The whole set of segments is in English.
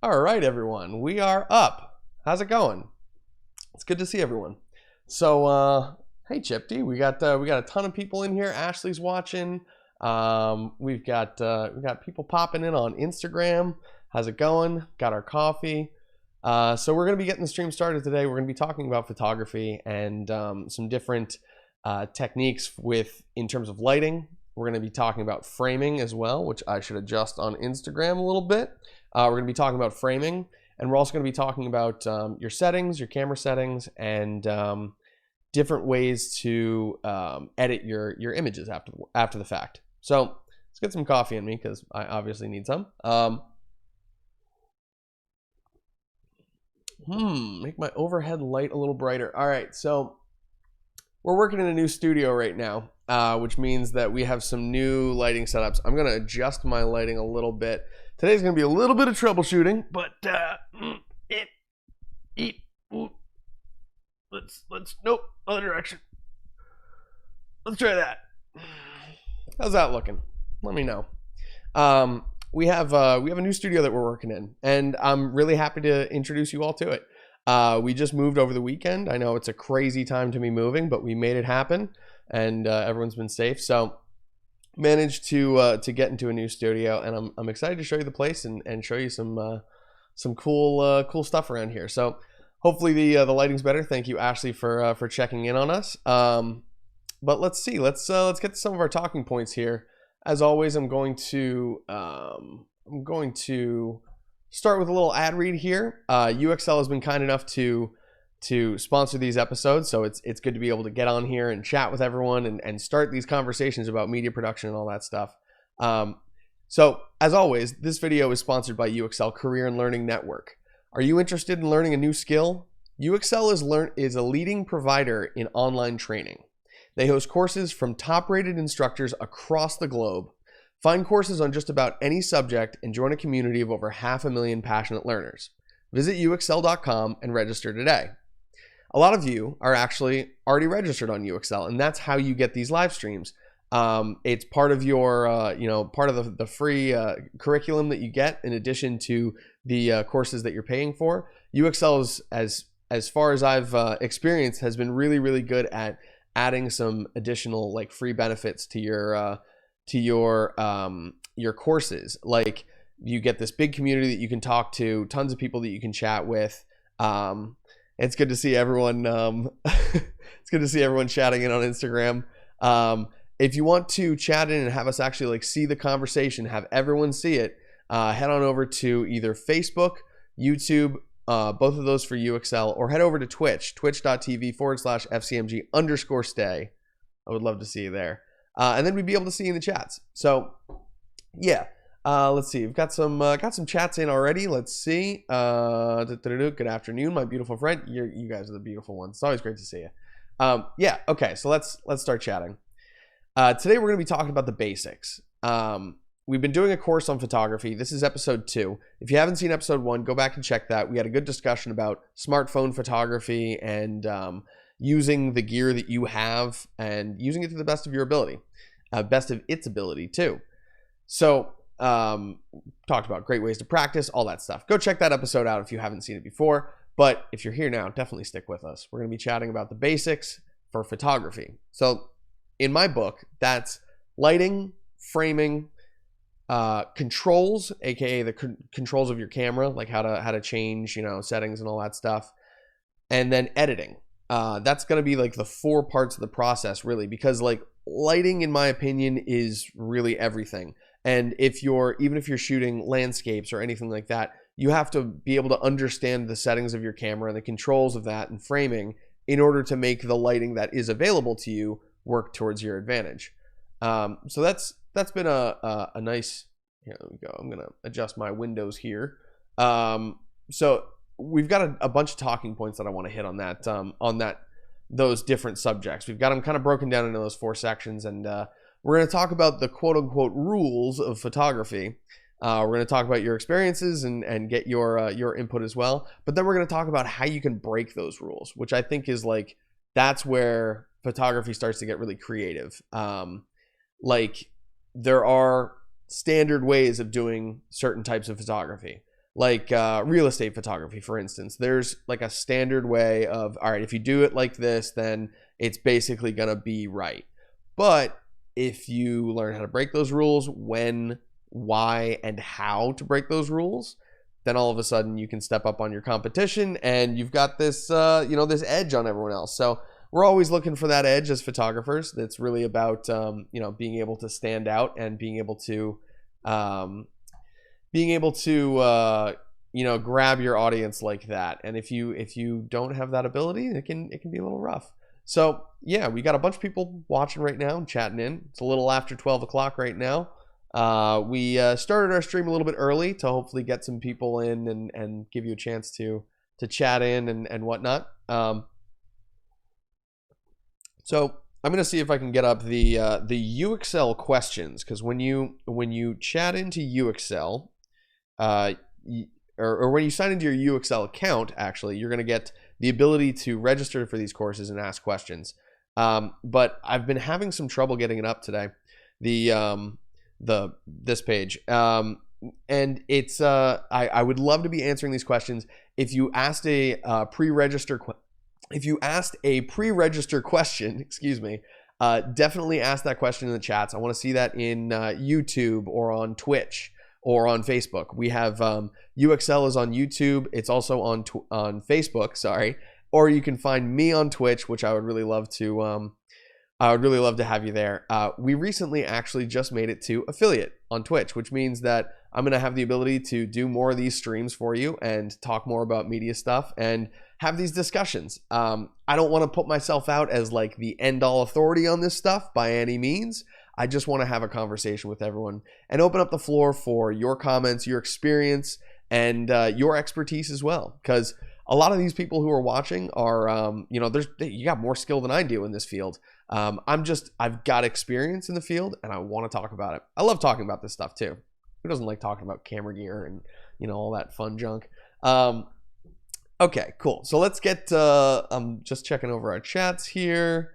All right, everyone, we are up. How's it going? It's good to see everyone. So, hey, Chipty, we got a ton of people in here. Ashley's watching. We've got people popping in on Instagram. How's it going? Got our coffee. So we're gonna be getting the stream started today. We're gonna be talking about photography and some different techniques in terms of lighting. We're gonna be talking about framing as well, which I should adjust on Instagram a little bit. We're going to be talking about framing, and we're also going to be talking about your settings, your camera settings, and different ways to edit your images after the fact. So let's get some coffee in me because I obviously need some. Make my overhead light a little brighter. All right, so we're working in a new studio right now, which means that we have some new lighting setups. I'm going to adjust my lighting a little bit. Today's going to be a little bit of troubleshooting, but nope, other direction. Let's try that. How's that looking? Let me know. We have a new studio that we're working in, and I'm really happy to introduce you all to it. We just moved over the weekend. I know it's a crazy time to be moving, but we made it happen, and everyone's been safe. So managed to get into a new studio, and I'm excited to show you the place and show you some cool stuff around here. So hopefully the lighting's better. Thank you, Ashley, for checking in on us. But let's see. Let's get to some of our talking points here. As always, I'm going to start with a little ad read here. UXL has been kind enough to sponsor these episodes, so it's good to be able to get on here and chat with everyone and start these conversations about media production and all that stuff. So as always, this video is sponsored by UXL Career and Learning Network. Are you interested in learning a new skill? UXL is a leading provider in online training. They host courses from top-rated instructors across the globe. Find courses on just about any subject and join a community of over 500,000 passionate learners. Visit uxl.com and register today. A lot of you are actually already registered on UXL, and that's how you get these live streams. It's part of your, part of the free curriculum that you get in addition to the courses that you're paying for. UXL is, as far as I've experienced, has been really, really good at adding some additional like free benefits to your courses. Like you get this big community that you can talk to, tons of people that you can chat with. It's good to see everyone. It's good to see everyone chatting in on Instagram. If you want to chat in and have us actually like see the conversation, have everyone see it, head on over to either Facebook, YouTube, both of those for UXL, or head over to Twitch, twitch.tv/FCMG_stay. I would love to see you there. And then we'd be able to see you in the chats. So yeah. Let's see. We've got some chats in already. Let's see. Good afternoon, my beautiful friend. You guys are the beautiful ones. It's always great to see you. Yeah. Okay. So let's start chatting. Today we're going to be talking about the basics. We've been doing a course on photography. This is episode 2. If you haven't seen episode 1, go back and check that. We had a good discussion about smartphone photography and using the gear that you have and using it to the best of your ability, best of its ability too. So talked about great ways to practice, all that stuff. Go check that episode out if you haven't seen it before. But if you're here now, definitely stick with us. We're going to be chatting about the basics for photography. So in my book, that's lighting, framing, controls, aka the controls of your camera, like how to change, settings and all that stuff, and then editing. That's going to be like the 4 parts of the process, really, because like lighting, in my opinion, is really everything. And even if you're shooting landscapes or anything like that, you have to be able to understand the settings of your camera and the controls of that and framing in order to make the lighting that is available to you work towards your advantage. So that's been a nice. Here we go. I'm gonna adjust my windows here. So we've got a bunch of talking points that I want to hit on those different subjects. We've got them kind of broken down into those 4 sections, and we're going to talk about the quote-unquote rules of photography. We're going to talk about your experiences and get your input as well. But then we're going to talk about how you can break those rules, which I think is like, that's where photography starts to get really creative. Like there are standard ways of doing certain types of photography. like real estate photography, for instance. There's like a standard way of, all right, if you do it like this, then it's basically going to be right. But if you learn how to break those rules, when, why, and how to break those rules, then all of a sudden you can step up on your competition and you've got this, this edge on everyone else. So we're always looking for that edge as photographers. That's really about, being able to stand out and being able to grab your audience like that. And if you don't have that ability, it can be a little rough. So yeah, we got a bunch of people watching right now and chatting in. It's a little after 12 o'clock right now. We started our stream a little bit early to hopefully get some people in and give you a chance to chat in and whatnot. So I'm gonna see if I can get up the UXL questions, because when you chat into UXL, or when you sign into your UXL account, actually, you're gonna get the ability to register for these courses and ask questions. But I've been having some trouble getting it up today. This page, and it's I would love to be answering these questions. If you asked a pre-register question, excuse me, definitely ask that question in the chats. I want to see that in YouTube or on Twitch or on Facebook. We have UXL is on YouTube. It's also on Facebook. Sorry, or you can find me on Twitch, which I would really love to. I would really love to have you there. We recently actually just made it to affiliate on Twitch, which means that I'm going to have the ability to do more of these streams for you and talk more about media stuff and have these discussions. I don't want to put myself out as like the end-all authority on this stuff by any means. I just want to have a conversation with everyone and open up the floor for your comments, your experience, and your expertise as well. Because a lot of these people who are watching are, you got more skill than I do in this field. I've got experience in the field and I want to talk about it. I love talking about this stuff too. Who doesn't like talking about camera gear and, all that fun junk? Okay, cool. So let's get, I'm just checking over our chats here.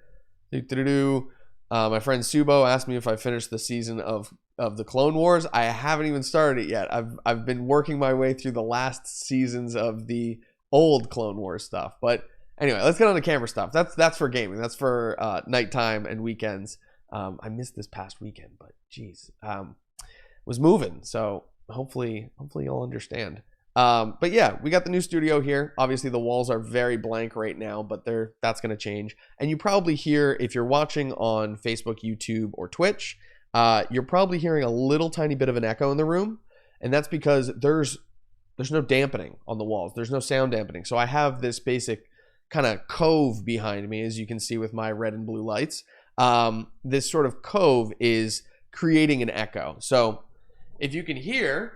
My friend Subo asked me if I finished the season of the Clone Wars. I haven't even started it yet. I've been working my way through the last seasons of the old Clone Wars stuff. But anyway, let's get on the camera stuff. That's for gaming. That's for nighttime and weekends. I missed this past weekend, but geez, was moving. So hopefully you'll understand. But yeah, we got the new studio here. Obviously the walls are very blank right now, but that's going to change. And you probably hear, if you're watching on Facebook, YouTube, or Twitch, you're probably hearing a little tiny bit of an echo in the room. And that's because there's no dampening on the walls. There's no sound dampening. So I have this basic kind of cove behind me, as you can see with my red and blue lights. This sort of cove is creating an echo. So if you can hear,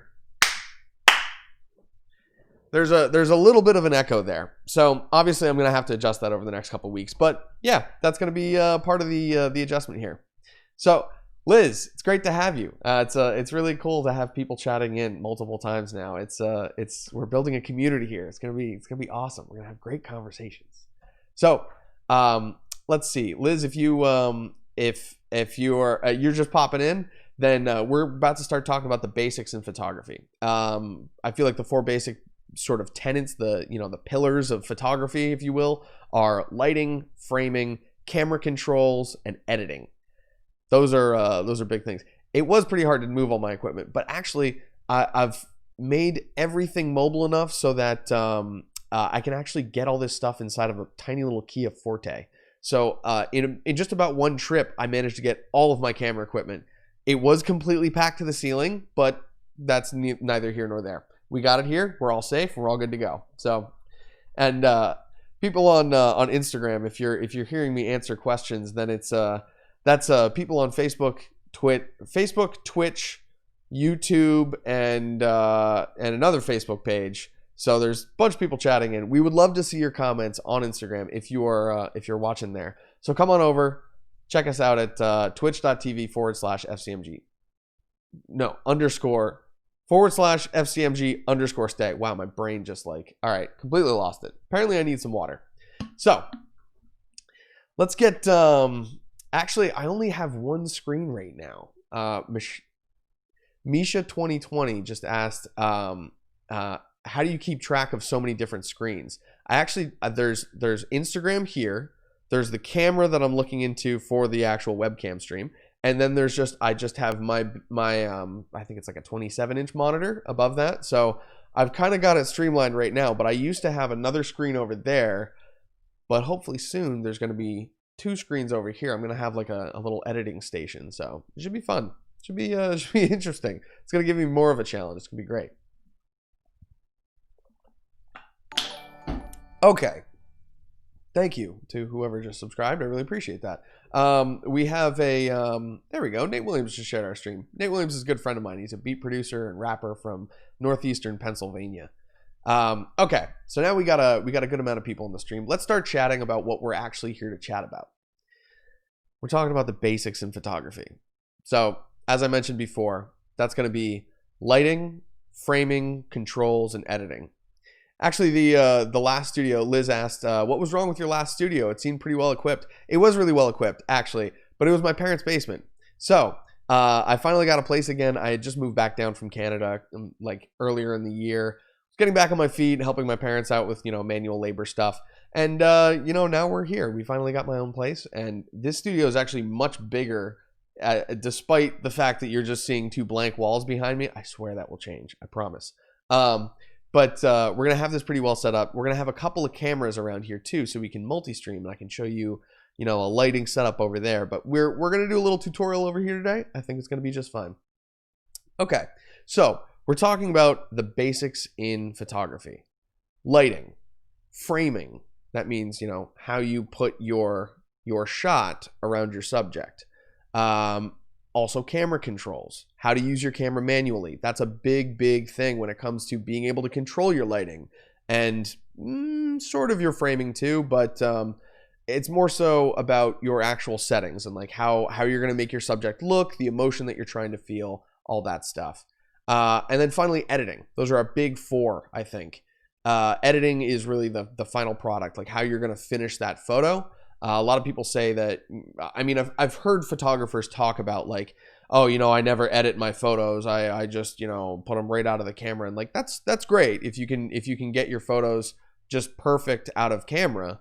there's a little bit of an echo there. So obviously I'm going to have to adjust that over the next couple of weeks. But yeah, that's going to be part of the adjustment here. So Liz, it's great to have you. It's really cool to have people chatting in multiple times now. We're building a community here. It's gonna be awesome. We're gonna have great conversations. So let's see, Liz, if you're just popping in, then we're about to start talking about the basics in photography. I feel like the four basic sort of tenets, the pillars of photography, if you will, are lighting, framing, camera controls, and editing. Those are big things. It was pretty hard to move all my equipment, but actually I've made everything mobile enough so that I can actually get all this stuff inside of a tiny little Kia Forte. So in just about one trip, I managed to get all of my camera equipment. It was completely packed to the ceiling, but that's neither here nor there. We got it here. We're all safe. We're all good to go. So, and people on Instagram, if you're hearing me answer questions, then that's people on Facebook, Twitch, YouTube, and another Facebook page. So there's a bunch of people chatting in. We would love to see your comments on Instagram if you're watching there. So come on over, check us out at twitch.tv/FCMG. No, _/FCMG_stay. Wow, my brain just all right, completely lost it. Apparently I need some water. So let's get, actually, I only have one screen right now. Misha 2020 just asked, how do you keep track of so many different screens? I actually, there's Instagram here. There's the camera that I'm looking into for the actual webcam stream. And then there's I just have my I think it's like a 27-inch monitor above that. So I've kind of got it streamlined right now, but I used to have another screen over there, but hopefully soon there's going to be 2 screens over here. I'm going to have like a little editing station. So it should be fun. It should be interesting. It's going to give me more of a challenge. It's going to be great. Okay. Thank you to whoever just subscribed. I really appreciate that. We have a, there we go. Nate Williams just shared our stream. Nate Williams is a good friend of mine. He's a beat producer and rapper from northeastern Pennsylvania. Okay, so now we got a good amount of people in the stream. Let's start chatting about what we're actually here to chat about. We're talking about the basics in photography. So as I mentioned before, that's going to be lighting, framing, controls, and editing. Actually, the last studio, Liz asked, what was wrong with your last studio? It seemed pretty well equipped. It was really well equipped, actually, but it was my parents' basement. So I finally got a place again. I had just moved back down from Canada like earlier in the year. Getting back on my feet, helping my parents out with, manual labor stuff. And, now we're here. We finally got my own place. And this studio is actually much bigger, despite the fact that you're just seeing 2 blank walls behind me. I swear that will change. I promise. But we're going to have this pretty well set up. We're going to have a couple of cameras around here too, so we can multi-stream, and I can show you, a lighting setup over there. But we're going to do a little tutorial over here today. I think it's going to be just fine. Okay, so we're talking about the basics in photography. Lighting, framing. That means, how you put your shot around your subject. Also camera controls, how to use your camera manually. That's a big thing when it comes to being able to control your lighting and sort of your framing too, but it's more so about your actual settings and like how you're going to make your subject look, the emotion that you're trying to feel, all that stuff. And then finally editing. Those are our big 4, I think. Editing is really the final product, like how you're going to finish that photo. A lot of people say that, I've heard photographers talk about like, oh, I never edit my photos. I just, put them right out of the camera. And like, that's great if you can get your photos just perfect out of camera.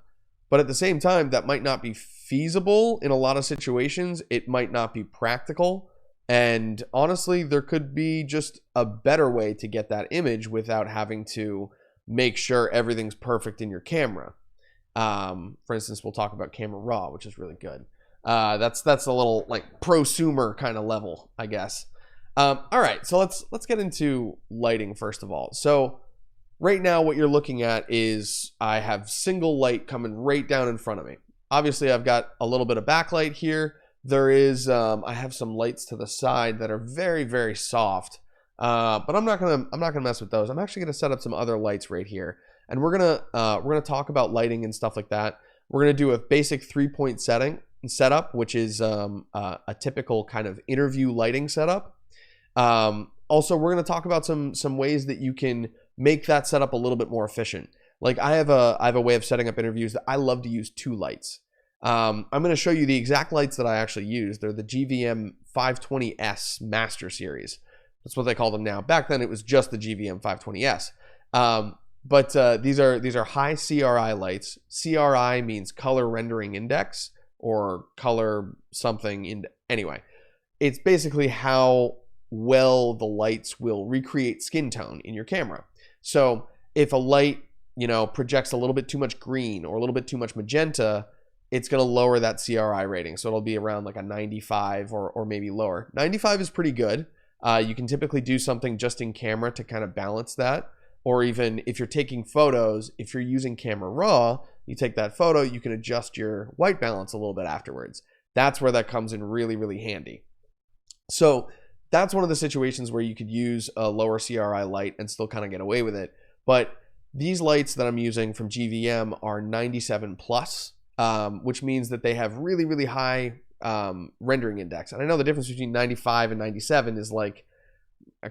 But at the same time, that might not be feasible in a lot of situations. It might not be practical. And honestly, there could be just a better way to get that image without having to make sure everything's perfect in your camera. For instance, we'll talk about camera raw, which is really good. That's a little like prosumer kind of level, I guess. All right, so let's get into lighting first of all. So right now what you're looking at is I have single light coming right down in front of me. Obviously I've got a little bit of backlight here. There is I have some lights to the side that are very soft. But I'm not gonna mess with those. I'm actually gonna set up some other lights right here. And we're gonna talk about lighting and stuff like that. We're gonna do a basic 3-point setup, which is a typical kind of interview lighting setup. Also, we're gonna talk about some ways that you can make that setup a little bit more efficient. Like I have a way of setting up interviews that I love to use 2 lights. I'm gonna show you the exact lights that I actually use. They're the GVM 520S Master Series. That's what they call them now. Back then, it was just the GVM 520S. But these are high CRI lights. CRI means color rendering index or color something. Anyway, it's basically how well the lights will recreate skin tone in your camera. So if a light, projects a little bit too much green or a little bit too much magenta, it's going to lower that CRI rating. So it'll be around like a 95 or maybe lower. 95 is pretty good. You can typically do something just in camera to kind of balance that. Or even if you're taking photos, if you're using camera raw, you take that photo, you can adjust your white balance a little bit afterwards. That's where that comes in really handy. So that's one of the situations where you could use a lower CRI light and still kind of get away with it. But these lights that I'm using from GVM are 97 plus, which means that they have really high rendering index. And I know the difference between 95 and 97 is like,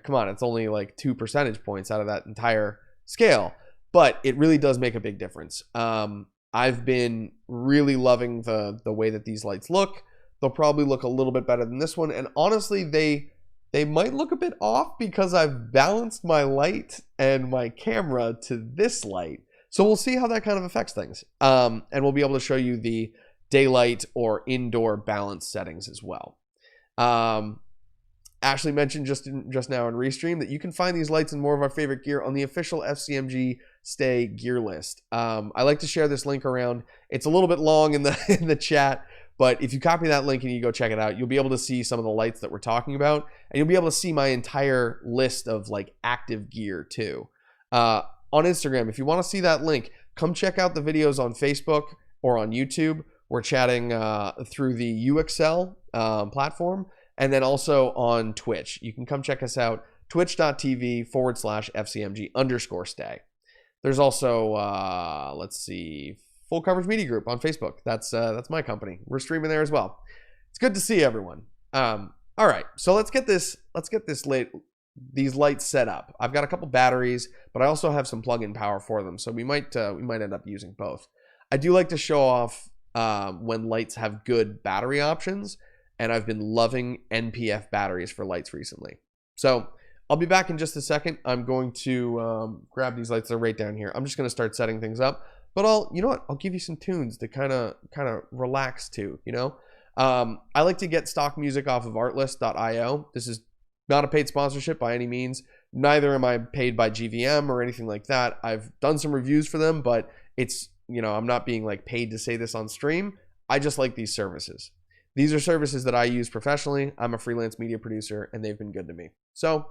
come on, it's only like 2 percentage points out of that entire scale, but it really does make a big difference. I've been really loving the way that these lights look. They'll probably look a little bit better than this one, and honestly, they They might look a bit off because I've balanced my light and my camera to this light. So we'll see how that kind of affects things. And we'll be able to show you the daylight or indoor balance settings as well. Ashley mentioned just now in Restream that you can find these lights and more of our favorite gear on the official FCMG Stay gear list. I like to share this link around. It's a little bit long in the chat, but if you copy that link and you go check it out, you'll be able to see some of the lights that we're talking about, and you'll be able to see my entire list of like active gear too. On Instagram, if you want to see that link, come check out the videos on Facebook or on YouTube. We're chatting through the UXL platform, and then also on Twitch. You can come check us out, twitch.tv/FCMG_stay. There's also, let's see, Full Coverage Media Group on Facebook. That's my company. We're streaming there as well. It's good to see everyone. All right, so let's get these lights set up. I've got a couple batteries, but I also have some plug-in power for them, so we might end up using both. I do like to show off when lights have good battery options, and I've been loving NPF batteries for lights recently. So I'll be back in just a second. I'm going to grab these lights. They're right down here. I'm just going to start setting things up. But you know what? I'll give you some tunes to kind of relax to, you know? I like to get stock music off of artlist.io. This is not a paid sponsorship by any means. Neither am I paid by GVM or anything like that. I've done some reviews for them, but it's, you know, I'm not being like paid to say this on stream. I just like these services. These are services that I use professionally. I'm a freelance media producer, and they've been good to me. So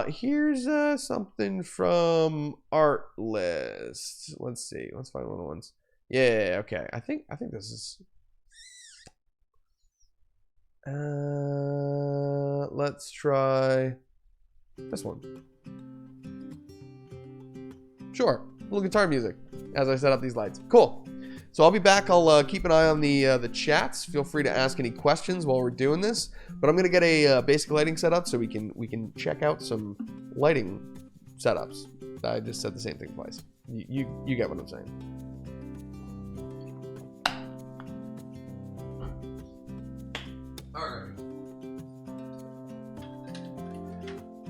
here's something from Artlist. Let's see. Let's find one of the ones. Yeah, okay. I think this is let's try this one. Sure. A little guitar music as I set up these lights. Cool. So I'll be back. I'll keep an eye on the chats. Feel free to ask any questions while we're doing this. But I'm gonna get a basic lighting set up so we can check out some lighting setups. I just said the same thing twice. You get what I'm saying. All right.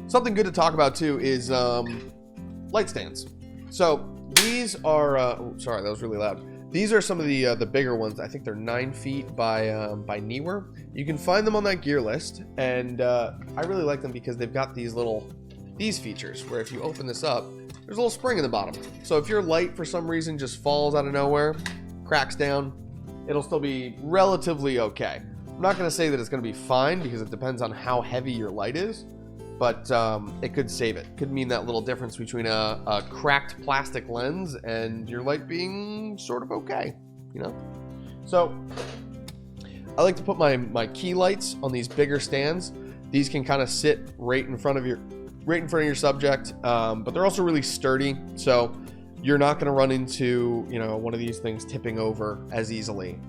Something good to talk about too is light stands. So these are sorry, that was really loud. These are some of the bigger ones. I think they're 9 feet by Newer. You can find them on that gear list, and I really like them because they've got these features where if you open this up, there's a little spring in the bottom. So if your light for some reason just falls out of nowhere, cracks down, it'll still be relatively okay. I'm not going to say that it's going to be fine because it depends on how heavy your light is, but it could save it. Could mean that little difference between a cracked plastic lens and your light being sort of okay, you know? So I like to put my key lights on these bigger stands. These can kind of sit right in front of your subject, but they're also really sturdy, so you're not going to run into, you know, one of these things tipping over as easily.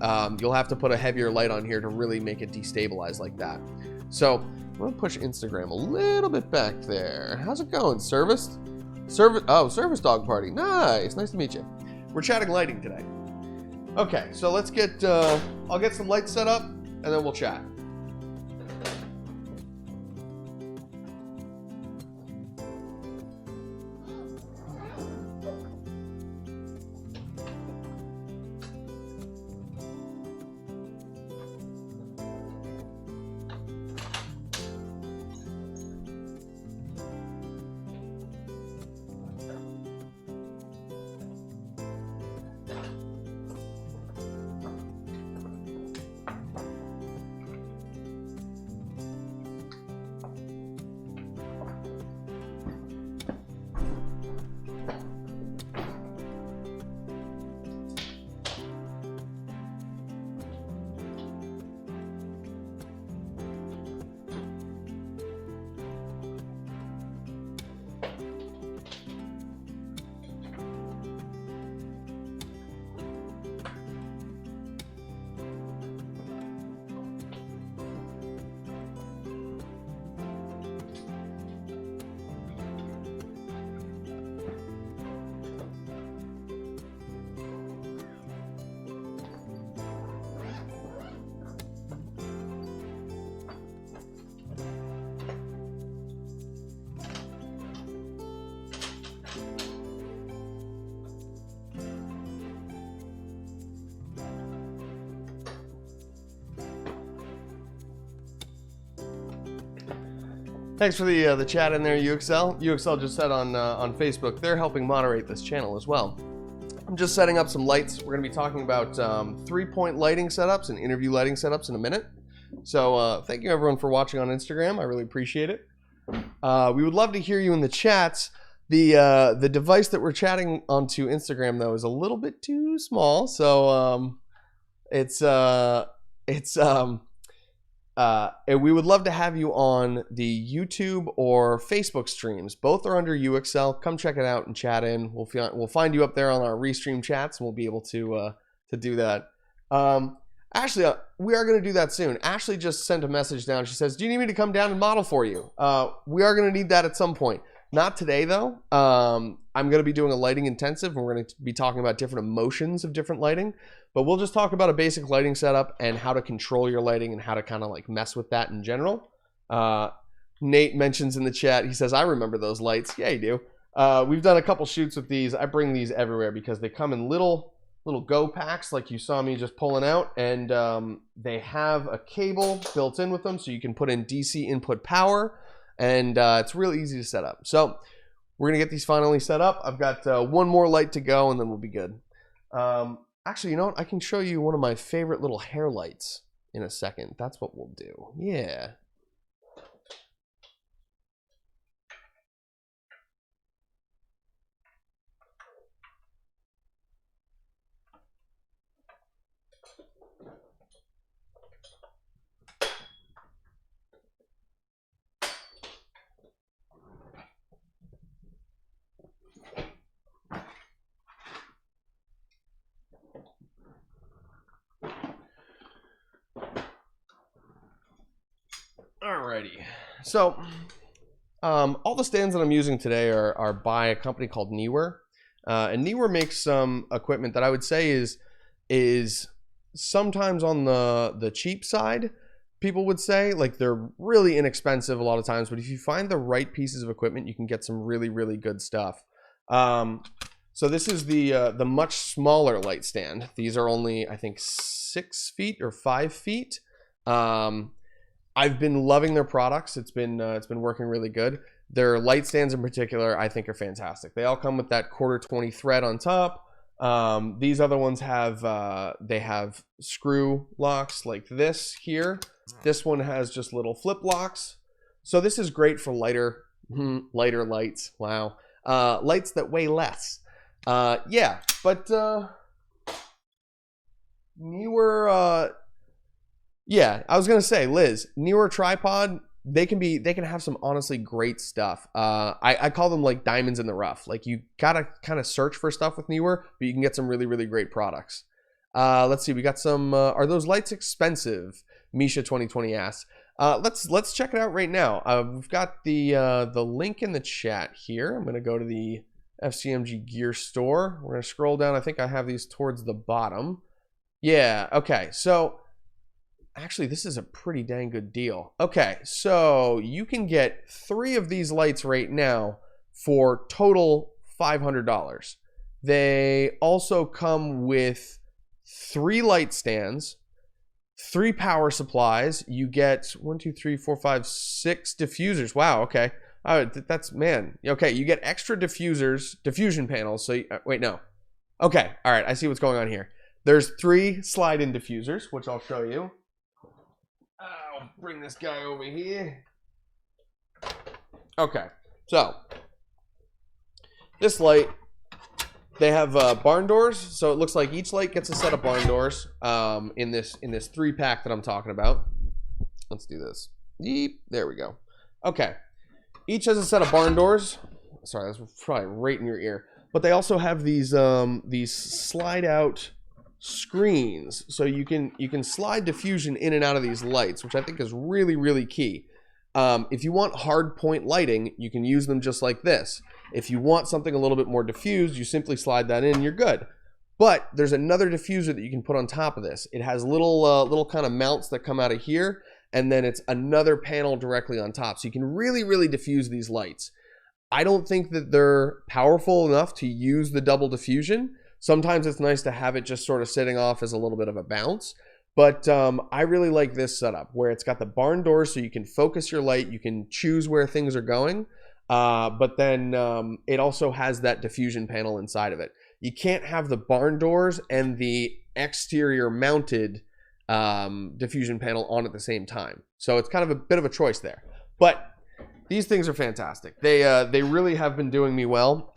You'll have to put a heavier light on here to really make it destabilize like that. So I'm going to push Instagram a little bit back there. How's it going? Service dog party. Nice to meet you. We're chatting lighting today. Okay, so let's get I'll get some lights set up and then we'll chat. Thanks for the chat in there, UXL. UXL just said on Facebook they're helping moderate this channel as well. I'm just setting up some lights. We're going to be talking about 3-point lighting setups and interview lighting setups in a minute. So thank you everyone for watching on Instagram. I really appreciate it. We would love to hear you in the chats. The device that we're chatting onto Instagram though is a little bit too small, so we would love to have you on the YouTube or Facebook streams. Both are under UXL. Come check it out and chat in. We'll find you up there on our restream chats, and we'll be able to do that. Ashley, we are going to do that soon. Ashley just sent a message down. She says, "Do you need me to come down and model for you?" We are going to need that at some point. Not today though. I'm going to be doing a lighting intensive, and we're going to be talking about different emotions of different lighting. But we'll just talk about a basic lighting setup and how to control your lighting and how to kind of like mess with that in general. Nate mentions in the chat, he says, "I remember those lights." Yeah, you do. We've done a couple shoots with these. I bring these everywhere because they come in little go packs like you saw me just pulling out, and they have a cable built in with them so you can put in DC input power, and it's really easy to set up. So we're gonna get these finally set up. I've got one more light to go and then we'll be good. Actually, you know what? I can show you one of my favorite little hair lights in a second. That's what we'll do. Yeah. Alrighty, so all the stands that I'm using today are by a company called Neewer, and Neewer makes some equipment that I would say is sometimes on the cheap side. People would say, like, they're really inexpensive a lot of times, but if you find the right pieces of equipment, you can get some really good stuff. So this is the much smaller light stand. These are only, I think, 6 feet or 5 feet. I've been loving their products. It's been working really good. Their light stands in particular, I think, are fantastic. They all come with that 1/4-20 thread on top. These other ones have they have screw locks like this here. This one has just little flip locks. So this is great for lighter lights. Wow, lights that weigh less. Yeah, but Neewer. Yeah, I was gonna say, Liz, Neewer tripod, they can have some honestly great stuff. I call them like diamonds in the rough. Like, you gotta kind of search for stuff with Neewer, but you can get some really great products. Let's see, we got some. Are those lights expensive? Misha 2020 asks. Let's check it out right now. We've got the link in the chat here. I'm gonna go to the FCMG gear store. We're gonna scroll down. I think I have these towards the bottom. Yeah. Okay. So. Actually, this is a pretty dang good deal. Okay, so you can get 3 of these lights right now for total $500. They also come with 3 light stands, 3 power supplies. You get 1, 2, 3, 4, 5, 6 diffusers. Wow, okay. That's, man. Okay, you get extra diffusion panels. So, wait, no. Okay, all right, I see what's going on here. There's 3 slide-in diffusers, which I'll show you. I'll bring this guy over here. Okay, so this light, they have barn doors, so it looks like each light gets a set of barn doors in this 3-pack that I'm talking about. Let's do this. Yeep, there we go. Okay, each has a set of barn doors. Sorry, that's probably right in your ear. But they also have these slide out screens, so you can slide diffusion in and out of these lights, which I think is really key. If you want hard point lighting, you can use them just like this. If you want something a little bit more diffused, you simply slide that in, you're good. But there's another diffuser that you can put on top of this. It has little kind of mounts that come out of here, and then it's another panel directly on top, so you can really diffuse these lights. I don't think that they're powerful enough to use the double diffusion. Sometimes it's nice to have it just sort of sitting off as a little bit of a bounce, But I really like this setup where it's got the barn doors so you can focus your light, you can choose where things are going, but then it also has that diffusion panel inside of it. You can't have the barn doors and the exterior mounted diffusion panel on at the same time. So it's kind of a bit of a choice there. But these things are fantastic. They really have been doing me well.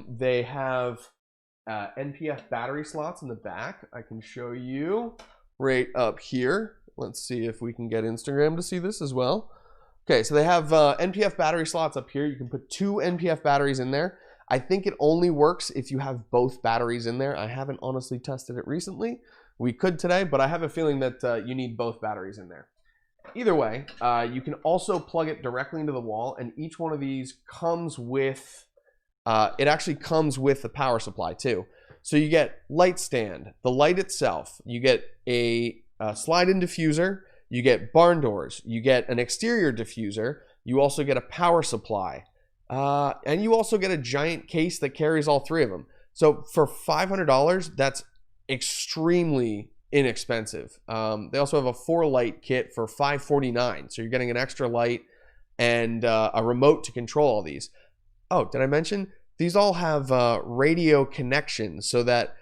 They have NPF battery slots in the back. I can show you right up here. Let's see if we can get Instagram to see this as well. Okay, so they have NPF battery slots up here. You can put 2 NPF batteries in there. I think it only works if you have both batteries in there. I haven't honestly tested it recently. We could today, but I have a feeling that you need both batteries in there. Either way, you can also plug it directly into the wall, and each one of these comes with, it actually comes with the power supply too. So you get light stand, the light itself, you get a slide-in diffuser, you get barn doors, you get an exterior diffuser, you also get a power supply, and you also get a giant case that carries all 3 of them. So for $500, that's extremely inexpensive. They also have a 4-light kit for $549, so you're getting an extra light and a remote to control all these. Oh, did I mention these all have radio connections so that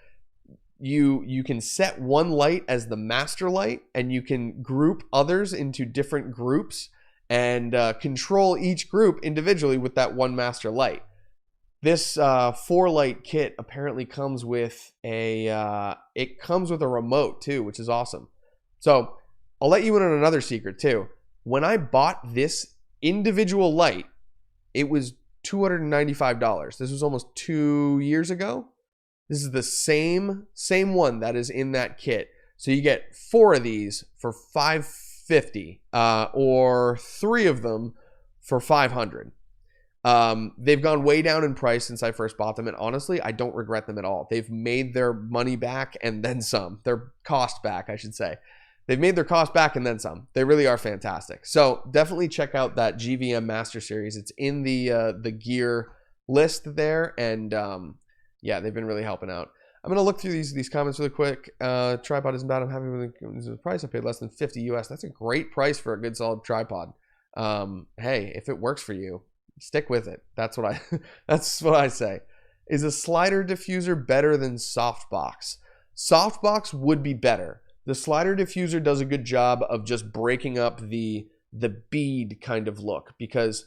you can set one light as the master light, and you can group others into different groups and control each group individually with that one master light. This 4-light kit apparently comes with a remote too, which is awesome. So I'll let you in on another secret too. When I bought this individual light, it was $295. This was almost 2 years ago. This is the same one that is in that kit. So you get 4 of these for $550, or 3 of them for $500. They've gone way down in price since I first bought them, and honestly, I don't regret them at all. They've made their money back and then some. Their cost back, I should say. They've made their cost back and then some. They really are fantastic. So definitely check out that GVM Master Series. It's in the gear list there, and yeah, they've been really helping out. I'm gonna look through these comments really quick. Tripod isn't bad. I'm happy with the price. I paid less than $50 US. That's a great price for a good solid tripod. Hey, if it works for you, stick with it. That's what I say. Is a slider diffuser better than softbox? Softbox would be better. The slider diffuser does a good job of just breaking up the bead kind of look, because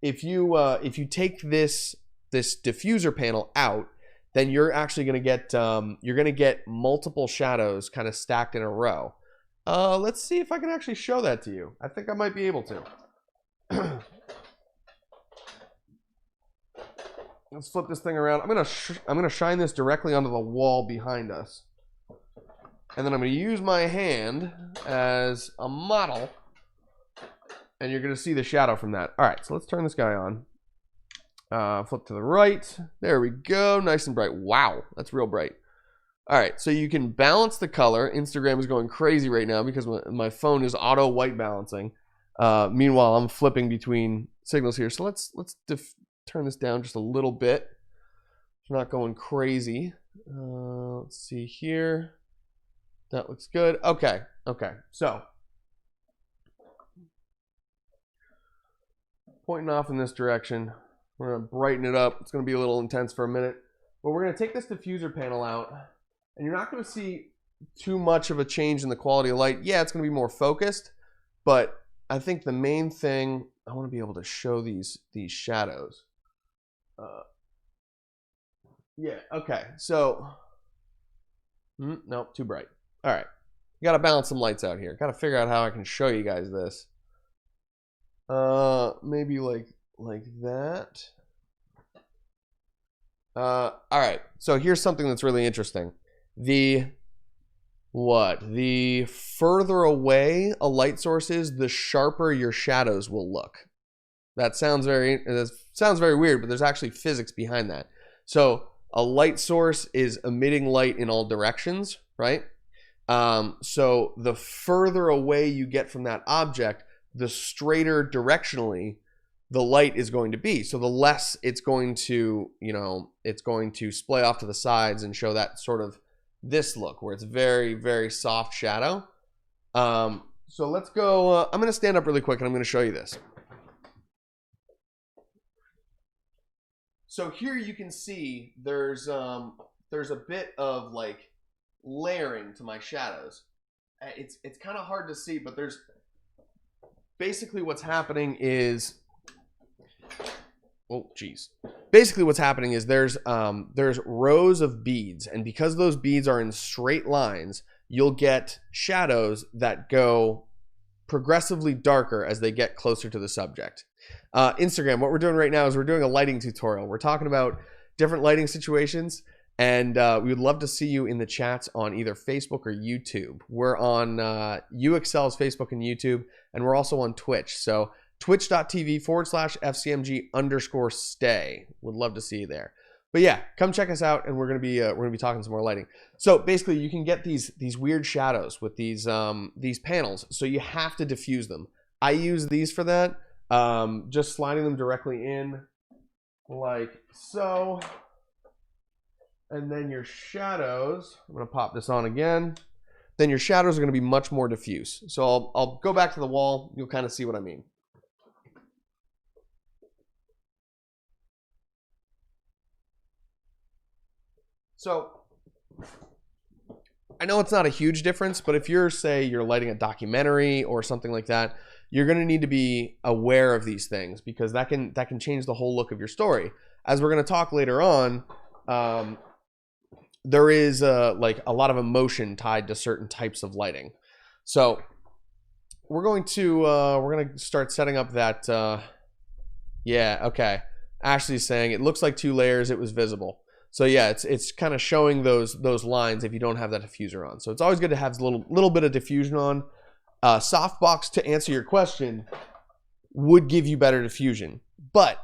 if you take this diffuser panel out, then you're actually going to get multiple shadows kind of stacked in a row. Let's see if I can actually show that to you. I think I might be able to. Let's flip this thing around. I'm gonna shine this directly onto the wall behind us, and then I'm gonna use my hand as a model, and you're gonna see the shadow from that. All right, so let's turn this guy on. Flip to the right. There we go. Nice and bright. Wow, that's real bright. All right, so you can balance the color. Instagram is going crazy right now because my phone is auto white balancing. Meanwhile, I'm flipping between signals here. So let's turn this down just a little bit. It's not going crazy. Let's see here. That looks good. Okay. So pointing off in this direction. We're gonna brighten it up. It's gonna be a little intense for a minute, but we're gonna take this diffuser panel out, and you're not gonna see too much of a change in the quality of light. Yeah, it's gonna be more focused, but I think the main thing, I want to be able to show these shadows. Yeah, okay, so nope, too bright. All right, you got to balance some lights out here. Got to figure out how I can show you guys this. Maybe like that. All right, so here's something that's really interesting. The further away a light source is, the sharper your shadows will look. That sounds very weird, but there's actually physics behind that. So a light source is emitting light in all directions, right? So the further away you get from that object, the straighter directionally the light is going to be. So the less it's going to, it's going to splay off to the sides and show that sort of this look where it's very, very soft shadow. So let's go. I'm going to stand up really quick and I'm going to show you this. So here you can see there's a bit of like layering to my shadows. It's kind of hard to see, but there's basically what's happening is, oh geez. Basically what's happening is there's rows of beads, and because those beads are in straight lines, you'll get shadows that go progressively darker as they get closer to the subject. Instagram, what we're doing right now is we're doing a lighting tutorial. We're talking about different lighting situations, and we would love to see you in the chats on either Facebook or YouTube. We're on UXL's Facebook and YouTube, and we're also on Twitch. So twitch.tv/FCMG_stay. Would love to see you there. But yeah, come check us out, and we're gonna be talking some more lighting. So basically, you can get these weird shadows with these panels. So you have to diffuse them. I use these for that. Just sliding them directly in, like so. And then your shadows. I'm gonna pop this on again. Then your shadows are gonna be much more diffuse. So I'll go back to the wall. You'll kind of see what I mean. So I know it's not a huge difference, but if you're, say, you're lighting a documentary or something like that, you're going to need to be aware of these things, because that can change the whole look of your story. As we're going to talk later on, there is like a lot of emotion tied to certain types of lighting. So we're going to start setting up that. Yeah, okay. Ashley's saying it looks like 2 layers. It was visible. So yeah, it's kind of showing those lines if you don't have that diffuser on. So it's always good to have a little bit of diffusion on. Softbox, to answer your question, would give you better diffusion, but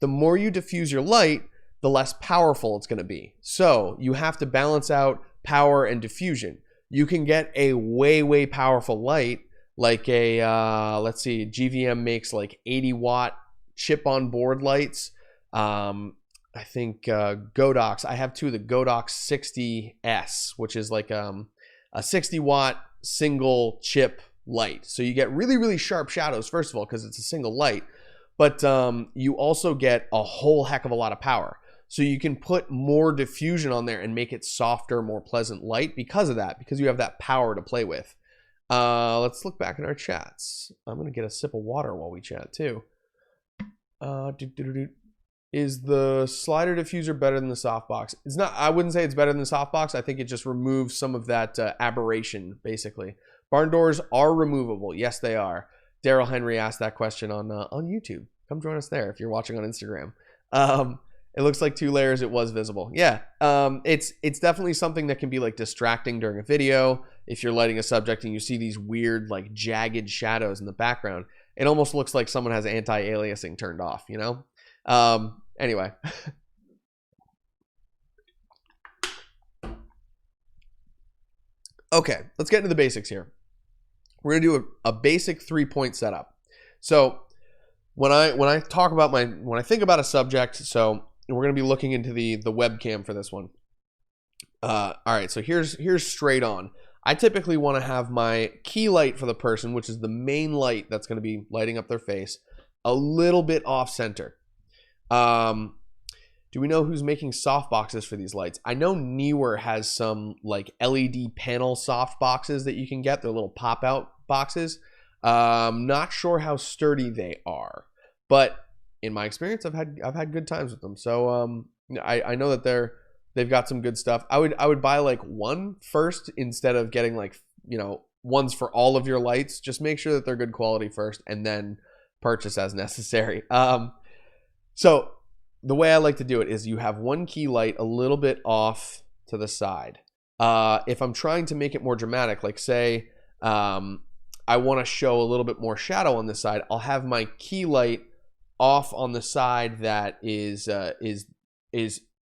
the more you diffuse your light, the less powerful it's going to be. So you have to balance out power and diffusion. You can get a way powerful light, like a let's see, GVM makes like 80 watt chip on board lights. I think Godox. I have 2 of the Godox 60S, which is like a 60 watt single chip light. So you get really sharp shadows, first of all, because it's a single light, but you also get a whole heck of a lot of power. So you can put more diffusion on there and make it softer, more pleasant light because of that, because you have that power to play with. Let's look back in our chats. I'm going to get a sip of water while we chat too. Is the slider diffuser better than the softbox? It's not. I wouldn't say it's better than the softbox. I think it just removes some of that aberration, basically. Barn doors are removable. Yes, they are. Daryl Henry asked that question on YouTube. Come join us there if you're watching on Instagram. It looks like 2 layers. It was visible. Yeah. It's definitely something that can be like distracting during a video. If you're lighting a subject and you see these weird like jagged shadows in the background, it almost looks like someone has anti-aliasing turned off, you know? Anyway. Okay, let's get into the basics here. We're gonna do a basic 3-point setup. So when I think about a subject, so we're gonna be looking into the webcam for this one. All right, so here's straight on. I typically want to have my key light for the person, which is the main light that's going to be lighting up their face, a little bit off center. Do we know who's making soft boxes for these lights? I know Neewer has some like LED panel soft boxes that you can get. They're little pop out boxes. Not sure how sturdy they are, but in my experience, I've had good times with them. So I know that they've got some good stuff. I would buy like one first instead of getting like, you know, ones for all of your lights. Just make sure that they're good quality first and then purchase as necessary. So the way I like to do it is you have one key light a little bit off to the side. If I'm trying to make it more dramatic, like say I want to show a little bit more shadow on this side, I'll have my key light off on the side that is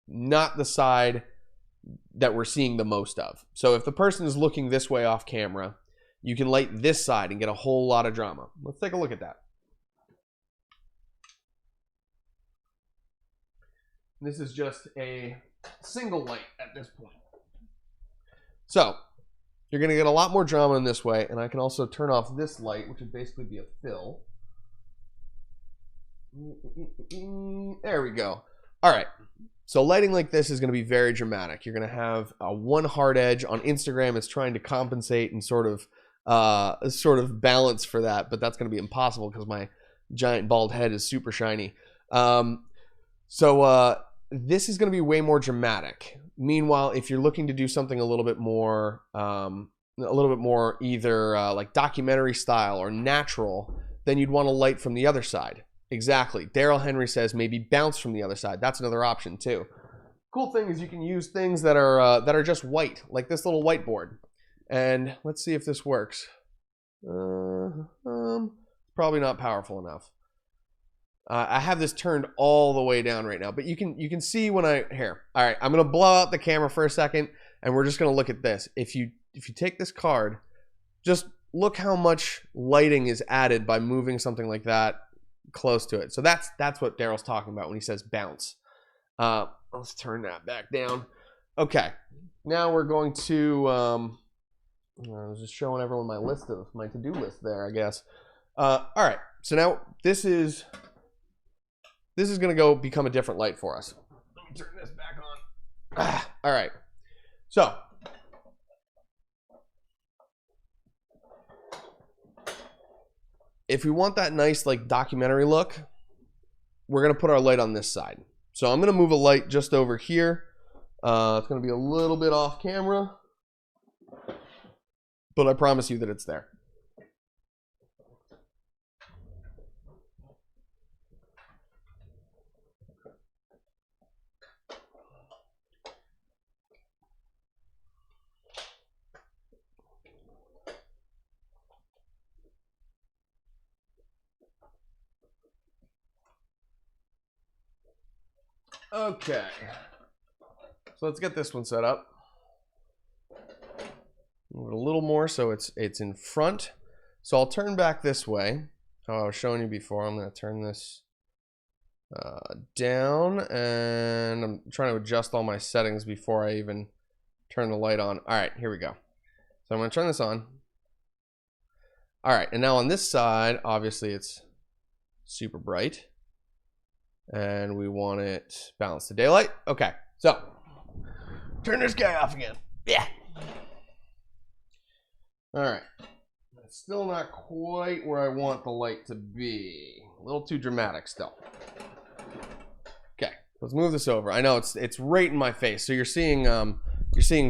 not the side that we're seeing the most of. So if the person is looking this way off camera, you can light this side and get a whole lot of drama. Let's take a look at that. This is just a single light at this point. So You're going to get a lot more drama in this way. And I can also turn off this light, which would basically be a fill. There we go. All right. So lighting like this is going to be very dramatic. You're going to have one hard edge. On Instagram, it's trying to compensate and sort of balance for that, but that's going to be impossible because my giant bald head is super shiny. So this is going to be way more dramatic. Meanwhile, if you're looking to do something a little bit more either like documentary style or natural, then you'd want to light from the other side. Exactly. Daryl Henry says maybe bounce from the other side. That's another option too. Cool thing is you can use things that are just white, like this little whiteboard. And let's see if this works. Probably not powerful enough. I have this turned all the way down right now, but you can see when here. All right, I'm gonna blow out the camera for a second, and we're just gonna look at this. If you take this card, just look how much lighting is added by moving something like that close to it. So that's what Daryl's talking about when he says bounce. Let's turn that back down. Okay, now we're going to. I was just showing everyone my list of my to-do list there, I guess. All right, so now this is going to go become a different light for us. Let me turn this back on. All right, so if we want that nice like documentary look, we're going to put our light on this side. So I'm going to move a light just over here. It's going to be a little bit off camera, but I promise you that it's there. Okay, so let's get this one set up. Move it a little more so it's in front. So I'll turn back this way, how I was showing you before. I'm going to turn this down, and I'm trying to adjust all my settings before I even turn the light on. All right, here we go. So I'm going to turn this on. All right, and now on this side, obviously it's super bright. And we want it balanced to daylight. Okay, so turn this guy off again. Yeah. All right. It's still not quite where I want the light to be. A little too dramatic still. Okay, let's move this over. I know it's right in my face. So you're seeing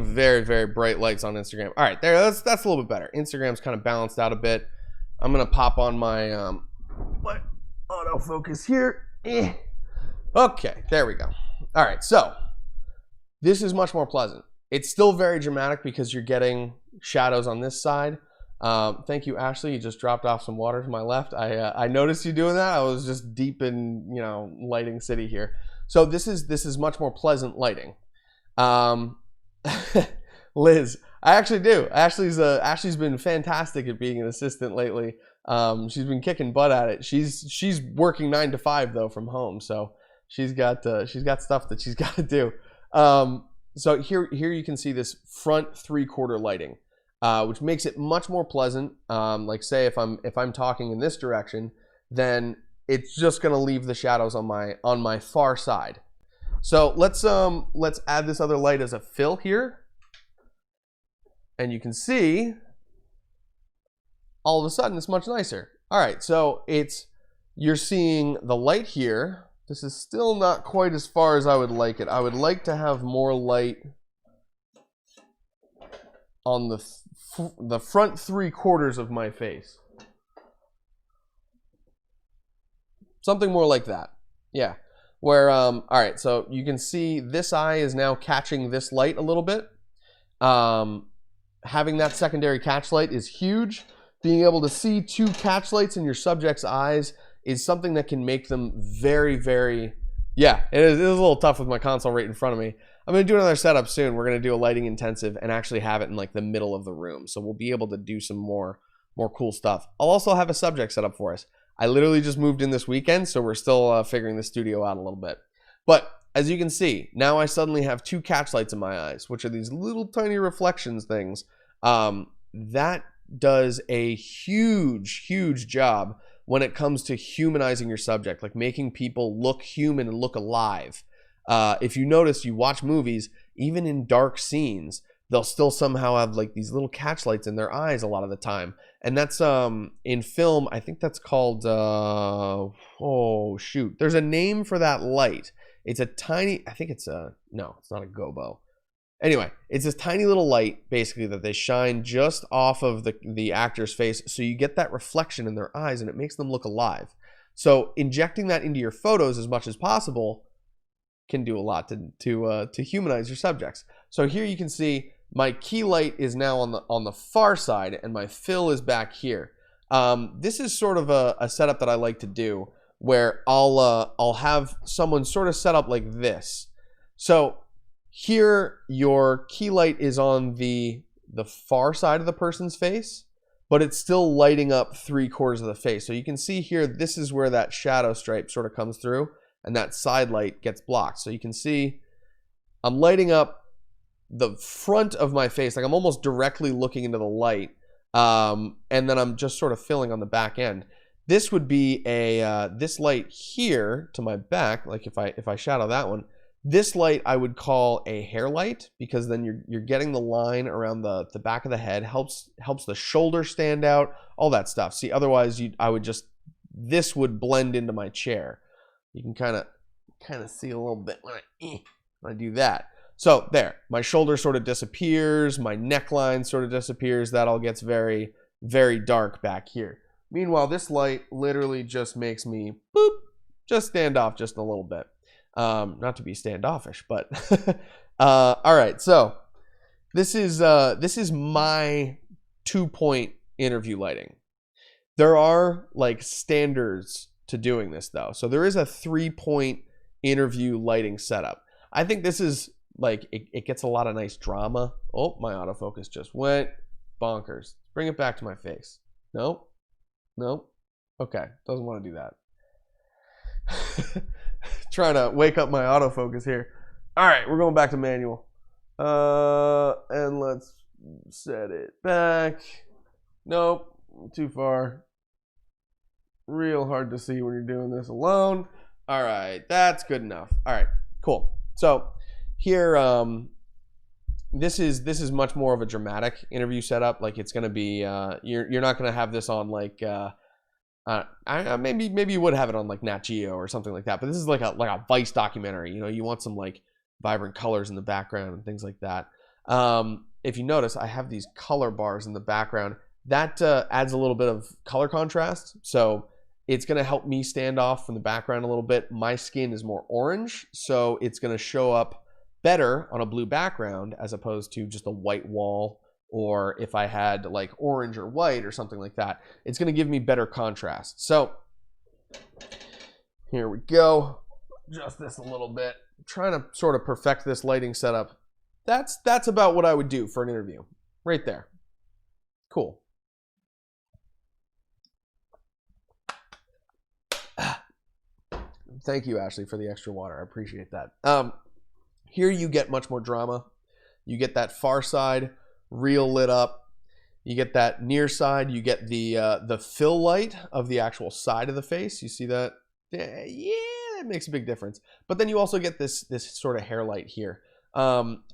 very, very bright lights on Instagram. All right, there. That's a little bit better. Instagram's kind of balanced out a bit. I'm gonna pop on my autofocus here. Okay, there we go. All right, so this is much more pleasant. It's still very dramatic because you're getting shadows on this side. Thank you, Ashley. You just dropped off some water to my left. I noticed you doing that. I was just deep in lighting city here. So this is much more pleasant lighting. Liz, I actually do. Ashley's been fantastic at being an assistant lately. She's been kicking butt at it. She's working 9 to 5 though from home, so she's got stuff that she's got to do. So here you can see this front 3/4 lighting, which makes it much more pleasant. Like say if I'm talking in this direction, then it's just gonna leave the shadows on my far side. So let's add this other light as a fill here, and you can see all of a sudden it's much nicer. All right, so you're seeing the light here. This is still not quite as far as I would like it. I would like to have more light on the front 3/4 of my face. Something more like that. Yeah. Where, all right, so you can see this eye is now catching this light a little bit. Having that secondary catch light is huge. Being able to see 2 catch lights in your subject's eyes is something that can make them very, very, yeah, it is a little tough with my console right in front of me. I'm going to do another setup soon. We're going to do a lighting intensive and actually have it in like the middle of the room. So we'll be able to do some more cool stuff. I'll also have a subject set up for us. I literally just moved in this weekend, so we're still figuring the studio out a little bit. But as you can see, now I suddenly have 2 catch lights in my eyes, which are these little tiny reflections things. That does a huge job when it comes to humanizing your subject, like making people look human and look alive. If you notice, you watch movies, even in dark scenes, they'll still somehow have like these little catchlights in their eyes a lot of the time. And that's in film, I think that's called oh shoot, there's a name for that light. It's a tiny, I think it's a, no, it's not a gobo. Anyway, it's this tiny little light basically that they shine just off of the actor's face, so you get that reflection in their eyes and it makes them look alive. So injecting that into your photos as much as possible can do a lot to humanize your subjects. So here you can see my key light is now on the far side and my fill is back here. This is sort of a setup that I like to do where I'll have someone sort of set up like this. So here your key light is on the far side of the person's face, but it's still lighting up 3/4 of the face. So you can see here, this is where that shadow stripe sort of comes through and that side light gets blocked. So you can see I'm lighting up the front of my face, like I'm almost directly looking into the light, and then I'm just sort of filling on the back end. This would be a this light here to my back, like if I shadow that one, this light I would call a hair light, because then you're getting the line around the back of the head, helps the shoulder stand out, all that stuff. See, otherwise I would just, this would blend into my chair. You can kind of see a little bit when I do that. So there, my shoulder sort of disappears, my neckline sort of disappears, that all gets very, very dark back here. Meanwhile, this light literally just makes me, boop, just stand off just a little bit. Not to be standoffish, but all right, so this is my 2-point interview lighting. There are like standards to doing this though. So there is a 3-point interview lighting setup. I think this is like, it gets a lot of nice drama. Oh, my autofocus just went bonkers. Bring it back to my face. Nope. Okay, doesn't want to do that. Trying to wake up my autofocus here. All right, we're going back to manual. And let's set it back. Nope, too far. Real hard to see when you're doing this alone. All right, that's good enough. All right, cool. So here, this is much more of a dramatic interview setup. Like it's gonna be, you're not gonna have this on like, maybe you would have it on like Nat Geo or something like that. But this is like a Vice documentary. You know, you want some like vibrant colors in the background and things like that. If you notice, I have these color bars in the background. That adds a little bit of color contrast. So it's going to help me stand off from the background a little bit. My skin is more orange, so it's going to show up better on a blue background as opposed to just a white wall, or if I had like orange or white or something like that. It's going to give me better contrast. So here we go. Adjust this a little bit. I'm trying to sort of perfect this lighting setup. That's about what I would do for an interview. Right there. Cool. Thank you, Ashley, for the extra water. I appreciate that. Here you get much more drama. You get that far side real lit up. You get that near side. You get the fill light of the actual side of the face. You see that? Yeah, it makes a big difference. But then you also get this sort of hair light here.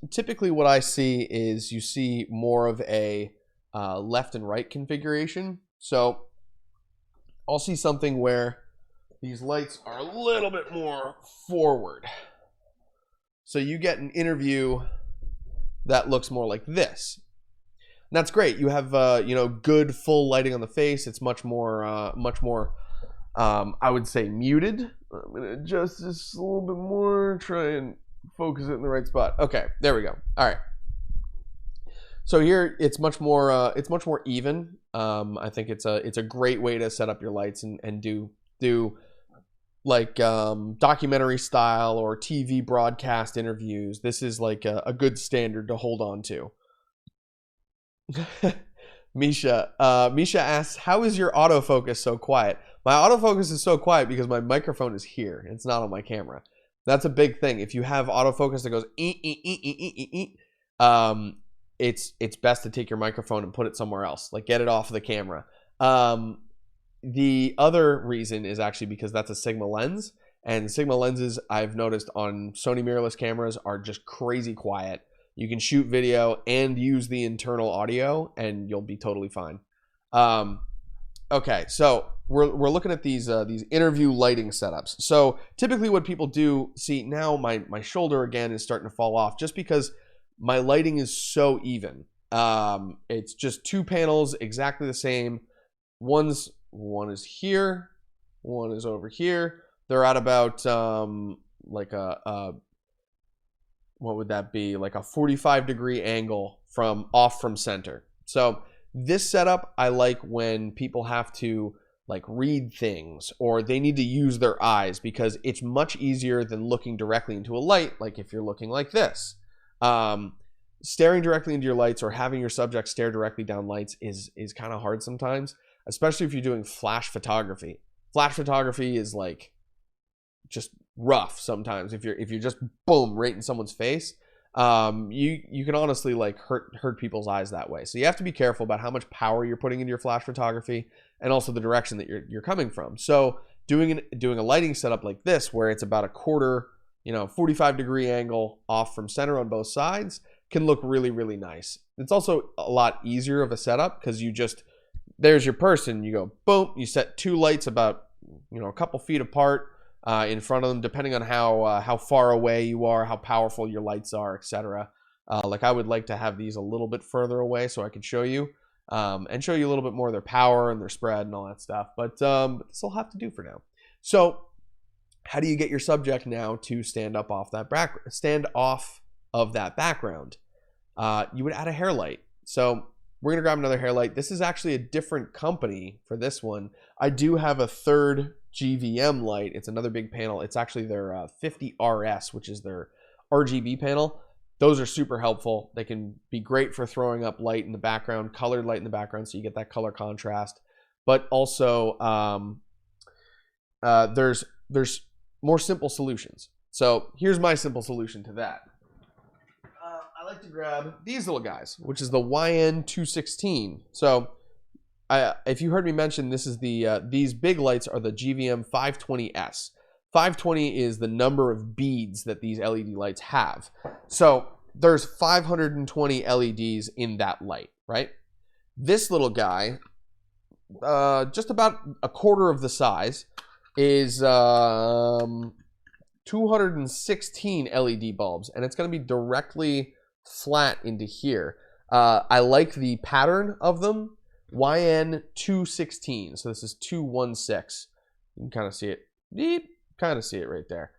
Typically what I see is you see more of a left and right configuration. So I'll see something where these lights are a little bit more forward. So you get an interview that looks more like this. And that's great. You have good full lighting on the face. It's much more I would say muted. I'm gonna adjust this a little bit more, try and focus it in the right spot. Okay, there we go. All right. So here it's much more even. I think it's a great way to set up your lights and do like documentary style or TV broadcast interviews. This is like a good standard to hold on to. Misha asks, how is your autofocus so quiet? My autofocus is so quiet because my microphone is here. It's not on my camera. That's a big thing. If you have autofocus that goes it's best to take your microphone and put it somewhere else, like get it off of the camera. The other reason is actually because that's a Sigma lens, and Sigma lenses I've noticed on Sony mirrorless cameras are just crazy quiet. You can shoot video and use the internal audio and you'll be totally fine. Okay, so we're looking at these interview lighting setups. So typically what people do, see now my shoulder again is starting to fall off just because my lighting is so even. It's just two panels exactly the same. One is here, one is over here. They're at about like what would that be? Like a 45-degree angle off from center. So this setup I like when people have to like read things or they need to use their eyes, because it's much easier than looking directly into a light. Like if you're looking like this, staring directly into your lights or having your subject stare directly down lights is kind of hard sometimes, especially if you're doing flash photography. Flash photography is like just rough sometimes. If you're just boom right in someone's face, you can honestly like hurt people's eyes that way. So you have to be careful about how much power you're putting into your flash photography and also the direction that you're coming from. So doing a lighting setup like this, where it's about a quarter, 45-degree angle off from center on both sides, can look really, really nice. It's also a lot easier of a setup because there's your person, you go boom, you set two lights about a couple feet apart in front of them, depending on how far away you are, how powerful your lights are, etc. Like I would like to have these a little bit further away so I can show you and show you a little bit more of their power and their spread and all that stuff. But this will have to do for now. So how do you get your subject now to stand off of that background? You would add a hair light. So we're gonna grab another hair light. This is actually a different company for this one. I do have a third GVM light. It's another big panel. It's actually their 50RS, which is their RGB panel. Those are super helpful. They can be great for throwing up light in the background, colored light in the background, so you get that color contrast. But also, there's more simple solutions. So here's my simple solution to that. I like to grab these little guys, which is the YN216. So if you heard me mention, this is these big lights are the GVM 520S. 520 is the number of beads that these LED lights have. So there's 520 LEDs in that light, right? This little guy, just about a quarter of the size, is 216 LED bulbs, and it's going to be directly flat into here. I like the pattern of them. YN216. So this is 216. You can kind of see it. Kind of see it right there.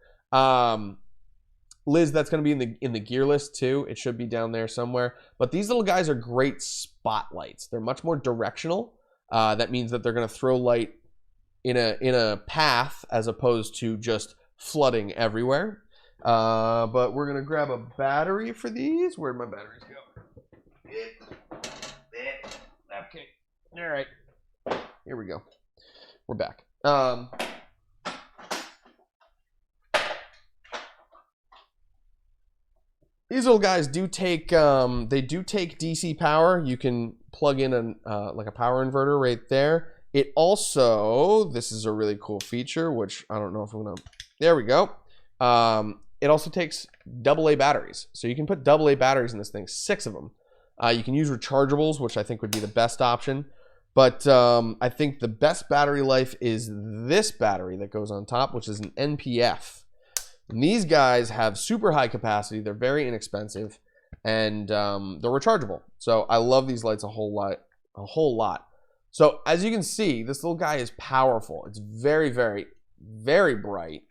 Liz, that's going to be in the gear list too. It should be down there somewhere. But these little guys are great spotlights. They're much more directional. That means that they're going to throw light in a path as opposed to just flooding everywhere. But we're going to grab a battery for these. Where'd my batteries go? Okay. All right. Here we go. We're back. These little guys do take DC power. You can plug in like a power inverter right there. It also, this is a really cool feature, which I don't know if I'm gonna, there we go. It also takes AA batteries. So you can put AA batteries in this thing, 6 of them. You can use rechargeables, which I think would be the best option. But I think the best battery life is this battery that goes on top, which is an NPF. And these guys have super high capacity. They're very inexpensive, and they're rechargeable. So I love these lights a whole lot. So as you can see, this little guy is powerful. It's very, very, very bright.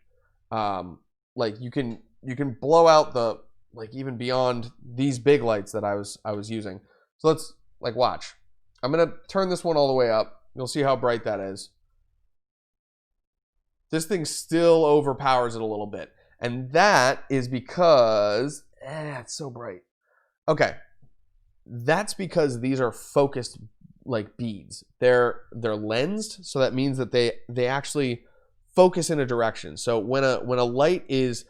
Like you can blow out the, like, even beyond these big lights that I was using. So let's watch. I'm gonna turn this one all the way up. You'll see how bright that is. This thing still overpowers it a little bit. And that is because, it's so bright. Okay, that's because these are focused like beads. They're lensed, so that means that they actually focus in a direction. So when a light is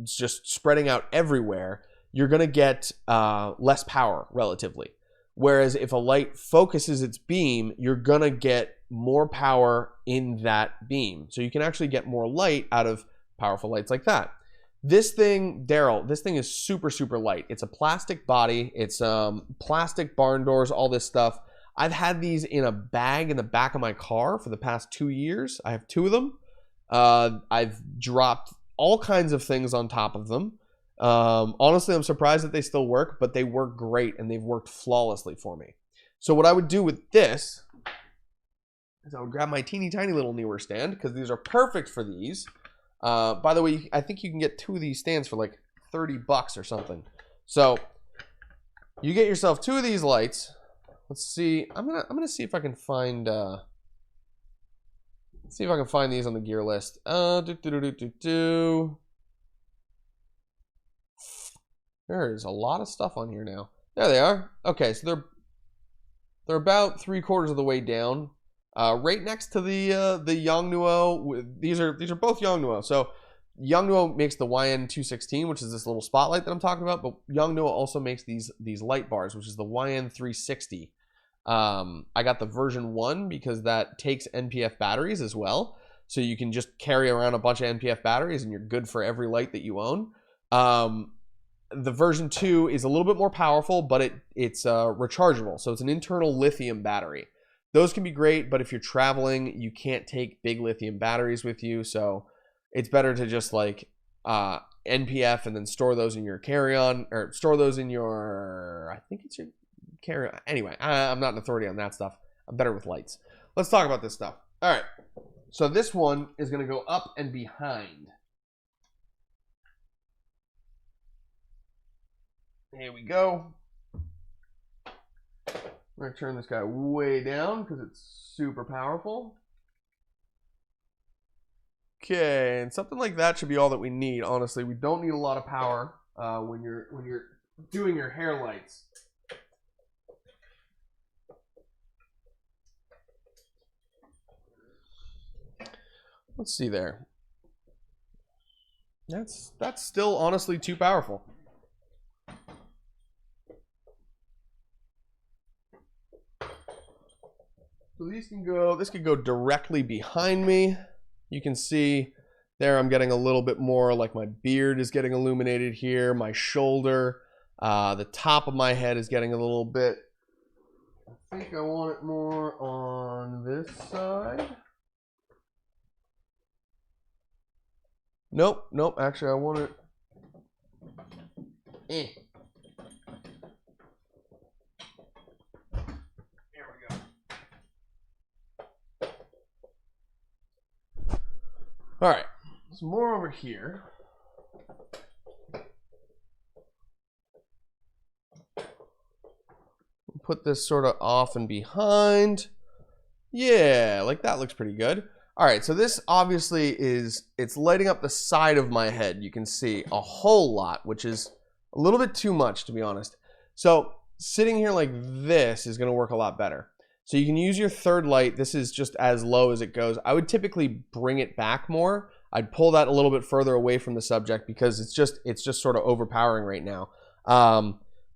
just spreading out everywhere, you're going to get less power relatively. Whereas if a light focuses its beam, you're going to get more power in that beam. So you can actually get more light out of powerful lights like that. This thing, Daryl, this thing is super, super light. It's a plastic body. It's plastic barn doors, all this stuff. I've had these in a bag in the back of my car for the past 2 years. I have 2 of them. I've dropped all kinds of things on top of them. Honestly, I'm surprised that they still work, but they work great and they've worked flawlessly for me. So what I would do with this is I would grab my teeny tiny little Neewer stand, because these are perfect for these. By the way, I think you can get 2 of these stands for like $30 or something. So you get yourself 2 of these lights. Let's see. I'm gonna see if I can find see if I can find these on the gear list. There's a lot of stuff on here now. There they are. Okay, so they're about 3/4 of the way down. Right next to the Yongnuo. These are both Yongnuo. So Yongnuo makes the YN216, which is this little spotlight that I'm talking about, but Yongnuo also makes these light bars, which is the YN360. I got the version 1 because that takes NPF batteries as well. So you can just carry around a bunch of NPF batteries and you're good for every light that you own. The version 2 is a little bit more powerful, but it's rechargeable. So it's an internal lithium battery. Those can be great, but if you're traveling, you can't take big lithium batteries with you. So it's better to just like NPF and then store those in your carry-on, or store those in your, I think it's your carry-on. Anyway, I'm not an authority on that stuff. I'm better with lights. Let's talk about this stuff. All right. So this one is going to go up and behind. Here we go. I'm going to turn this guy way down because it's super powerful. Okay, and something like that should be all that we need. Honestly, we don't need a lot of power when you're doing your hair lights. Let's see there. That's still honestly too powerful. So these can go, this could go directly behind me. You can see there I'm getting a little bit more, like my beard is getting illuminated here, my shoulder, the top of my head is getting a little bit. I think I want it more on this side. Nope, actually I want it. All right, some more over here. Put this sort of off and behind. Yeah, like that looks pretty good. All right, so this obviously it's lighting up the side of my head. You can see a whole lot, which is a little bit too much, to be honest. So sitting here like this is gonna work a lot better. So you can use your third light. This is just as low as it goes. I would typically bring it back more. I'd pull that a little bit further away from the subject because it's just sort of overpowering right now.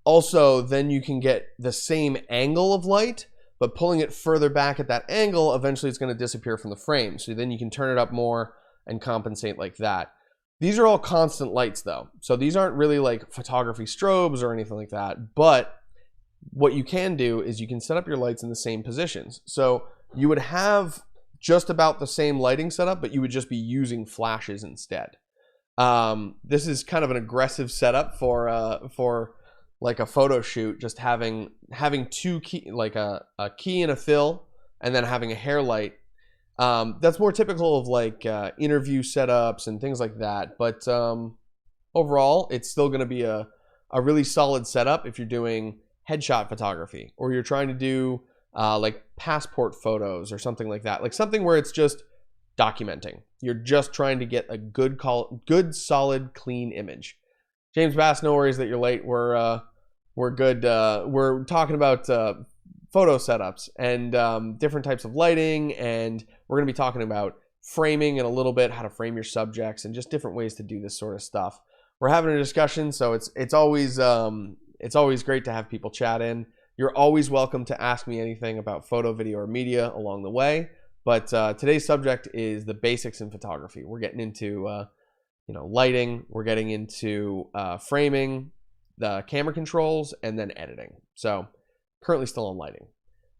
Also, then you can get the same angle of light, but pulling it further back at that angle, eventually it's going to disappear from the frame. So then you can turn it up more and compensate like that. These are all constant lights though. So these aren't really like photography strobes or anything like that. But what you can do is you can set up your lights in the same positions. So you would have just about the same lighting setup, but you would just be using flashes instead. This is kind of an aggressive setup for like a photo shoot, just having 2 key, like a key and a fill, and then having a hair light. That's more typical of like interview setups and things like that. But overall, it's still going to be a really solid setup if you're doing headshot photography, or you're trying to do like passport photos or something like that, like something where it's just documenting. You're just trying to get a good solid, clean image. James Bass, no worries that you're late. We're good. We're talking about photo setups and different types of lighting, and we're going to be talking about framing in a little bit, how to frame your subjects, and just different ways to do this sort of stuff. we're having a discussion, so it's always great to have people chat in. You're always welcome to ask me anything about photo, video, or media along the way. But today's subject is the basics in photography. We're getting into lighting. We're getting into framing, the camera controls, and then editing. So currently still on lighting.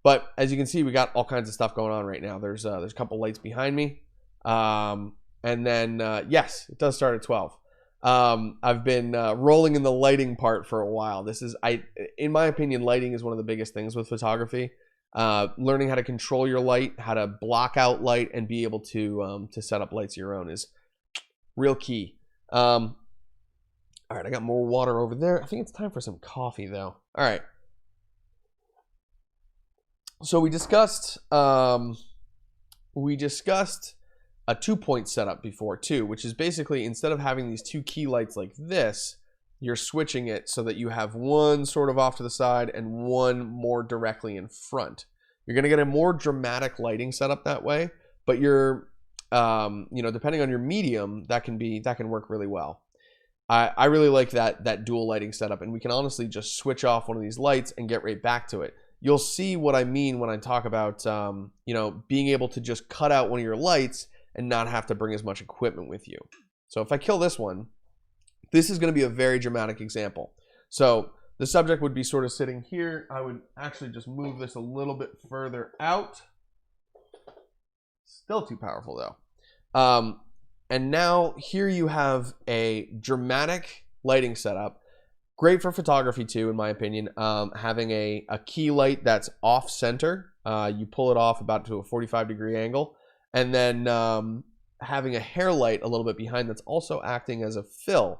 But as you can see, we got all kinds of stuff going on right now. There's a couple lights behind me. And then, yes, it does start at 12. I've been rolling in the lighting part for a while. In my opinion, lighting is one of the biggest things with photography. Learning how to control your light, how to block out light, and be able to set up lights of your own is real key. All right, I got more water over there. I think it's time for some coffee, though. All right. So we discussed a 2-point setup before too, which is basically instead of having these two key lights like this, you're switching it so that you have one sort of off to the side and one more directly in front. You're going to get a more dramatic lighting setup that way, but you're depending on your medium, that can work really well. I really like that dual lighting setup, and we can honestly just switch off one of these lights and get right back to it. You'll see what I mean when I talk about being able to just cut out one of your lights and not have to bring as much equipment with you. So if I kill this one, this is going to be a very dramatic example. So the subject would be sort of sitting here. I would actually just move this a little bit further out. Still too powerful though. And now here you have a dramatic lighting setup. Great for photography too, in my opinion. Having a key light that's off center. You pull it off about to a 45-degree angle. And then having a hair light a little bit behind that's also acting as a fill.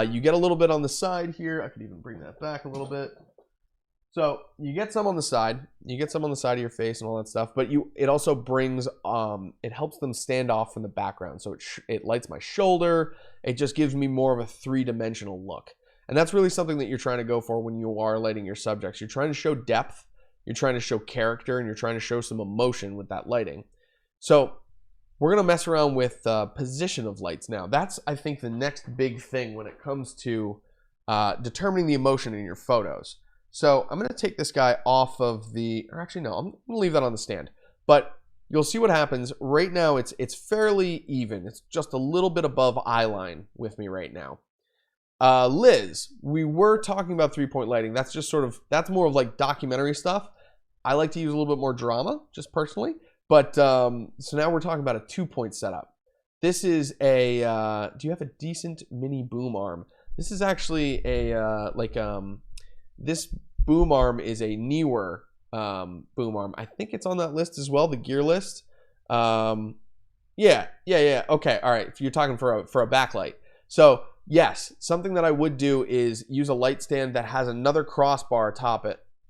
You get a little bit on the side here. I could even bring that back a little bit. So you get some on the side. You get some on the side of your face and all that stuff. But it also brings, it helps them stand off from the background. So it lights my shoulder. It just gives me more of a three-dimensional look. And that's really something that you're trying to go for when you are lighting your subjects. You're trying to show depth. You're trying to show character. And you're trying to show some emotion with that lighting. So we're going to mess around with position of lights now. That's, I think, the next big thing when it comes to determining the emotion in your photos. So I'm going to take this guy off of or actually no, I'm going to leave that on the stand. But you'll see what happens. Right now, it's fairly even. It's just a little bit above eye line with me right now. Liz, we were talking about 3-point lighting. That's just that's more of like documentary stuff. I like to use a little bit more drama, just personally. But so now we're talking about a 2-point setup. This is do you have a decent mini boom arm? This is actually this boom arm is a newer boom arm. I think it's on that list as well, the gear list. Yeah. Okay, all right. If you're talking for a backlight. So yes, something that I would do is use a light stand that has another crossbar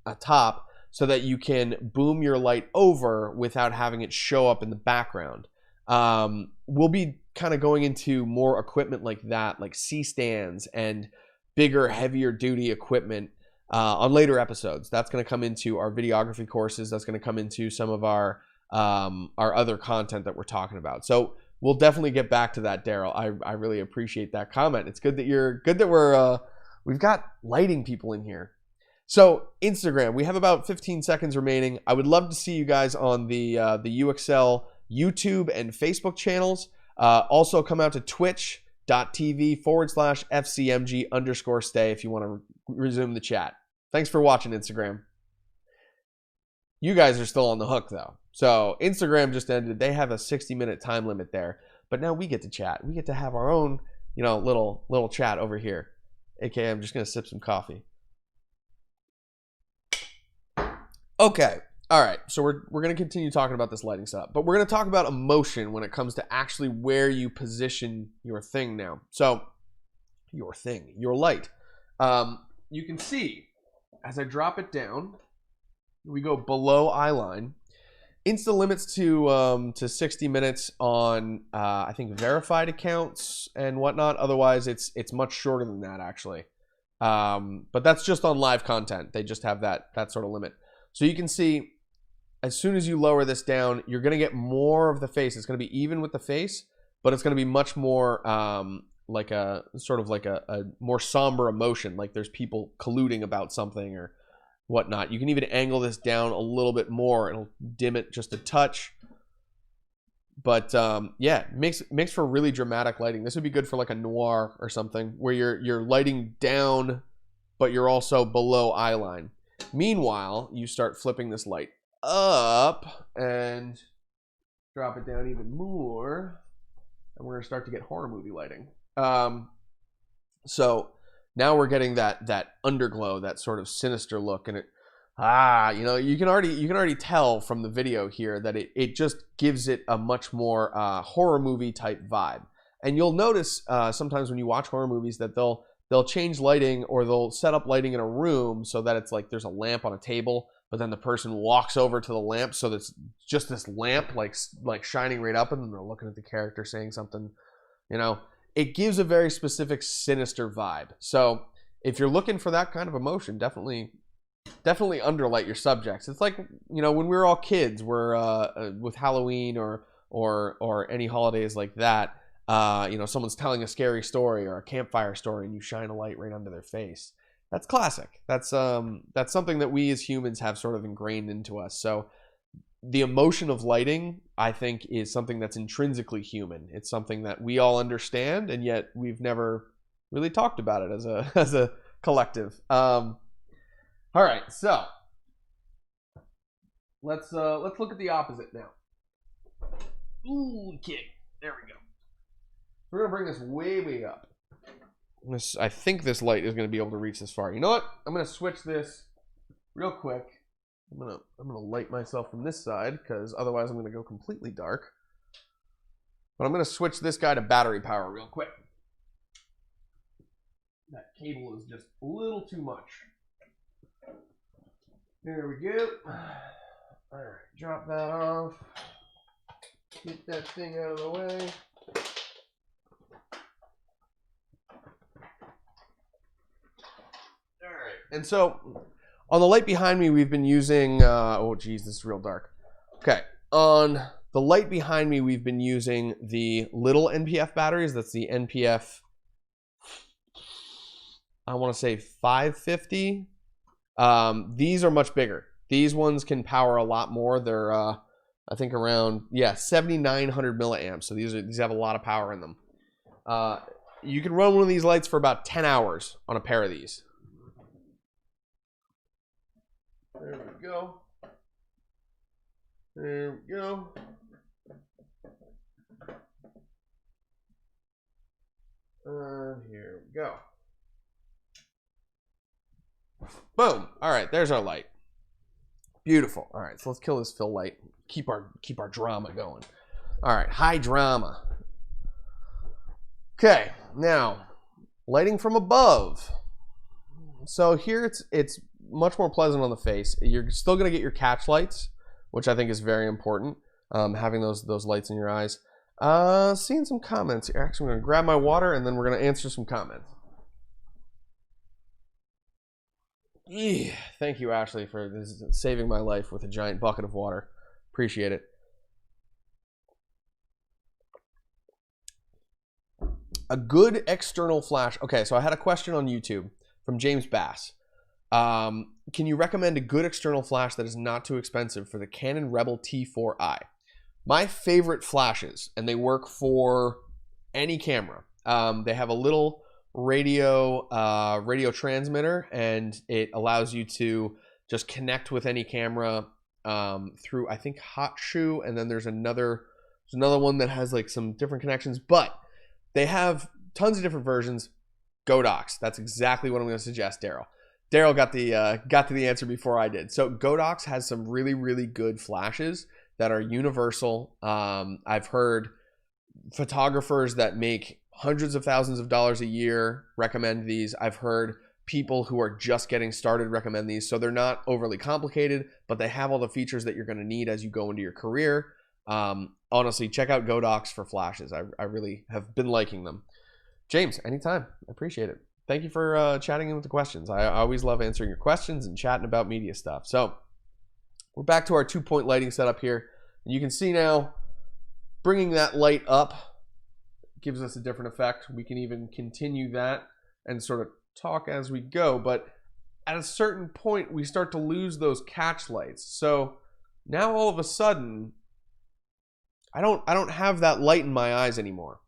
atop so that you can boom your light over without having it show up in the background. We'll be kind of going into more equipment like that, like C-stands and bigger, heavier duty equipment on later episodes. That's going to come into our videography courses. That's going to come into some of our other content that we're talking about. So we'll definitely get back to that, Daryl. I really appreciate that comment. It's good that we've got lighting people in here. So Instagram, we have about 15 seconds remaining. I would love to see you guys on the UXL YouTube and Facebook channels. Also come out to twitch.tv/FCMG_stay if you want to resume the chat. Thanks for watching, Instagram. You guys are still on the hook though. So Instagram just ended. They have a 60-minute time limit there, but now we get to chat. We get to have our own, little chat over here. AKA, I'm just gonna sip some coffee. Okay, all right. So we're gonna continue talking about this lighting setup, but we're gonna talk about emotion when it comes to actually where you position your thing now. So your light. You can see as I drop it down, we go below eye line. Insta limits to 60 minutes on I think verified accounts and whatnot. Otherwise, it's much shorter than that actually. But that's just on live content. They just have that sort of limit. So you can see as soon as you lower this down, you're going to get more of the face. It's going to be even with the face, but it's going to be much more a sort of like a more somber emotion, like there's people colluding about something or whatnot. You can even angle this down a little bit more. It'll dim it just a touch. But yeah, makes for really dramatic lighting. This would be good for like a noir or something where you're lighting down, but you're also below eye line. Meanwhile, you start flipping this light up and drop it down even more, and we're gonna start to get horror movie lighting. So now we're getting that underglow, that sort of sinister look, and it you can already tell from the video here that it just gives it a much more horror movie type vibe. And you'll notice sometimes when you watch horror movies that they'll change lighting, or they'll set up lighting in a room so that it's like there's a lamp on a table, but then the person walks over to the lamp, so that's just this lamp like shining right up, and then they're looking at the character saying something. It gives a very specific sinister vibe. So if you're looking for that kind of emotion, definitely underlight your subjects. It's like, when we were all kids, we're with Halloween or any holidays like that, someone's telling a scary story or a campfire story, and you shine a light right under their face. That's classic. That's something that we as humans have sort of ingrained into us. So the emotion of lighting, I think, is something that's intrinsically human. It's something that we all understand, and yet we've never really talked about it as a collective. All right, so let's look at the opposite now. Ooh, kick. There we go. We're gonna bring this way up. I think this light is gonna be able to reach this far. You know what? I'm gonna switch this real quick. I'm gonna light myself from this side, because otherwise I'm gonna go completely dark. But I'm gonna switch this guy to battery power real quick. That cable is just a little too much. There we go. All right, drop that off. Get that thing out of the way. All right, and so on the light behind me, we've been using, oh geez, this is real dark. Okay, on the light behind me, we've been using the little NPF batteries. That's the NPF, I want to say 550. These are much bigger. These ones can power a lot more. They're, I think around, 7,900 milliamps. So these have a lot of power in them. You can run one of these lights for about 10 hours on a pair of these. There we go. There we go. And here we go. Boom. All right, there's our light. Beautiful. All right, so let's kill this fill light. Keep our drama going. All right, high drama. Okay, now lighting from above. So here it's much more pleasant on the face. You're still gonna get your catch lights, which I think is very important. Having those lights in your eyes. Seeing some comments here. Actually, I'm gonna grab my water and then we're gonna answer some comments. Thank you, Ashley, for this, saving my life with a giant bucket of water. Appreciate it. A good external flash. Okay, so I had a question on YouTube from James Bass. Can you recommend a good external flash that is not too expensive for the Canon Rebel T4i? My favorite flashes, and they work for any camera. They have a little radio transmitter, and it allows you to just connect with any camera through, I think, Hot Shoe, and then there's another one that has like some different connections, but they have tons of different versions. Godox, that's exactly what I'm going to suggest, Daryl. Daryl got to the answer before I did. So Godox has some really, really good flashes that are universal. I've heard photographers that make hundreds of thousands of dollars a year recommend these. I've heard people who are just getting started recommend these. So they're not overly complicated, but they have all the features that you're going to need as you go into your career. Honestly, check out Godox for flashes. I really have been liking them. James, anytime. I appreciate it. Thank you for chatting in with the questions. I always love answering your questions and chatting about media stuff. So we're back to our 2-point lighting setup here. And you can see now, bringing that light up gives us a different effect. We can even continue that and sort of talk as we go. But at a certain point, we start to lose those catch lights. So now all of a sudden, I don't have that light in my eyes anymore.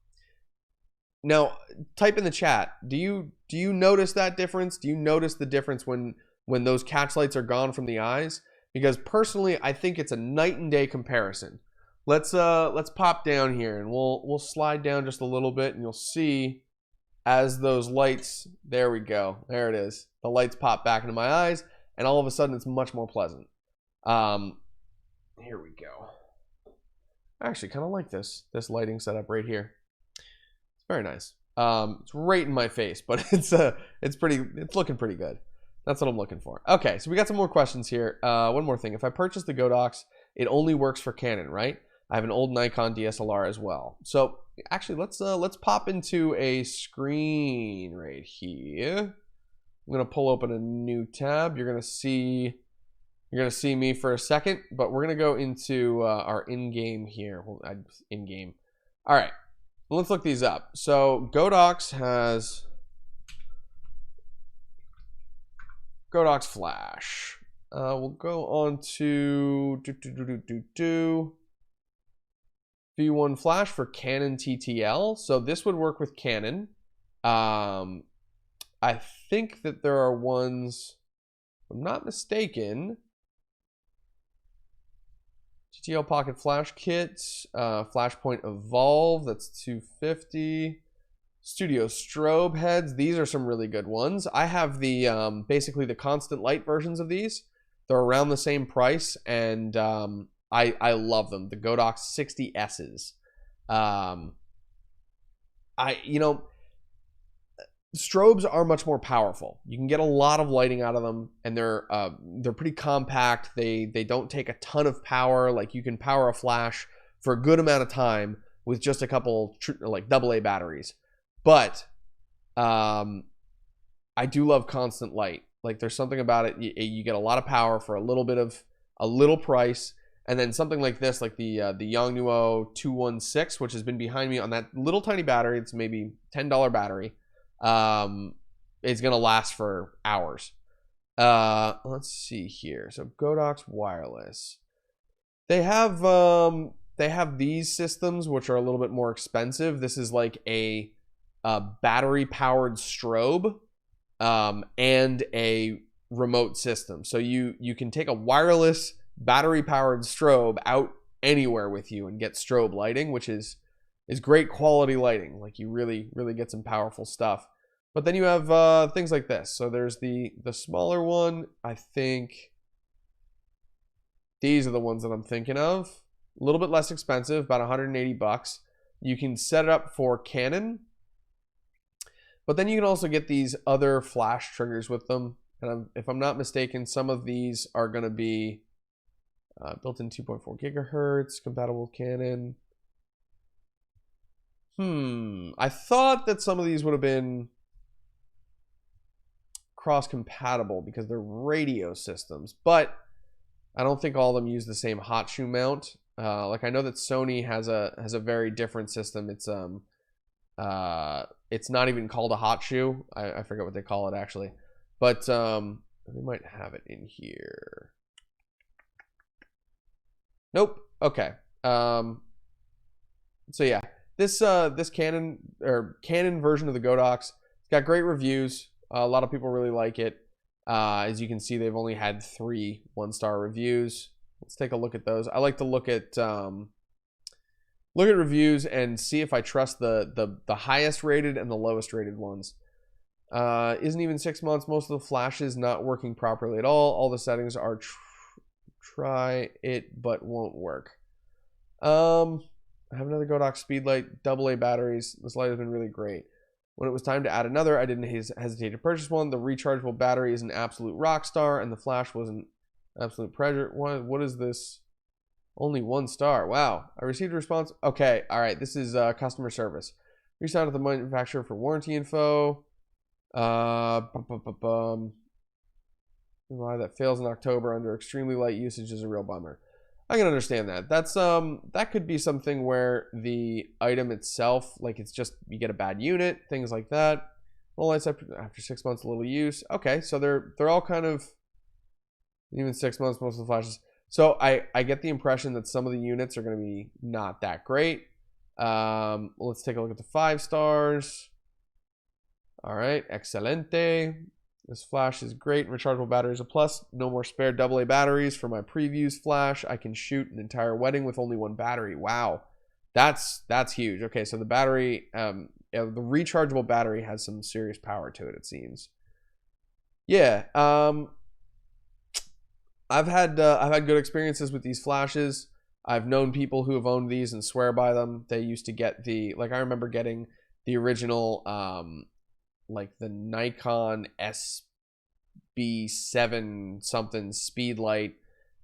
Now, type in the chat. Do you notice that difference? Do you notice the difference when those catch lights are gone from the eyes? Because personally, I think it's a night and day comparison. Let's pop down here and we'll slide down just a little bit, and you'll see as those lights, there we go. There it is. The lights pop back into my eyes, and all of a sudden it's much more pleasant. Here we go. I actually kind of like this lighting setup right here. It's very nice. It's right in my face, but it's looking pretty good. That's what I'm looking for. Okay, so we got some more questions here. One more thing. If I purchase the Godox, it only works for Canon, right? I have an old Nikon DSLR as well. So actually, let's pop into a screen right here. I'm gonna pull open a new tab. You're gonna see me for a second, but we're gonna go into our in-game here. Well, in-game. All right, well, let's look these up. So Godox has Godox Flash. We'll go on to V1 Flash for Canon TTL. So this would work with Canon. I think that there are ones, if I'm not mistaken, TTL Pocket Flash Kit, Flashpoint Evolve, that's $250. Studio Strobe heads, these are some really good ones. I have the basically the constant light versions of these. They're around the same price, and I love them. The Godox 60S's. Strobes are much more powerful. You can get a lot of lighting out of them, and they're pretty compact. They don't take a ton of power. Like, you can power a flash for a good amount of time with just a couple like AA batteries. But I do love constant light. Like, there's something about it. You get a lot of power for a little price. And then something like this, like the Yongnuo 216, which has been behind me on that little tiny battery. It's maybe $10 battery. It's gonna last for hours. Let's see here. So Godox Wireless. They have these systems which are a little bit more expensive. This is like a battery powered strobe and a remote system. So you can take a wireless battery powered strobe out anywhere with you and get strobe lighting, which is great quality lighting. Like, you really get some powerful stuff. But then you have things like this. So there's the smaller one. I think these are the ones that I'm thinking of. A little bit less expensive, about 180 bucks. You can set it up for Canon, but then you can also get these other flash triggers with them. And if I'm not mistaken, some of these are going to be built-in 2.4 gigahertz, compatible with Canon. I thought that some of these would have been cross-compatible because they're radio systems, but I don't think all of them use the same hot shoe mount. Like, I know that Sony has a very different system. It's not even called a hot shoe. I forget what they call it actually, but they might have it in here. Nope. Okay. So yeah, this Canon version of the Godox, it's got great reviews. A lot of people really like it. As you can see, they've only had 3 one-star reviews. Let's take a look at those. I like to look at reviews and see if I trust the highest rated and the lowest rated ones. Isn't even 6 months. Most of the flashes not working properly at all. All the settings are try it but won't work. I have another Godox Speedlight, AA batteries. This light has been really great. When it was time to add another, I didn't hesitate to purchase one. The rechargeable battery is an absolute rock star, and the flash was an absolute pleasure. What is this? Only 1 star. Wow. I received a response. Okay, all right. This is customer service. Reached out to the manufacturer for warranty info. Why that fails in October under extremely light usage is a real bummer. I can understand that. That's that could be something where the item itself, like it's just you get a bad unit, things like that. Well, lights after 6 months, a little use. Okay, so they're all kind of even 6 months, most of the flashes. So I get the impression that some of the units are going to be not that great. Let's take a look at the 5 stars. All right, excelente. This flash is great. Rechargeable batteries a plus. No more spare AA batteries for my previews flash. I can shoot an entire wedding with only 1 battery. Wow, that's huge. Okay, so the battery, the rechargeable battery has some serious power to it. It seems. Yeah. I've had good experiences with these flashes. I've known people who have owned these and swear by them. They used to get I remember getting the original like the Nikon SB7 something speed light,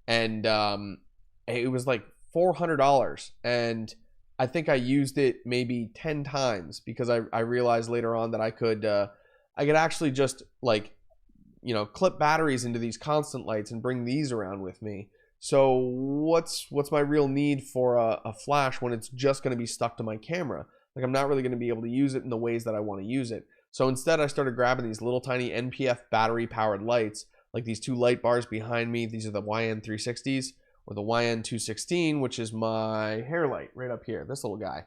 and it was like $400, and I think I used it maybe 10 times because I realized later on that I could actually just like, you know, clip batteries into these constant lights and bring these around with me. So what's my real need for a flash when it's just going to be stuck to my camera? Like I'm not really going to be able to use it in the ways that I want to use it. So instead I started grabbing these little tiny NPF battery powered lights, like these 2 light bars behind me. These are the YN360s or the YN216, which is my hair light right up here, this little guy.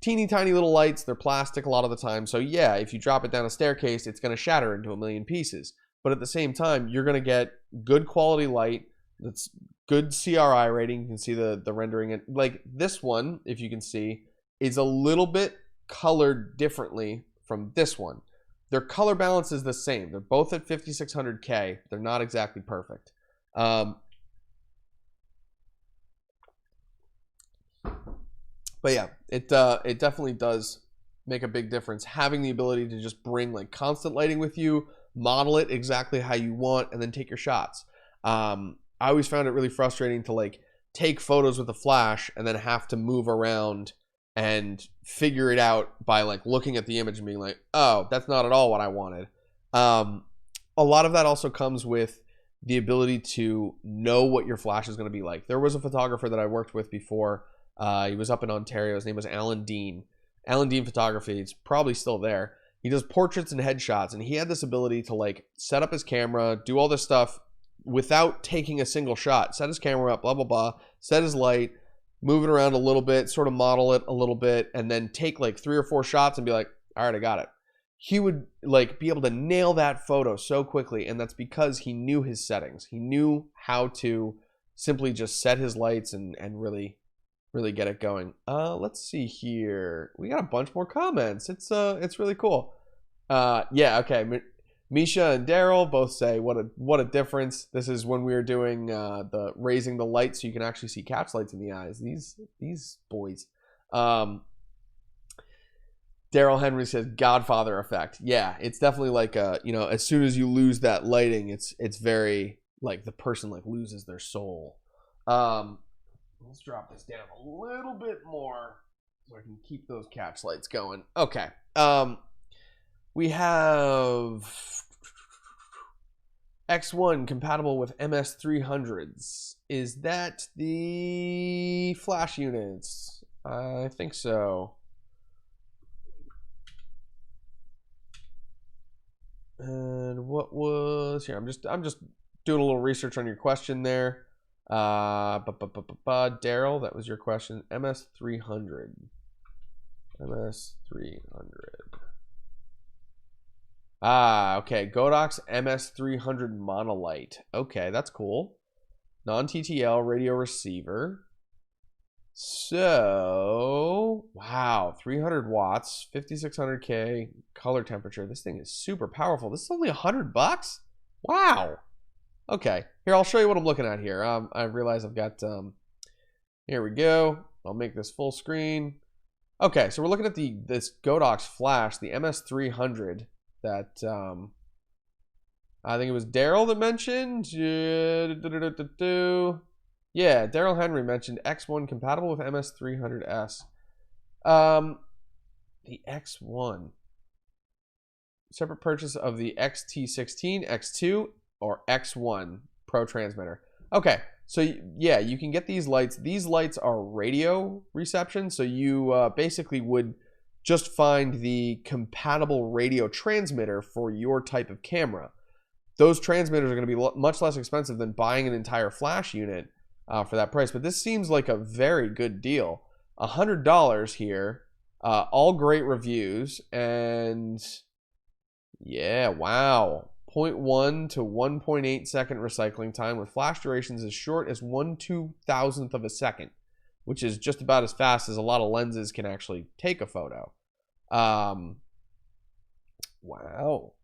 Teeny tiny little lights. They're plastic a lot of the time. So yeah, if you drop it down a staircase, it's going to shatter into a million pieces. But at the same time, you're going to get good quality light. That's good CRI rating. You can see the rendering. It like this one, if you can see, is a little bit colored differently from this one. Their color balance is the same. They're both at 5600K. They're not exactly perfect. But yeah, it definitely does make a big difference having the ability to just bring like constant lighting with you, model it exactly how you want, and then take your shots. I always found it really frustrating to like take photos with a flash and then have to move around and figure it out by like looking at the image and being like, oh, that's not at all what I wanted. A lot of that also comes with the ability to know what your flash is going to be like. There was a photographer that I worked with before. He was up in Ontario. His name was Alan Dean. Alan Dean Photography. It's probably still there. He does portraits and headshots, and he had this ability to like set up his camera, do all this stuff without taking a single shot. Set his camera up, blah, blah, blah. Set his light, move it around a little bit, sort of model it a little bit, and then take like 3 or 4 shots and be like, all right, I got it. He would like be able to nail that photo so quickly, and that's because he knew his settings. He knew how to simply just set his lights and really get it going. Let's see here. We got a bunch more comments. It's really cool. Yeah, okay. Misha and Daryl both say what a difference. This is when we were doing the raising the light so you can actually see catch lights in the eyes. These boys. Daryl Henry says Godfather effect. Yeah, it's definitely like as soon as you lose that lighting, it's very like the person like loses their soul. Let's drop this down a little bit more so I can keep those catch lights going. Okay. We have X1 compatible with MS300s. Is that the flash units? I think so. And what was here? I'm just doing a little research on your question there. Daryl, that was your question. MS300. Okay. Godox MS300 monolight. Okay, that's cool. Non-TTL radio receiver. So, wow, 300 watts, 5600K color temperature. This thing is super powerful. This is only $100. Wow. Okay, here, I'll show you what I'm looking at here. I realize I've got, here we go. I'll make this full screen. Okay, so we're looking at this Godox flash, the MS300 that, I think it was Daryl that mentioned. Yeah, Daryl Henry mentioned X1 compatible with MS300S. The X1. Separate purchase of the XT16, X2, or X1 Pro transmitter. Okay, So yeah, you can get these lights. These lights are radio reception. So you basically would just find the compatible radio transmitter for your type of camera. Those transmitters are going to be much less expensive than buying an entire flash unit for that price. But this seems like a very good deal. $100 here. All great reviews. And yeah, wow. 0.1 to 1.8 second recycling time with flash durations as short as 1/2000th of a second, which is just about as fast as a lot of lenses can actually take a photo. Wow,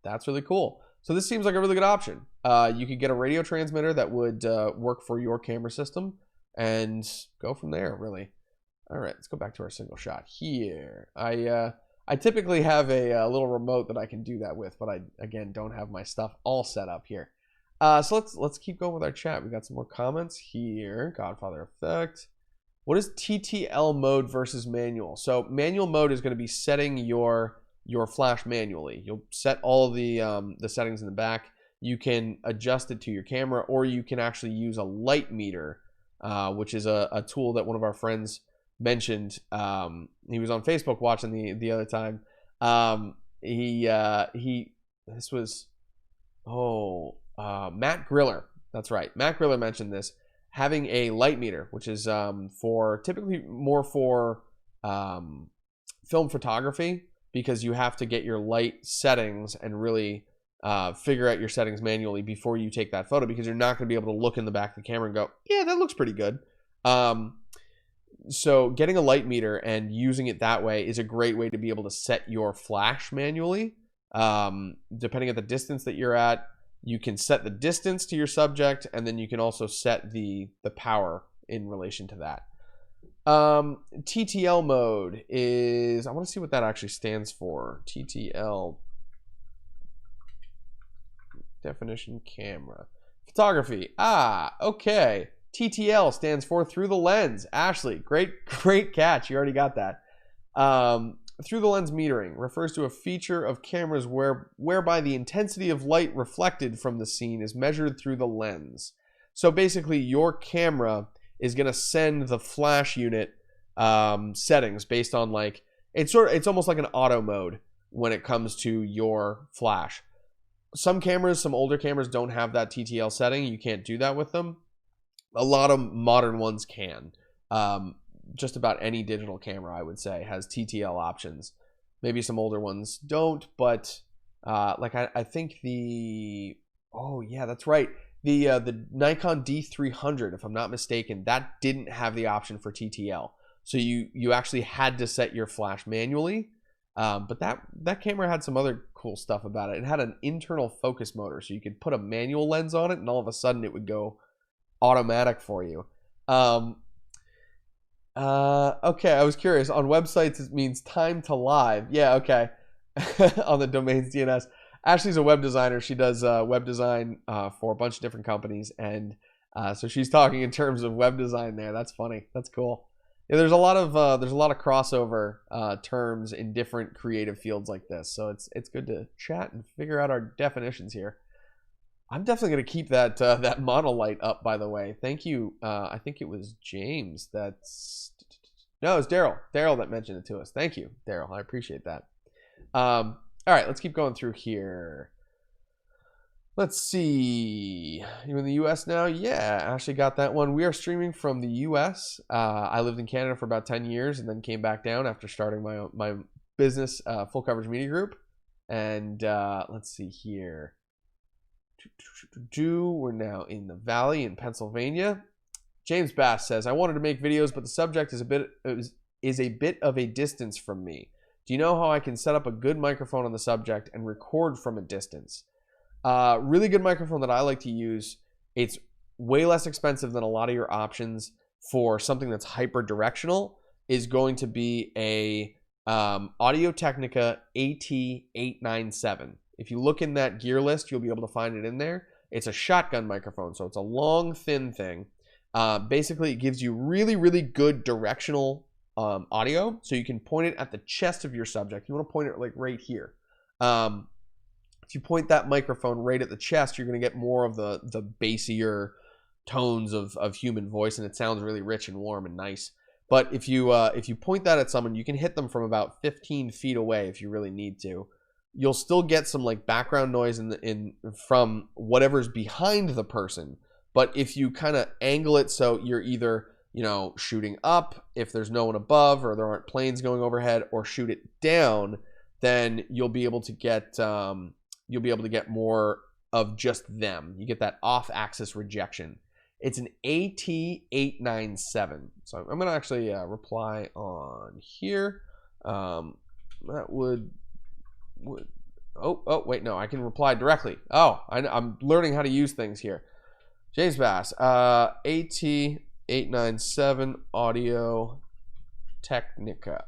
that's really cool. So this seems like a really good option. You could get a radio transmitter that would work for your camera system and go from there, really. All right, let's go back to our single shot here. I typically have a little remote that I can do that with, but I, again, don't have my stuff all set up here. So let's keep going with our chat. We got some more comments here. Godfather Effect. What is TTL mode versus manual? So manual mode is going to be setting your flash manually. You'll set all the settings in the back. You can adjust it to your camera, or you can actually use a light meter, which is a tool that one of our friends mentioned. He was on Facebook watching the other time. This was Matt Griller. That's right. Matt Griller mentioned this, having a light meter, which is for typically more for film photography, because you have to get your light settings and really figure out your settings manually before you take that photo, because you're not going to be able to look in the back of the camera and go, yeah, that looks pretty good. So getting a light meter and using it that way is a great way to be able to set your flash manually. Depending on the distance that you're at, you can set the distance to your subject, and then you can also set the power in relation to that. TTL mode is, I want to see what that actually stands for. TTL, definition camera. Photography. Okay. TTL stands for through the lens. Ashley, great catch. You already got that. Through the lens metering refers to a feature of cameras whereby the intensity of light reflected from the scene is measured through the lens. So basically, your camera is going to send the flash unit settings based on, like, it's almost like an auto mode when it comes to your flash. Some older cameras don't have that TTL setting. You can't do that with them. A lot of modern ones can. Just about any digital camera, I would say, has TTL options. Maybe some older ones don't, but like I think that's right. The Nikon D300, if I'm not mistaken, that didn't have the option for TTL. So you actually had to set your flash manually. But that camera had some other cool stuff about it. It had an internal focus motor, so you could put a manual lens on it, and all of a sudden it would go automatic for you. Okay, I was curious. On websites, it means time to live. Yeah, okay. On the domains DNS. Ashley's a web designer. She does web design for a bunch of different companies, and so she's talking in terms of web design there. That's funny. That's cool. Yeah, there's a lot of crossover terms in different creative fields like this. So it's good to chat and figure out our definitions here. I'm definitely going to keep that that monolight up, by the way. Thank you. I think it was James no, it was Daryl that mentioned it to us. Thank you, Daryl. I appreciate that. All right, let's keep going through here. Let's see. You in the U.S. now? Yeah, Ashley got that one. We are streaming from the U.S. I lived in Canada for about 10 years and then came back down after starting my business, Full Coverage Media Group. And let's see here. We're now in the Valley in Pennsylvania. James Bass says, I wanted to make videos, but the subject is a bit of a distance from me. Do you know how I can set up a good microphone on the subject and record from a distance? Really good microphone that I like to use. It's way less expensive than a lot of your options for something that's hyper directional, is going to be a Audio-Technica AT897. If you look in that gear list, you'll be able to find it in there. It's a shotgun microphone, so it's a long, thin thing. Basically, it gives you really, really good directional audio, so you can point it at the chest of your subject. You want to point it like right here. If you point that microphone right at the chest, you're going to get more of the bassier tones of human voice, and it sounds really rich and warm and nice. But if you point that at someone, you can hit them from about 15 feet away if you really need to. You'll still get some like background noise from whatever's behind the person. But if you kind of angle it so you're either, you know, shooting up if there's no one above or there aren't planes going overhead, or shoot it down, then you'll be able to get more of just them. You get that off-axis rejection. It's an AT1897. So I'm going to actually reply on here. That would oh wait, no, I can reply directly. Oh, I'm learning how to use things here. James Bass, AT897 Audio Technica.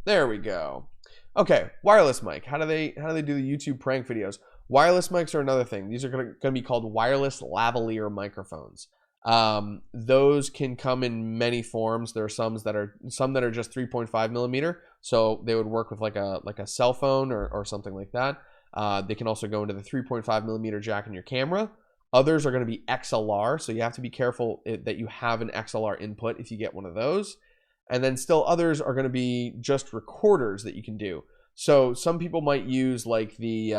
There we go. Okay, wireless mic. How do they do the YouTube prank videos? Wireless mics are another thing. These are going to be called wireless lavalier microphones. Those can come in many forms. There are some that are just 3.5 millimeter, so they would work with like a cell phone or something like that. They can also go into the 3.5 millimeter jack in your camera. Others are going to be XLR, so you have to be careful that you have an XLR input if you get one of those. And then still others are going to be just recorders that you can do. So some people might use like the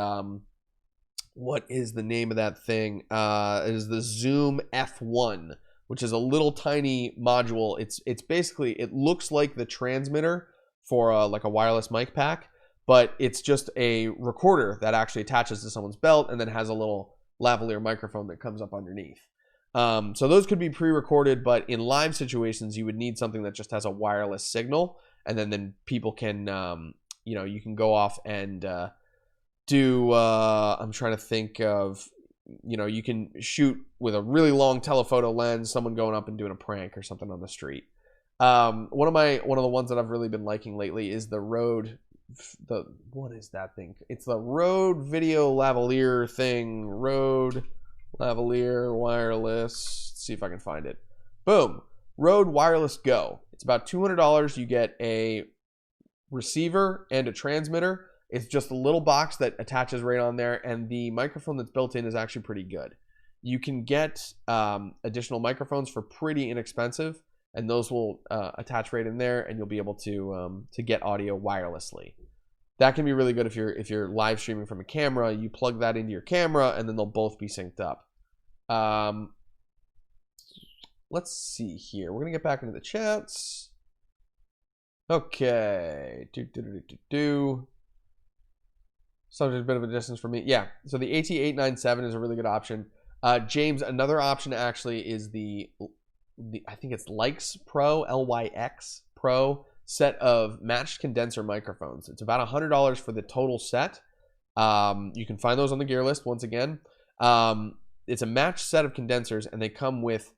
what is the name of that thing? It is the Zoom F1, which is a little tiny module. It's basically, it looks like the transmitter for like a wireless mic pack, but it's just a recorder that actually attaches to someone's belt and then has a little lavalier microphone that comes up underneath. So those could be pre-recorded, but in live situations, you would need something that just has a wireless signal, and then people can, you know, you can go off and do, I'm trying to think of, you know, you can shoot with a really long telephoto lens, someone going up and doing a prank or something on the street. One of the ones that I've really been liking lately is the Rode, what is that thing? It's the Rode video lavalier thing, Rode lavalier wireless. Let's see if I can find it. Boom, Rode Wireless Go. It's about $200. You get a receiver and a transmitter. It's just a little box that attaches right on there, and the microphone that's built in is actually pretty good. You can get additional microphones for pretty inexpensive, and those will attach right in there, and you'll be able to get audio wirelessly. That can be really good if you're live streaming from a camera. You plug that into your camera, and then they'll both be synced up. Let's see here. We're gonna get back into the chats. Okay. So there's a bit of a distance for me. Yeah. So the AT897 is a really good option. James, another option actually is the I think it's Lyx Pro, LYX Pro set of matched condenser microphones. It's about $100 for the total set. You can find those on the gear list once again. It's a matched set of condensers, and they come with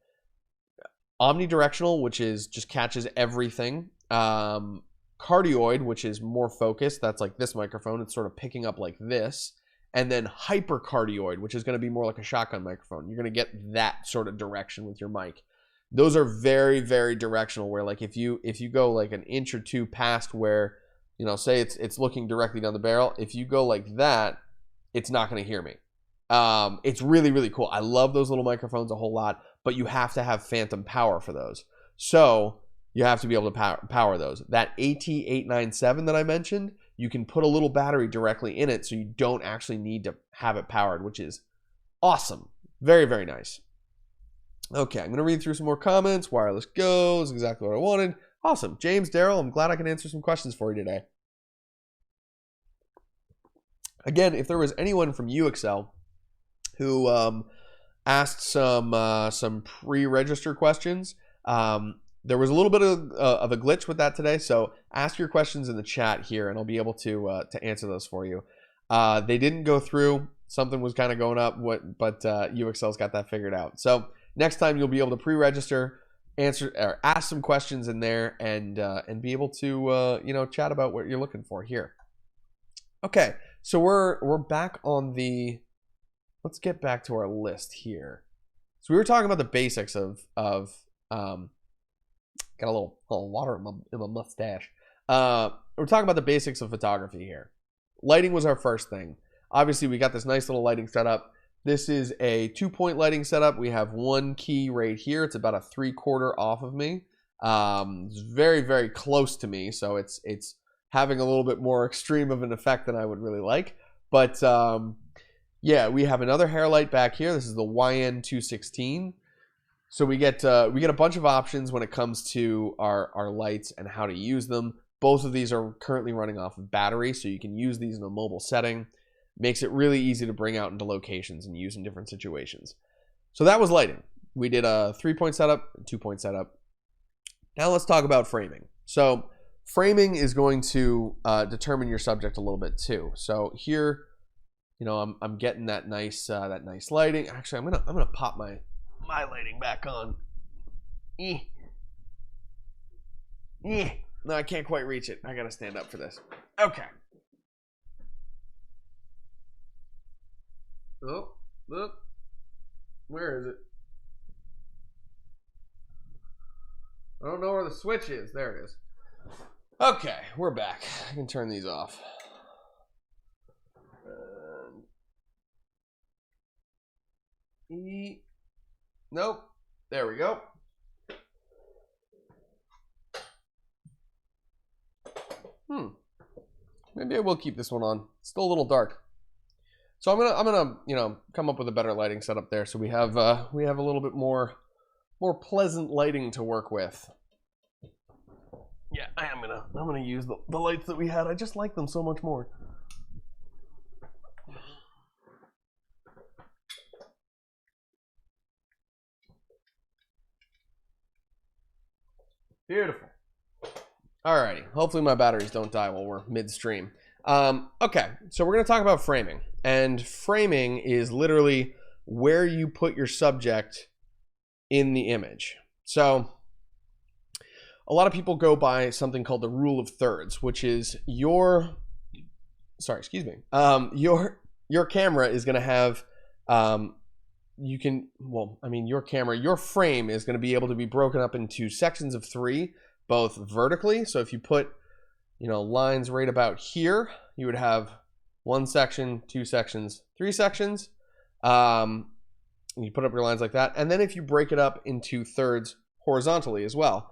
omnidirectional, which is just catches everything. Cardioid, which is more focused. That's like this microphone. It's sort of picking up like this. And then hypercardioid, which is going to be more like a shotgun microphone. You're going to get that sort of direction with your mic. Those are very, very directional, where like if you go like an inch or two past where, you know, say it's looking directly down the barrel, if you go like that, it's not going to hear me. It's really, really cool. I love those little microphones a whole lot, but you have to have phantom power for those. So you have to be able to power those. That AT897 that I mentioned, you can put a little battery directly in it, so you don't actually need to have it powered, which is awesome. Very, very nice. Okay, I'm going to read through some more comments. Wireless Go is exactly what I wanted. Awesome. James, Daryl, I'm glad I can answer some questions for you today. Again, if there was anyone from UXL who asked some pre-register questions, there was a little bit of a glitch with that today, so ask your questions in the chat here, and I'll be able to answer those for you. They didn't go through. Something was kind of going up, but UXL's got that figured out. So next time you'll be able to pre-register, answer or ask some questions in there, and be able to you know, chat about what you're looking for here. Okay, so we're back on the. Let's get back to our list here. So we were talking about the basics of got a little water in my mustache. We're talking about the basics of photography here. Lighting was our first thing. Obviously, we got this nice little lighting setup. This is a 2-point lighting setup. We have one key right here. It's about a 3/4 off of me. It's very, very close to me, so it's having a little bit more extreme of an effect than I would really like. But yeah, we have another hair light back here. This is the YN216. So we get a bunch of options when it comes to our lights and how to use them. Both of these are currently running off of battery, so you can use these in a mobile setting. Makes it really easy to bring out into locations and use in different situations. So that was lighting. We did a 3-point setup, 2-point setup. Now let's talk about framing. So framing is going to determine your subject a little bit too. So here, you know, I'm getting that nice lighting. Actually, I'm gonna pop my lighting back on. No, I can't quite reach it. I gotta stand up for this. Okay. Oh, look. Where is it? I don't know where the switch is. There it is. Okay, we're back. I can turn these off. Nope. There we go. Maybe I will keep this one on. It's still a little dark. So I'm gonna you know, come up with a better lighting setup there, so we have a little bit more pleasant lighting to work with. Yeah, I'm gonna use the lights that we had. I just like them so much more. Beautiful. Alrighty, hopefully my batteries don't die while we're midstream. Okay, so we're gonna talk about framing. And framing is literally where you put your subject in the image. So a lot of people go by something called the rule of thirds, which is your camera is going to have your frame is going to be able to be broken up into sections of 3, both vertically. So if you put, you know, lines right about here, you would have 1 section, 2 sections, 3 sections. You put up your lines like that. And then if you break it up into thirds horizontally as well,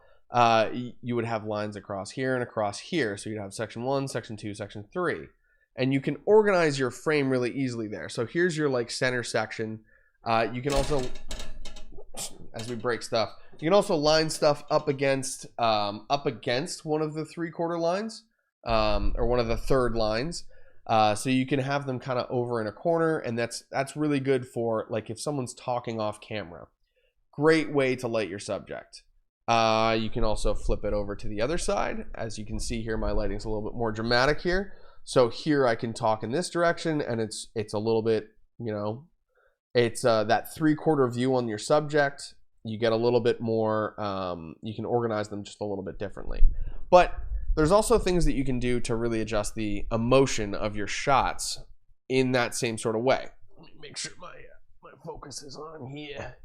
you would have lines across here and across here. So you'd have section 1, section 2, section 3. And you can organize your frame really easily there. So here's your like center section. You can also, as we break stuff, you can also line stuff up against one of the 3/4 lines, or one of the third lines. So you can have them kind of over in a corner, and that's really good for like if someone's talking off camera. Great way to light your subject. You can also flip it over to the other side. As you can see here, my lighting's a little bit more dramatic here. So here I can talk in this direction, and it's a little bit, you know, it's that 3/4 view on your subject. You get a little bit more, you can organize them just a little bit differently. But there's also things that you can do to really adjust the emotion of your shots in that same sort of way. Let me make sure my focus is on here.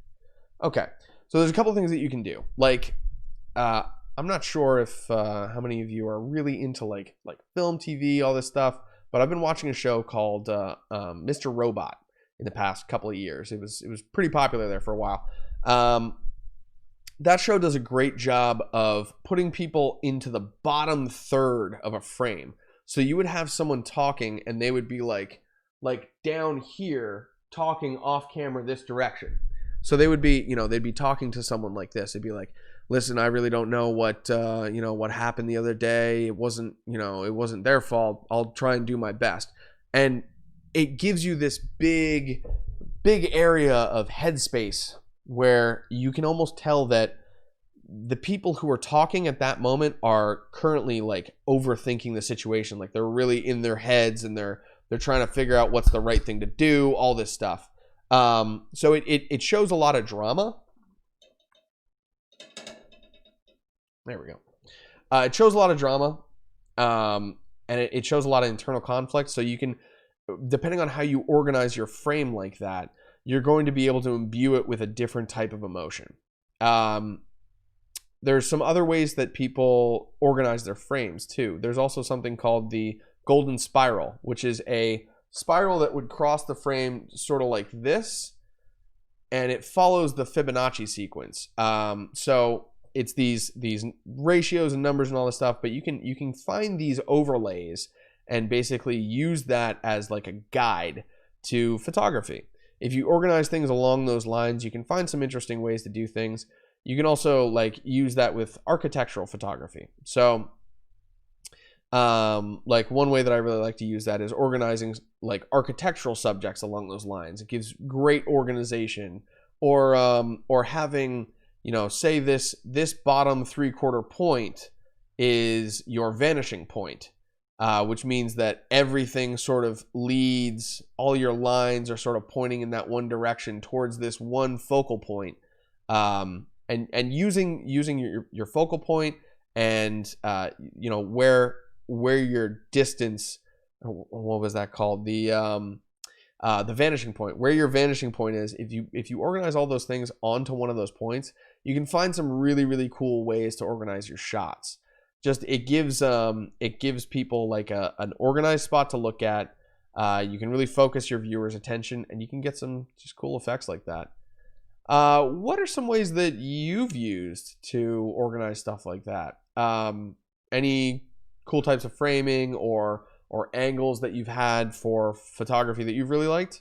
Okay, so there's a couple things that you can do. Like, I'm not sure if how many of you are really into like film, TV, all this stuff, but I've been watching a show called Mr. Robot in the past couple of years. It was pretty popular there for a while. That show does a great job of putting people into the bottom third of a frame. So you would have someone talking, and they would be like down here talking off camera this direction. So they would be, you know, they'd be talking to someone like this. It'd be like, listen, I really don't know what, you know, what happened the other day. It wasn't, you know, it wasn't their fault. I'll try and do my best. And it gives you this big area of headspace where you can almost tell that the people who are talking at that moment are currently like overthinking the situation. Like they're really in their heads, and they're trying to figure out what's the right thing to do, all this stuff. So it shows a lot of drama. There we go. It shows a lot of drama, and it shows a lot of internal conflict. So you can, depending on how you organize your frame like that, you're going to be able to imbue it with a different type of emotion. There's some other ways that people organize their frames too. There's also something called the golden spiral, which is a spiral that would cross the frame sort of like this, and it follows the Fibonacci sequence. So it's these ratios and numbers and all this stuff, but you can find these overlays and basically use that as like a guide to photography. If you organize things along those lines, you can find some interesting ways to do things. You can also like use that with architectural photography. So like one way that I really like to use that is organizing like architectural subjects along those lines. It gives great organization. Or having, you know, say this bottom 3/4 point is your vanishing point, which means that everything sort of leads, all your lines are sort of pointing in that one direction towards this one focal point. And using your focal point and you know, where your distance, what was that called, the vanishing point, where your vanishing point is, if you organize all those things onto one of those points, you can find some really cool ways to organize your shots. Just it gives people like an organized spot to look at. You can really focus your viewers' attention, and you can get some just cool effects like that. What are some ways that you've used to organize stuff like that? Any cool types of framing or angles that you've had for photography that you've really liked?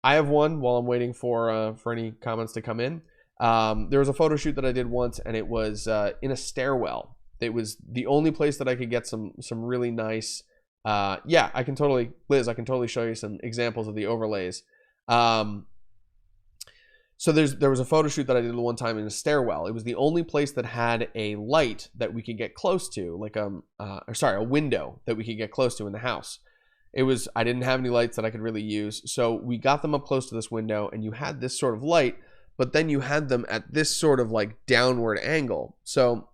I have one while I'm waiting for any comments to come in. There was a photo shoot that I did once, and it was in a stairwell. It was the only place that I could get some really nice, yeah, I can totally show you some examples of the overlays. So there was a photo shoot that I did one time in a stairwell. It was the only place that had a light that we could get close to, like a window that we could get close to in the house. I didn't have any lights that I could really use, so we got them up close to this window, and you had this sort of light, but then you had them at this sort of like downward angle. So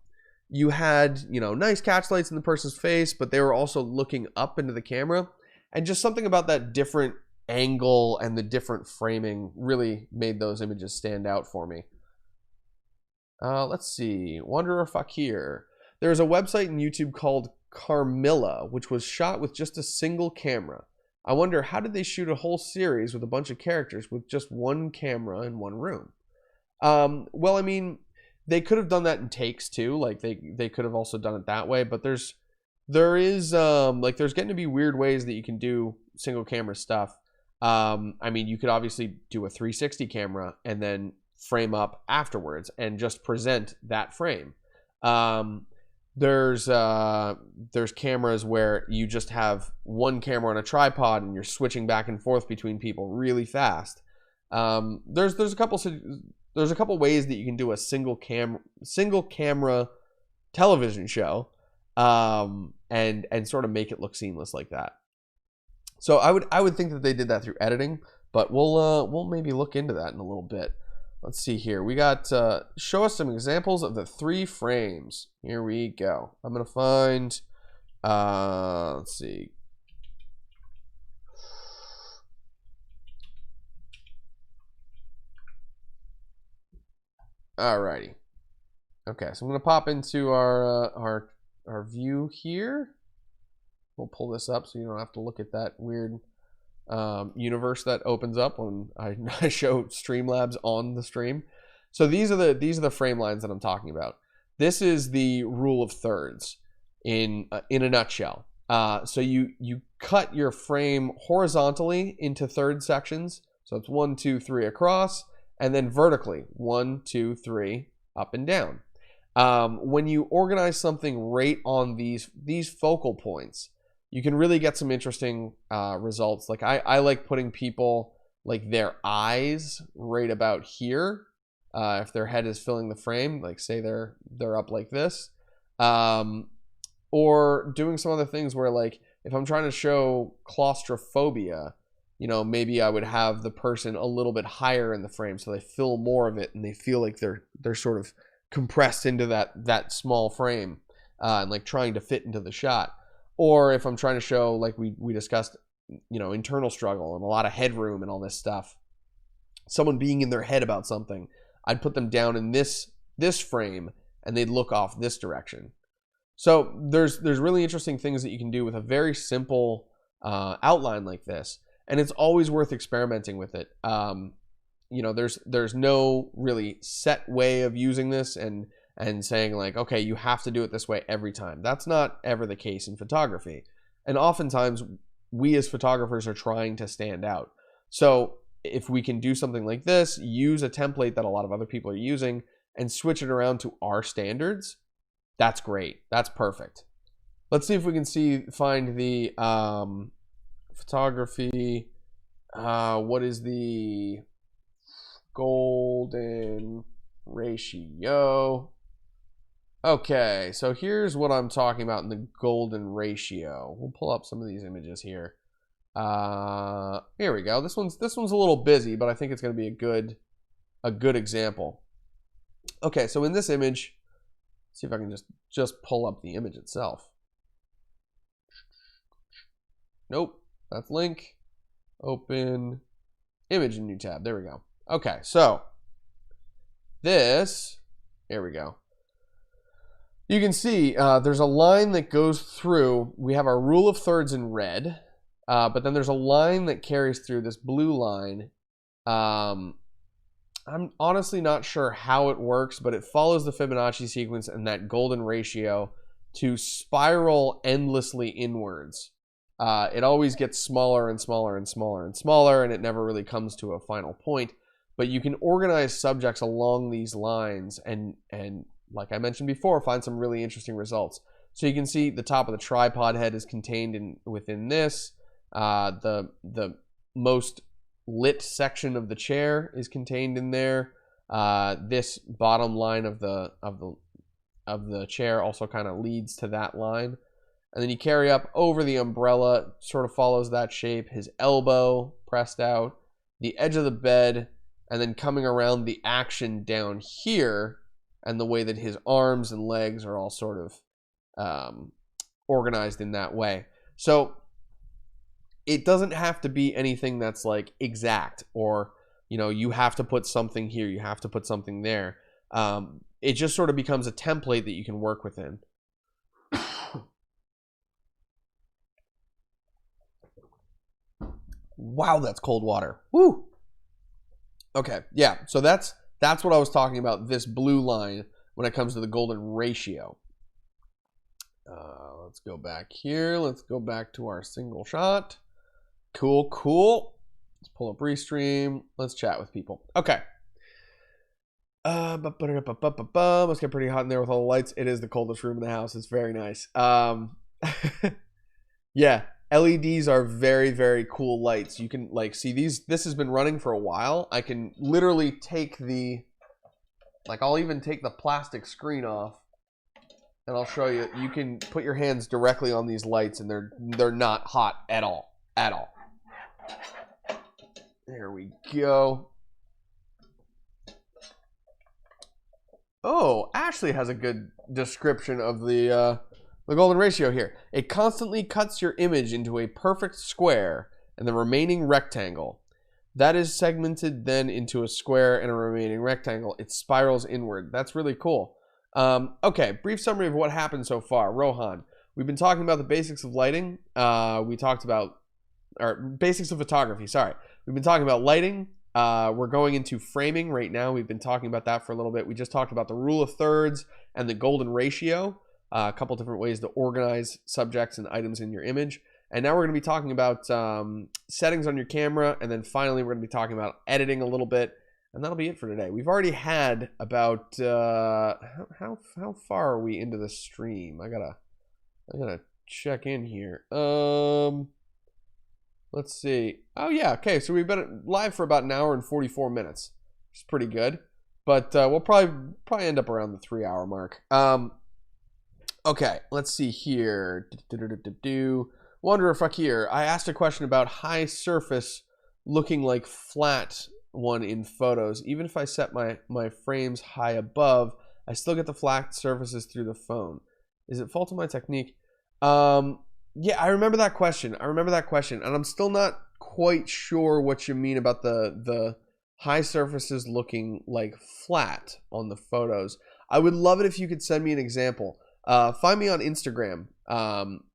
you had, you know, nice catch lights in the person's face, but they were also looking up into the camera, and just something about that different angle and the different framing really made those images stand out for me. Let's see, Wanderer Fakir. There's a website in YouTube called Carmilla, which was shot with just a single camera. I wonder, how did they shoot a whole series with a bunch of characters with just one camera in one room? Well, I mean, they could have done that in takes too. Like they could have also done it that way, but there's getting to be weird ways that you can do single camera stuff. I mean, you could obviously do a 360 camera and then frame up afterwards and just present that frame. There's cameras where you just have one camera on a tripod and you're switching back and forth between people really fast. There's a couple ways that you can do a single camera television show, and sort of make it look seamless like that. So I would think that they did that through editing, but we'll maybe look into that in a little bit. Let's see here. We got show us some examples of the 3 frames. Here we go. I'm gonna find. Let's see. Alrighty. Okay, so I'm gonna pop into our view here. We'll pull this up so you don't have to look at that weird universe that opens up when I show Streamlabs on the stream. So these are the frame lines that I'm talking about. This is the rule of thirds in a nutshell. So you cut your frame horizontally into third sections. So it's 1, 2, 3 across, and then vertically 1, 2, 3 up and down. When you organize something right on these focal points, you can really get some interesting results. Like I like putting people, like their eyes right about here. If their head is filling the frame, like say they're up like this, or doing some other things where, like, if I'm trying to show claustrophobia, you know, maybe I would have the person a little bit higher in the frame so they feel more of it and they feel like they're sort of compressed into that small frame, and like trying to fit into the shot. Or if I'm trying to show, like we discussed, you know, internal struggle and a lot of headroom and all this stuff, someone being in their head about something, I'd put them down in this frame and they'd look off this direction. So there's really interesting things that you can do with a very simple outline like this. And it's always worth experimenting with it. You know, there's no really set way of using this and saying like, okay, you have to do it this way every time. That's not ever the case in photography. And oftentimes we as photographers are trying to stand out. So if we can do something like this, use a template that a lot of other people are using and switch it around to our standards, that's great. That's perfect. Let's see if we can find the photography. What is the golden ratio? Okay, so here's what I'm talking about in the golden ratio. We'll pull up some of these images here. Here we go. This one's a little busy, but I think it's going to be a good example. Okay, so in this image, let's see if I can just pull up the image itself. Nope, that's link. Open image in new tab. There we go. Okay, so this, here we go. You can see there's a line that goes through. We have our rule of thirds in red, but then there's a line that carries through, this blue line. I'm honestly not sure how it works, but it follows the Fibonacci sequence and that golden ratio to spiral endlessly inwards. It always gets smaller and smaller and smaller and smaller, and it never really comes to a final point. But you can organize subjects along these lines and like I mentioned before, find some really interesting results. So you can see the top of the tripod head is contained within this. The most lit section of the chair is contained in there. This bottom line of the chair also kind of leads to that line. And then you carry up over the umbrella, sort of follows that shape, his elbow pressed out, the edge of the bed, and then coming around the action down here, and the way that his arms and legs are all sort of organized in that way. So it doesn't have to be anything that's like exact, or, you know, you have to put something here, you have to put something there. It just sort of becomes a template that you can work within. Wow, that's cold water. Woo! Okay, yeah, so that's what I was talking about, this blue line, when it comes to the golden ratio. Let's go back here. Let's go back to our single shot. Cool, cool. Let's pull up Restream. Let's chat with people. Okay. Let's get pretty hot in there with all the lights. It is the coldest room in the house. It's very nice. Yeah, LEDs are very, very cool lights. You can like see these. This has been running for a while. I can literally take I'll even take the plastic screen off, and I'll show you. You can put your hands directly on these lights, and they're not hot at all. At all. There we go. Oh, Ashley has a good description of the golden ratio here. It constantly cuts your image into a perfect square and the remaining rectangle. That is segmented then into a square and a remaining rectangle. It spirals inward. That's really cool. Okay, brief summary of what happened so far. Rohan, we've been talking about the basics of lighting. We talked about, or basics of photography, sorry. We've been talking about lighting. We're going into framing right now. We've been talking about that for a little bit. We just talked about the rule of thirds and the golden ratio. A couple different ways to organize subjects and items in your image. And now we're going to be talking about settings on your camera. And then finally, we're going to be talking about editing a little bit. And that'll be it for today. We've already had about, how far are we into the stream? I gotta check in here. Let's see. Oh yeah, okay. So we've been live for about an hour and 44 minutes, which is pretty good. But we'll probably end up around the 3-hour mark. Okay, let's see here. Wanderer Fakir, I asked a question about high surface looking like flat one in photos. Even if I set my frames high above, I still get the flat surfaces through the phone. Is it fault of my technique? Yeah, I remember that question. And I'm still not quite sure what you mean about the high surfaces looking like flat on the photos. I would love it if you could send me an example. Find me on Instagram.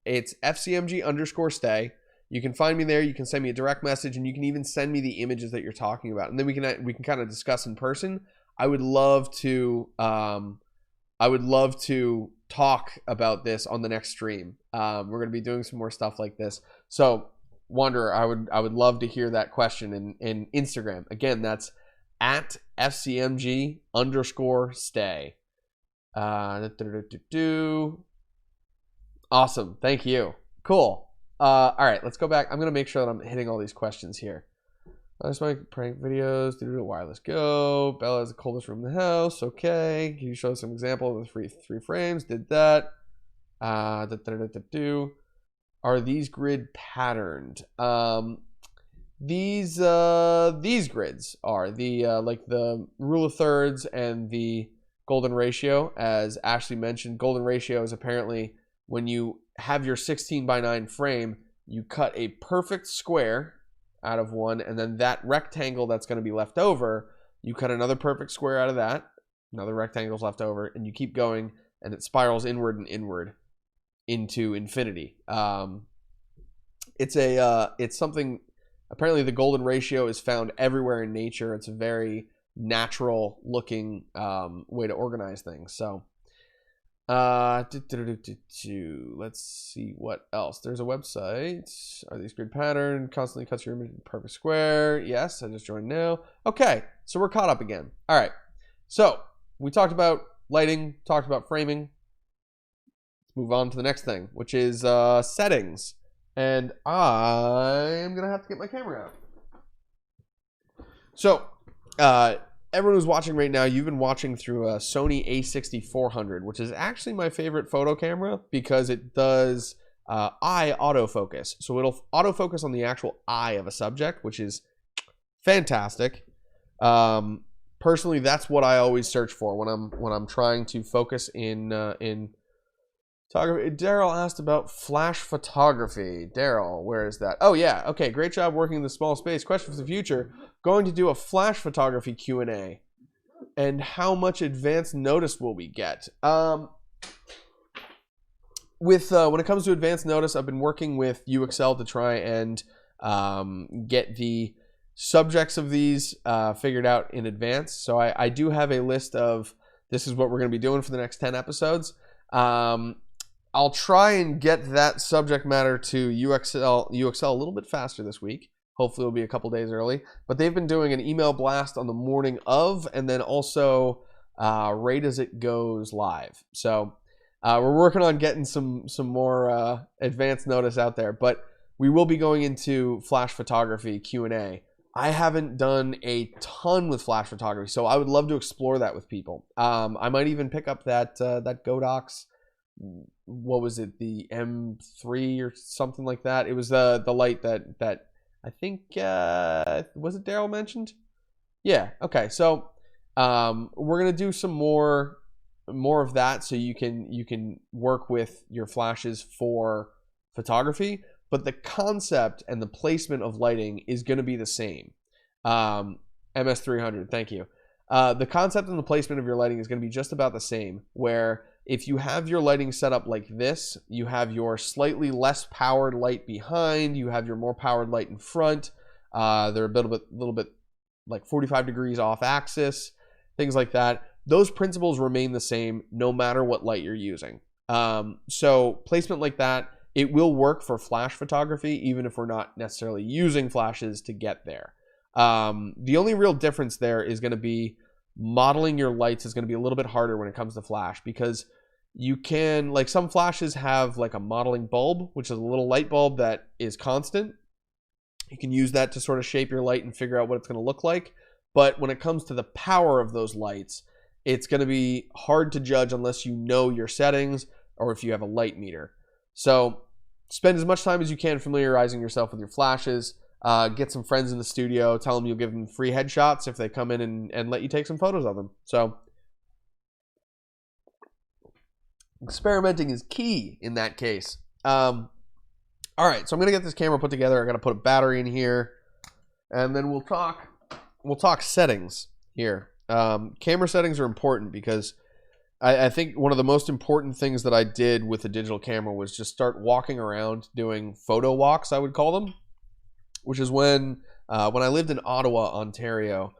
It's FCMG_stay. you can find me there. You can send me a direct message, and you can even send me the images that you're talking about, and then we can kind of discuss in person. I would love to talk about this on the next stream. We're going to be doing some more stuff like this. So Wanderer, I would love to hear that question in Instagram. Again, that's at FCMG_stay. Awesome. Thank you. Cool. All right, let's go back. I'm going to make sure that I'm hitting all these questions here. I just make prank videos. Wireless go. Bella has the coldest room in the house. Okay. Can you show some example of the three frames? Did that. Are these grid patterned? These grids are the like the rule of thirds and the golden ratio. As Ashley mentioned, golden ratio is apparently when you have your 16:9 frame, you cut a perfect square out of one, and then that rectangle that's going to be left over, you cut another perfect square out of that, another rectangle's left over, and you keep going, and it spirals inward and inward into infinity. It's something. Apparently, the golden ratio is found everywhere in nature. It's a very natural looking way to organize things. So, let's see what else. There's a website. Are these grid pattern? Constantly cuts your image in perfect square. Yes, I just joined now. Okay, so we're caught up again. All right. So we talked about lighting, talked about framing. Let's move on to the next thing, which is settings. And I'm going to have to get my camera out. So, everyone who's watching right now, you've been watching through a Sony a6400, which is actually my favorite photo camera because it does eye autofocus. So it'll autofocus on the actual eye of a subject, which is fantastic. Personally, that's what I always search for when I'm trying to focus in photography. Daryl asked about flash photography. Daryl, where is that? Oh yeah, okay, great job working in the small space. Question for the future: going to do a flash photography Q&A, and how much advance notice will we get? When it comes to advance notice, I've been working with UXL to try and get the subjects of these figured out in advance. So I do have a list of this is what we're going to be doing for the next 10 episodes. I'll try and get that subject matter to UXL a little bit faster this week. Hopefully it'll be a couple days early. But they've been doing an email blast on the morning of, and then also right as it goes live. So we're working on getting some more advanced notice out there. But we will be going into flash photography Q&A. I haven't done a ton with flash photography, so I would love to explore that with people. I might even pick up that Godox. What was it, the M3 or something like that? It was the light that I think was it Daryl mentioned? Yeah. Okay. So we're gonna do some more of that, so you can work with your flashes for photography, but the concept and the placement of lighting is gonna be the same. MS300, thank you. The concept and the placement of your lighting is gonna be just about the same, where if you have your lighting set up like this, you have your slightly less powered light behind, you have your more powered light in front. They're a little bit like 45 degrees off axis, things like that. Those principles remain the same no matter what light you're using. So placement like that, it will work for flash photography, even if we're not necessarily using flashes to get there. The only real difference there is going to be modeling your lights is going to be a little bit harder when it comes to flash, because you can, like, some flashes have like a modeling bulb, which is a little light bulb that is constant. You can use that to sort of shape your light and figure out what it's going to look like. But when it comes to the power of those lights, it's going to be hard to judge unless you know your settings or if you have a light meter. So spend as much time as you can familiarizing yourself with your flashes. Get some friends in the studio. Tell them you'll give them free headshots if they come in and let you take some photos of them. So experimenting is key in that case. All right, so I'm gonna get this camera put together. I gotta put a battery in here, and then we'll talk settings here. Camera settings are important because I think one of the most important things that I did with the digital camera was just start walking around doing photo walks, I would call them, which is when I lived in Ottawa, Ontario.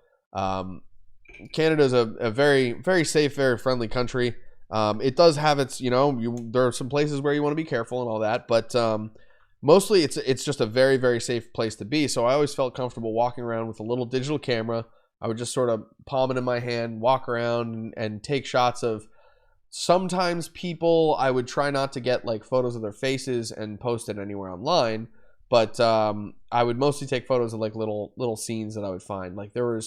Canada is a very, very safe, very friendly country. It does have its, there are some places where you want to be careful and all that, but mostly it's just a very, very safe place to be. So I always felt comfortable walking around with a little digital camera. I would just sort of palm it in my hand, walk around and take shots of sometimes people. I would try not to get like photos of their faces and post it anywhere online, but I would mostly take photos of like little scenes that I would find. Like there are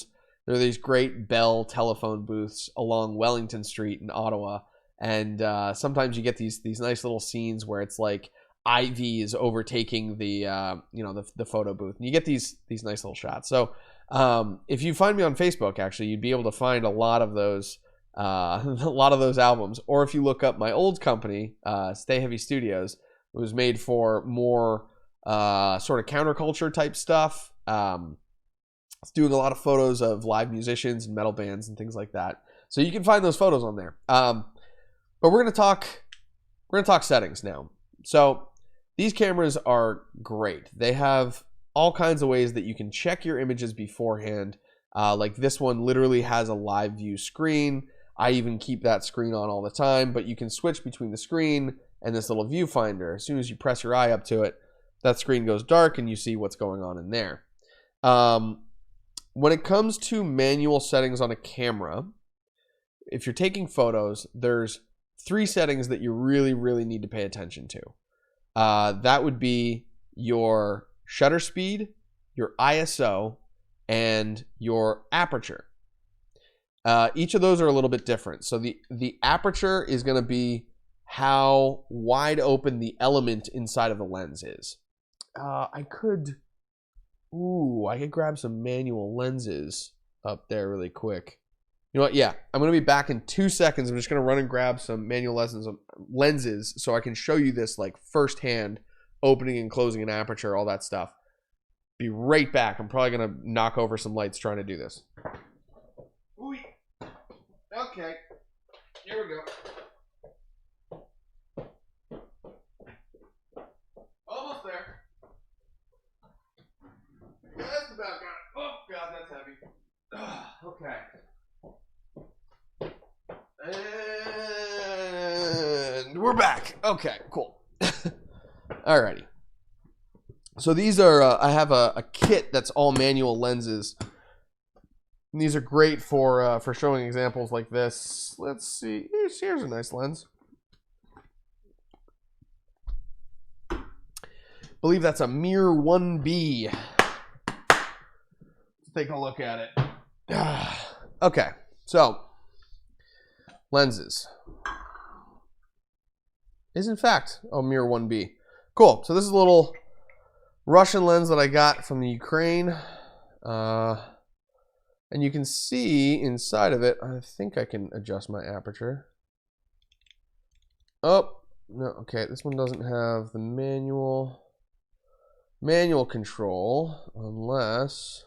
these great Bell telephone booths along Wellington Street in Ottawa, and sometimes you get these nice little scenes where it's like Ivy is overtaking the the photo booth, and you get these nice little shots. So if you find me on Facebook, actually, you'd be able to find a lot of those albums. Or if you look up my old company, Stay Heavy Studios, it was made for more sort of counterculture type stuff. It's doing a lot of photos of live musicians and metal bands and things like that. So you can find those photos on there. But we're gonna talk settings now. So these cameras are great. They have all kinds of ways that you can check your images beforehand. Like this one literally has a live view screen. I even keep that screen on all the time, but you can switch between the screen and this little viewfinder. As soon as you press your eye up to it, that screen goes dark and you see what's going on in there. When it comes to manual settings on a camera, if you're taking photos, there's 3 settings that you really, really need to pay attention to. That would be your shutter speed, your ISO, and your aperture. Each of those are a little bit different. So the aperture is going to be how wide open the element inside of the lens is. I could grab some manual lenses up there really quick. You know what? Yeah, I'm going to be back in 2 seconds. I'm just going to run and grab some manual lenses so I can show you this like firsthand, opening and closing an aperture, all that stuff. Be right back. I'm probably going to knock over some lights trying to do this. Ooh. Okay, here we go. Almost there. Just about got it. Oh, God, that's heavy. Okay. And we're back. Okay, cool. Alrighty. So these are, I have a kit that's all manual lenses. And these are great for showing examples like this. Let's see. Here's a nice lens. I believe that's a Mir 1B. Let's take a look at it. Okay, so lenses is in fact a Mir 1B. Cool. So this is a little Russian lens that I got from the Ukraine. And you can see inside of it, I think I can adjust my aperture. Oh, no, okay, this one doesn't have the manual control, unless...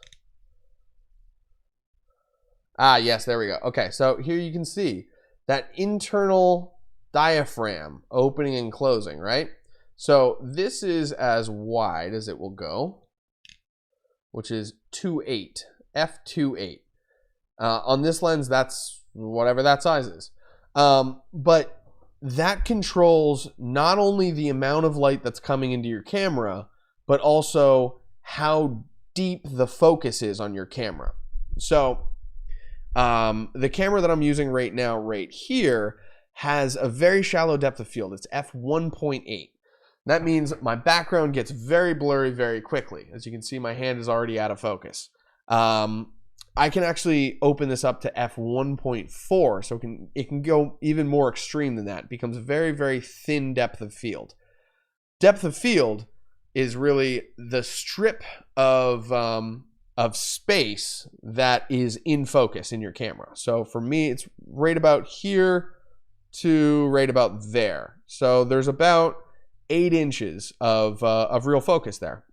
Ah, yes, there we go. Okay, so here you can see that internal diaphragm opening and closing, right? So this is as wide as it will go, which is 2.8. f2.8. On this lens, that's whatever that size is. But that controls not only the amount of light that's coming into your camera, but also how deep the focus is on your camera. So the camera that I'm using right now, right here, has a very shallow depth of field. It's f1.8. That means my background gets very blurry very quickly. As you can see, my hand is already out of focus. I can actually open this up to f1.4, so it can go even more extreme than that. It becomes a very, very thin depth of field. Depth of field is really the strip of space that is in focus in your camera. So for me, it's right about here to right about there. So there's about 8 inches of real focus there.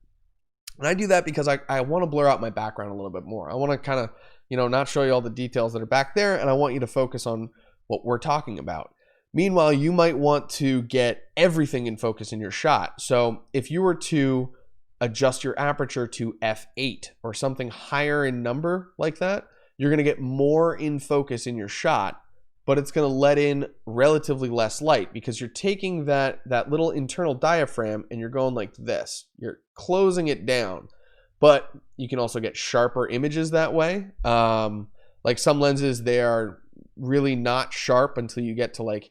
And I do that because I want to blur out my background a little bit more. I want to kind of, not show you all the details that are back there, and I want you to focus on what we're talking about. Meanwhile, you might want to get everything in focus in your shot. So if you were to adjust your aperture to f8 or something higher in number like that, you're going to get more in focus in your shot, but it's going to let in relatively less light because you're taking that little internal diaphragm and you're going like this. You're closing it down, but you can also get sharper images that way. Like some lenses, they are really not sharp until you get to like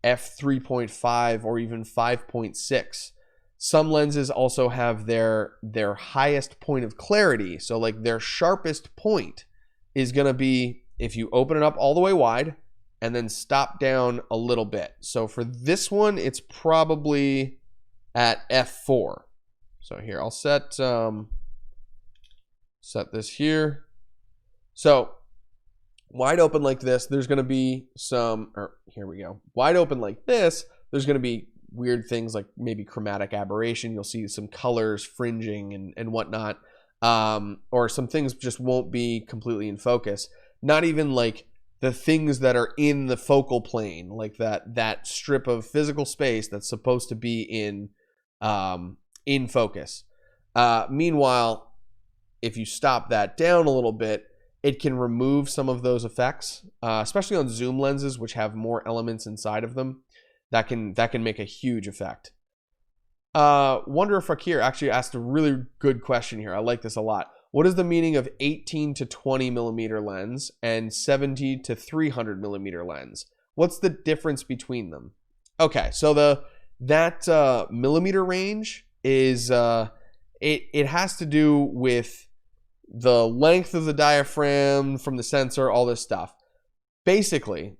f3.5 or even 5.6. Some lenses also have their highest point of clarity. So like their sharpest point is going to be if you open it up all the way wide and then stop down a little bit. So for this one, it's probably at f4. So here, I'll set this here. So wide open like this, there's going to be some, or here we go. Wide open like this, there's going to be weird things like maybe chromatic aberration. You'll see some colors fringing and whatnot. Or some things just won't be completely in focus. Not even like the things that are in the focal plane, like that strip of physical space that's supposed to be in focus. Meanwhile, if you stop that down a little bit, it can remove some of those effects, especially on zoom lenses, which have more elements inside of them. That can make a huge effect. Wonder Fakir actually asked a really good question here. I like this a lot. What is the meaning of 18 to 20 millimeter lens and 70 to 300 millimeter lens? What's the difference between them? Okay, so that millimeter range is it has to do with the length of the diaphragm from the sensor, all this stuff. Basically,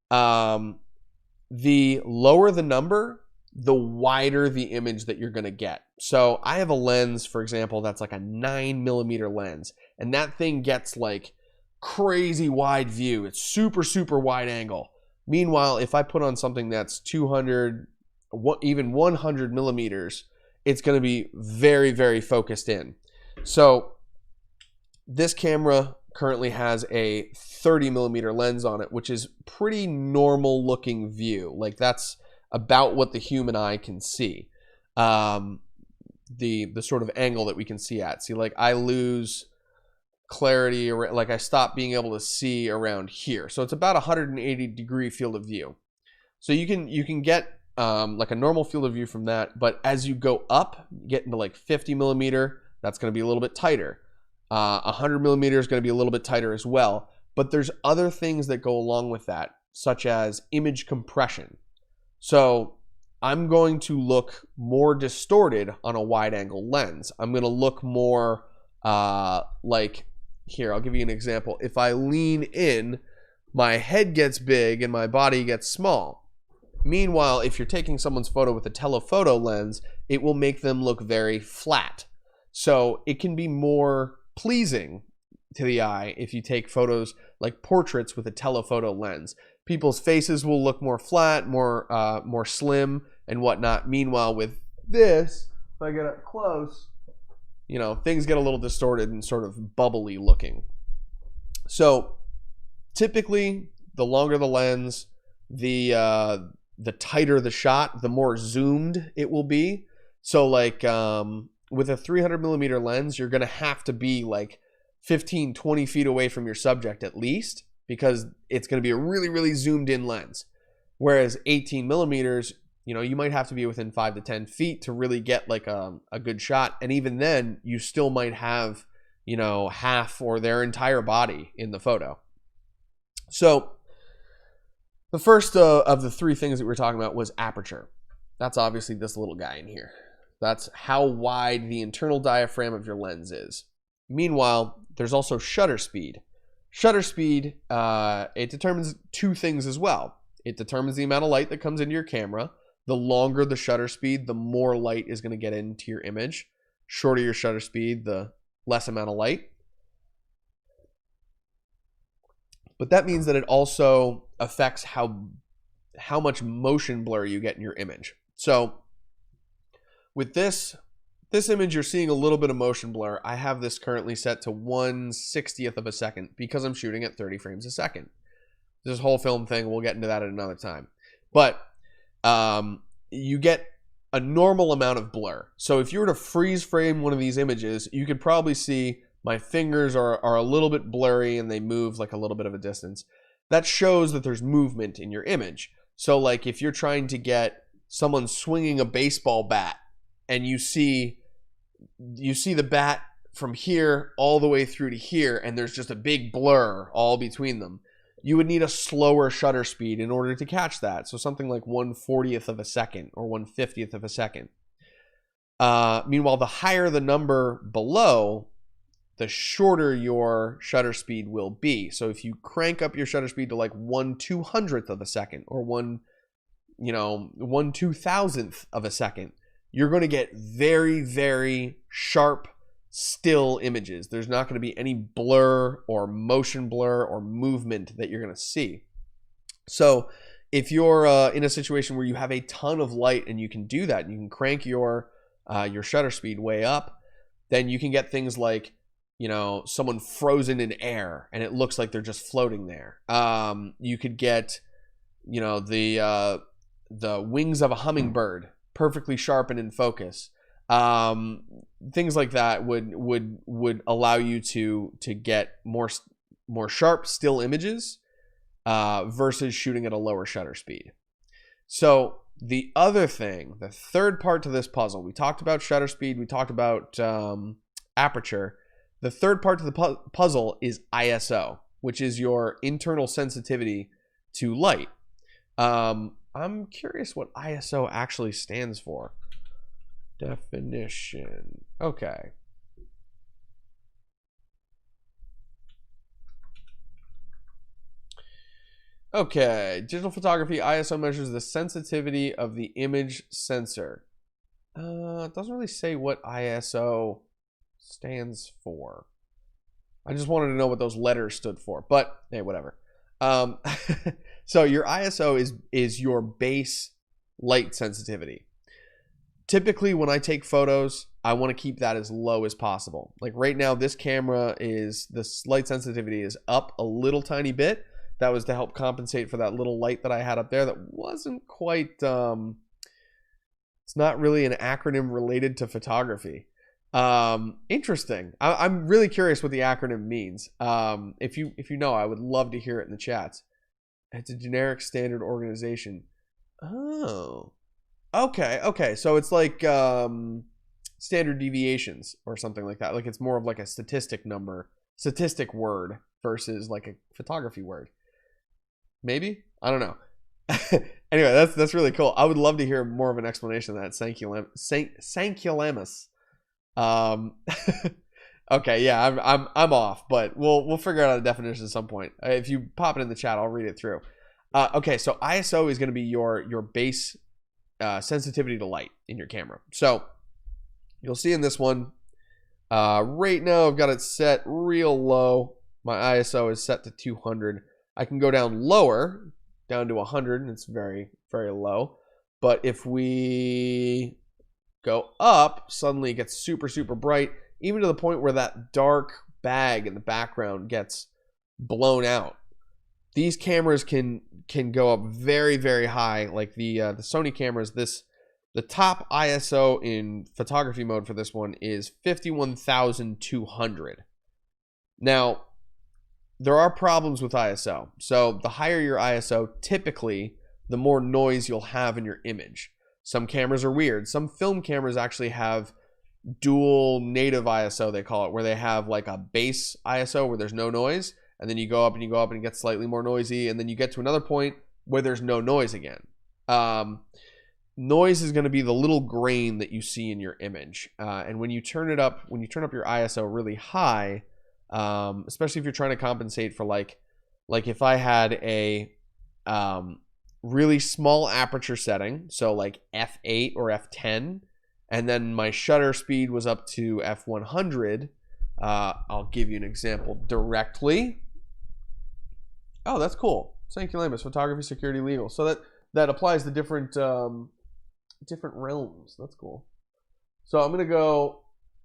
the lower the number, the wider the image that you're going to get. So I have a lens, for example, that's like a 9 millimeter lens, and that thing gets like crazy wide view. It's super, super wide angle. Meanwhile, if I put on something that's 200, even 100 millimeters, it's going to be very, very focused in. So this camera currently has a 30 millimeter lens on it, which is pretty normal looking view. Like that's about what the human eye can see. The sort of angle that we can see at. See, like I lose clarity, or like I stop being able to see around here. So it's about 180 degree field of view. So you can get like a normal field of view from that, but as you go up, get into like 50 millimeter, that's going to be a little bit tighter. 100 millimeter is going to be a little bit tighter as well. But there's other things that go along with that, such as image compression. So I'm going to look more distorted on a wide angle lens. I'm going to look more like, here, I'll give you an example. If I lean in, my head gets big and my body gets small. Meanwhile, if you're taking someone's photo with a telephoto lens, it will make them look very flat. So it can be more pleasing to the eye if you take photos like portraits with a telephoto lens. People's faces will look more flat, more slim and whatnot. Meanwhile, with this, if I get up close, you know, things get a little distorted and sort of bubbly looking. So typically, the longer the lens, the tighter the shot, the more zoomed it will be. So like with a 300 millimeter lens, you're going to have to be like 15, 20 feet away from your subject at least, because it's going to be a really, really zoomed in lens. Whereas 18 millimeters, you know, you might have to be within 5 to 10 feet to really get like a good shot. And even then, you still might have, you know, half or their entire body in the photo. So the first of the three things that we were talking about was aperture. That's obviously this little guy in here. That's how wide the internal diaphragm of your lens is. Meanwhile, there's also shutter speed. Shutter speed, it determines two things as well. It determines the amount of light that comes into your camera. The longer the shutter speed, the more light is going to get into your image. Shorter your shutter speed, the less amount of light. But that means that it also affects how much motion blur you get in your image. So with this image, you're seeing a little bit of motion blur. I have this currently set to 1/60th of a second because I'm shooting at 30 frames a second. This whole film thing, we'll get into that at another time. But you get a normal amount of blur. So if you were to freeze frame one of these images, you could probably see my fingers are a little bit blurry and they move like a little bit of a distance. That shows that there's movement in your image. So like if you're trying to get someone swinging a baseball bat and you see the bat from here all the way through to here and there's just a big blur all between them, you would need a slower shutter speed in order to catch that. So something like 1/40th of a second or 1/50th of a second. Meanwhile, the higher the number below, the shorter your shutter speed will be. So if you crank up your shutter speed to like 1/200th of a second or 1/2000th of a second, you're going to get very, very sharp still images. There's not going to be any blur or motion blur or movement that you're going to see. So if you're in a situation where you have a ton of light and you can do that, and you can crank your shutter speed way up, then you can get things like, someone frozen in air and it looks like they're just floating there. You could get, the wings of a hummingbird perfectly sharp and in focus. Things like that would allow you to get more sharp still images versus shooting at a lower shutter speed. So the other thing, the third part to this puzzle, we talked about shutter speed, we talked about aperture. The third part to the puzzle is ISO, which is your internal sensitivity to light. I'm curious what ISO actually stands for. Definition. Okay. Okay. Digital photography, ISO measures the sensitivity of the image sensor. It doesn't really say what ISO stands for. I just wanted to know what those letters stood for, but hey, whatever. So your ISO is your base light sensitivity. Typically, when I take photos, I want to keep that as low as possible. Like right now, this camera the light sensitivity is up a little tiny bit. That was to help compensate for that little light that I had up there that wasn't quite, it's not really an acronym related to photography. Interesting. I'm really curious what the acronym means. If you know, I would love to hear it in the chats. It's a generic standard organization. Oh. Okay. So it's like standard deviations or something like that. Like it's more of like a statistic word versus like a photography word. Maybe? I don't know. Anyway, that's really cool. I would love to hear more of an explanation of that. Sankulamus. Okay, yeah, I'm off, but we'll figure out a definition at some point. If you pop it in the chat, I'll read it through. Okay, so ISO is going to be your base sensitivity to light in your camera. So you'll see in this one, right now I've got it set real low. My ISO is set to 200. I can go down lower, down to 100, and it's very, very low. But if we go up, suddenly it gets super, super bright, even to the point where that dark bag in the background gets blown out. These cameras can go up very, very high. Like the Sony cameras, the top ISO in photography mode for this one is 51,200. Now, there are problems with ISO. So the higher your ISO, typically, the more noise you'll have in your image. Some cameras are weird. Some film cameras actually have dual native ISO, they call it, where they have like a base ISO where there's no noise, and then you go up and it gets slightly more noisy, and then you get to another point where there's no noise again. Noise is going to be the little grain that you see in your image, and when you turn up your ISO really high, especially if you're trying to compensate for like if I had a really small aperture setting, so like f8 or f10, and then my shutter speed was up to f100. I'll give you an example directly. Oh, that's cool. Sankulamus, photography, security, legal. So that applies to different realms. That's cool. So I'm gonna go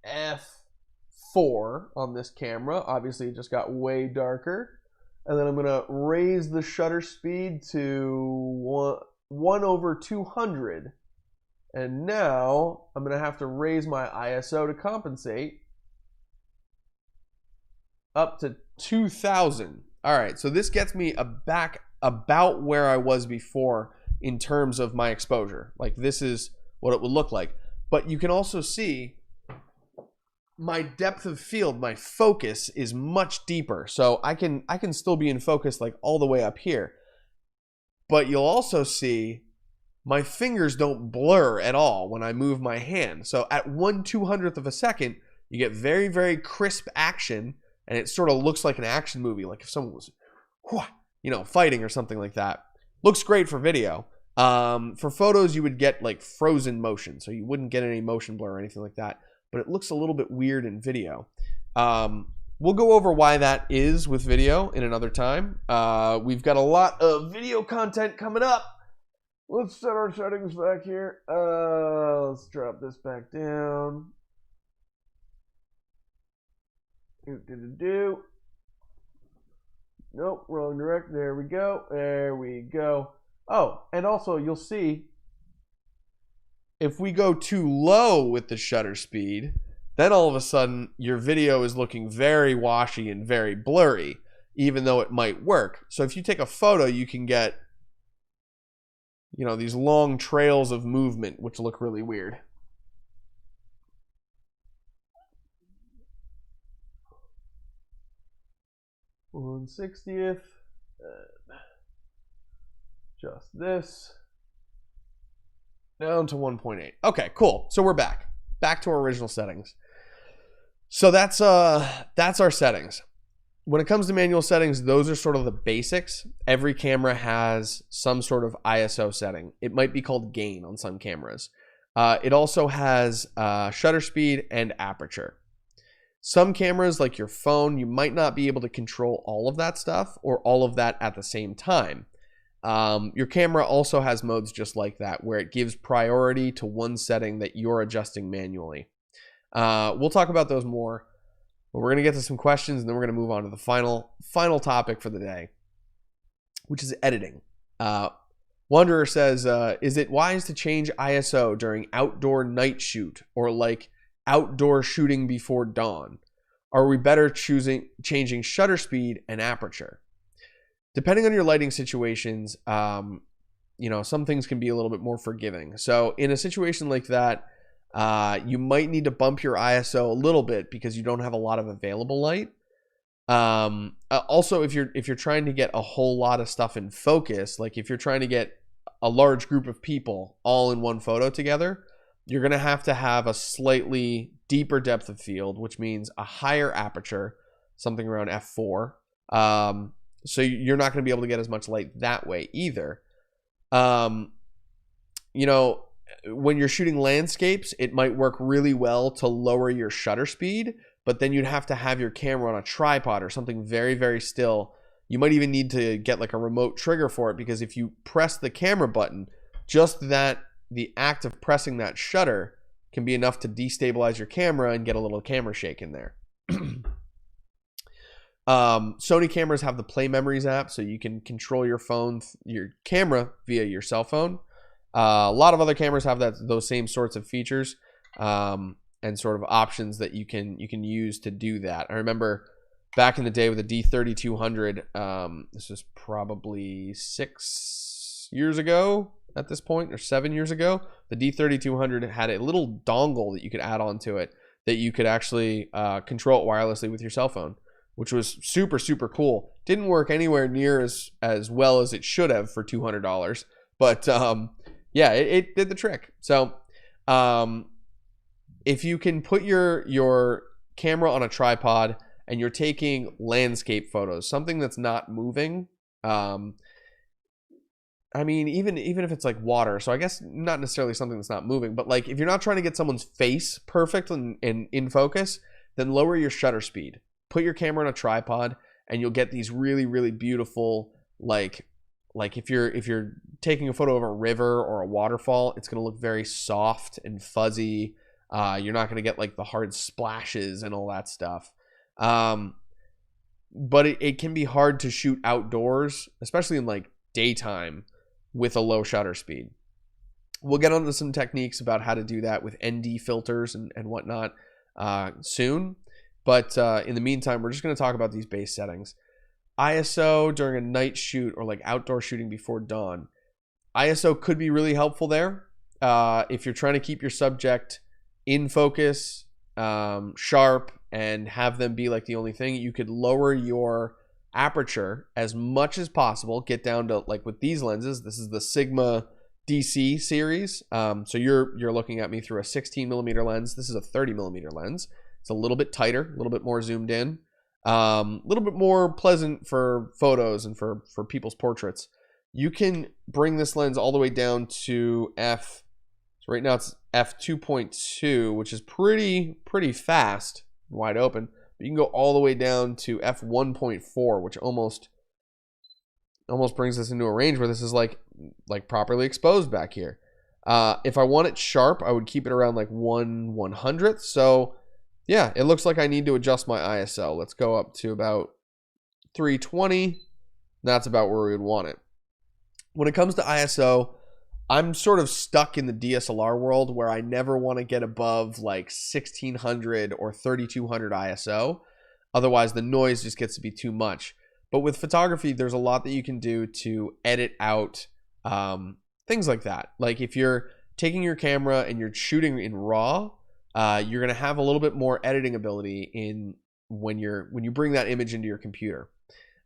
f4 on this camera. Obviously, it just got way darker. And then I'm going to raise the shutter speed to 1/200. And now I'm going to have to raise my ISO to compensate up to 2000. All right, so this gets me back about where I was before in terms of my exposure. Like, this is what it would look like. But you can also see my depth of field, my focus is much deeper. So I can still be in focus like all the way up here. But you'll also see my fingers don't blur at all when I move my hand. So at 1/200th of a second, you get very, very crisp action, and it sort of looks like an action movie, like if someone was, fighting or something like that. Looks great for video. For photos, you would get like frozen motion, so you wouldn't get any motion blur or anything like that. But it looks a little bit weird in video. We'll go over why that is with video in another time. We've got a lot of video content coming up. Let's set our settings back here. Let's drop this back down. Nope, wrong direct. There we go. There we go. Oh, and also you'll see if we go too low with the shutter speed, then all of a sudden your video is looking very washy and very blurry, even though it might work. So if you take a photo, you can get, these long trails of movement, which look really weird. One 60th. Just this. Down to 1.8. Okay, cool. So we're back. Back to our original settings. So that's our settings. When it comes to manual settings, those are sort of the basics. Every camera has some sort of ISO setting. It might be called gain on some cameras. It also has shutter speed and aperture. Some cameras, like your phone, you might not be able to control all of that stuff or all of that at the same time. Your camera also has modes just like that, where it gives priority to one setting that you're adjusting manually. We'll talk about those more, but we're going to get to some questions, and then we're going to move on to the final topic for the day, which is editing. Wanderer says, is it wise to change ISO during outdoor night shoot or like outdoor shooting before dawn? Are we better changing shutter speed and aperture? Depending on your lighting situations, some things can be a little bit more forgiving. So in a situation like that, you might need to bump your ISO a little bit because you don't have a lot of available light. Also, if you're trying to get a whole lot of stuff in focus, like if you're trying to get a large group of people all in one photo together, you're going to have a slightly deeper depth of field, which means a higher aperture, something around f4. So you're not going to be able to get as much light that way either. When you're shooting landscapes, it might work really well to lower your shutter speed, but then you'd have to have your camera on a tripod or something very, very still. You might even need to get like a remote trigger for it, because if you press the camera button, just the act of pressing that shutter can be enough to destabilize your camera and get a little camera shake in there. Sony cameras have the Play Memories app, so you can control your camera via your cell phone. A lot of other cameras have those same sorts of features and sort of options that you can use to do that. I remember back in the day with the D3200, this was probably 6 years ago at this point, or 7 years ago. The D3200 had a little dongle that you could add onto it that you could actually control it wirelessly with your cell phone, which was super, super cool. Didn't work anywhere near as well as it should have for $200, but yeah, it did the trick. So if you can put your camera on a tripod and you're taking landscape photos, something that's not moving, even if it's like water, so I guess not necessarily something that's not moving, but like if you're not trying to get someone's face perfect and in focus, then lower your shutter speed. Put your camera on a tripod and you'll get these really, really beautiful, like if you're taking a photo of a river or a waterfall, it's going to look very soft and fuzzy. You're not going to get like the hard splashes and all that stuff. but it can be hard to shoot outdoors, especially in like daytime with a low shutter speed. We'll get onto some techniques about how to do that with ND filters and whatnot soon. But in the meantime, we're just going to talk about these base settings. ISO during a night shoot or like outdoor shooting before dawn. ISO could be really helpful there. If you're trying to keep your subject in focus, sharp, and have them be like the only thing, you could lower your aperture as much as possible. Get down to like with these lenses. This is the Sigma DC series. So you're looking at me through a 16 millimeter lens. This is a 30 millimeter lens. It's a little bit tighter, a little bit more zoomed in, a little bit more pleasant for photos and for people's portraits. You can bring this lens all the way down to f. So right now it's f2.2, which is pretty fast, wide open. But you can go all the way down to f1.4, which almost brings us into a range where this is like properly exposed back here. If I want it sharp, I would keep it around like 1/100th. So yeah, it looks like I need to adjust my ISO. Let's go up to about 320. That's about where we would want it. When it comes to ISO, I'm sort of stuck in the DSLR world where I never want to get above like 1600 or 3200 ISO. Otherwise, the noise just gets to be too much. But with photography, there's a lot that you can do to edit out things like that. Like if you're taking your camera and you're shooting in RAW, you're going to have a little bit more editing ability in when you bring that image into your computer.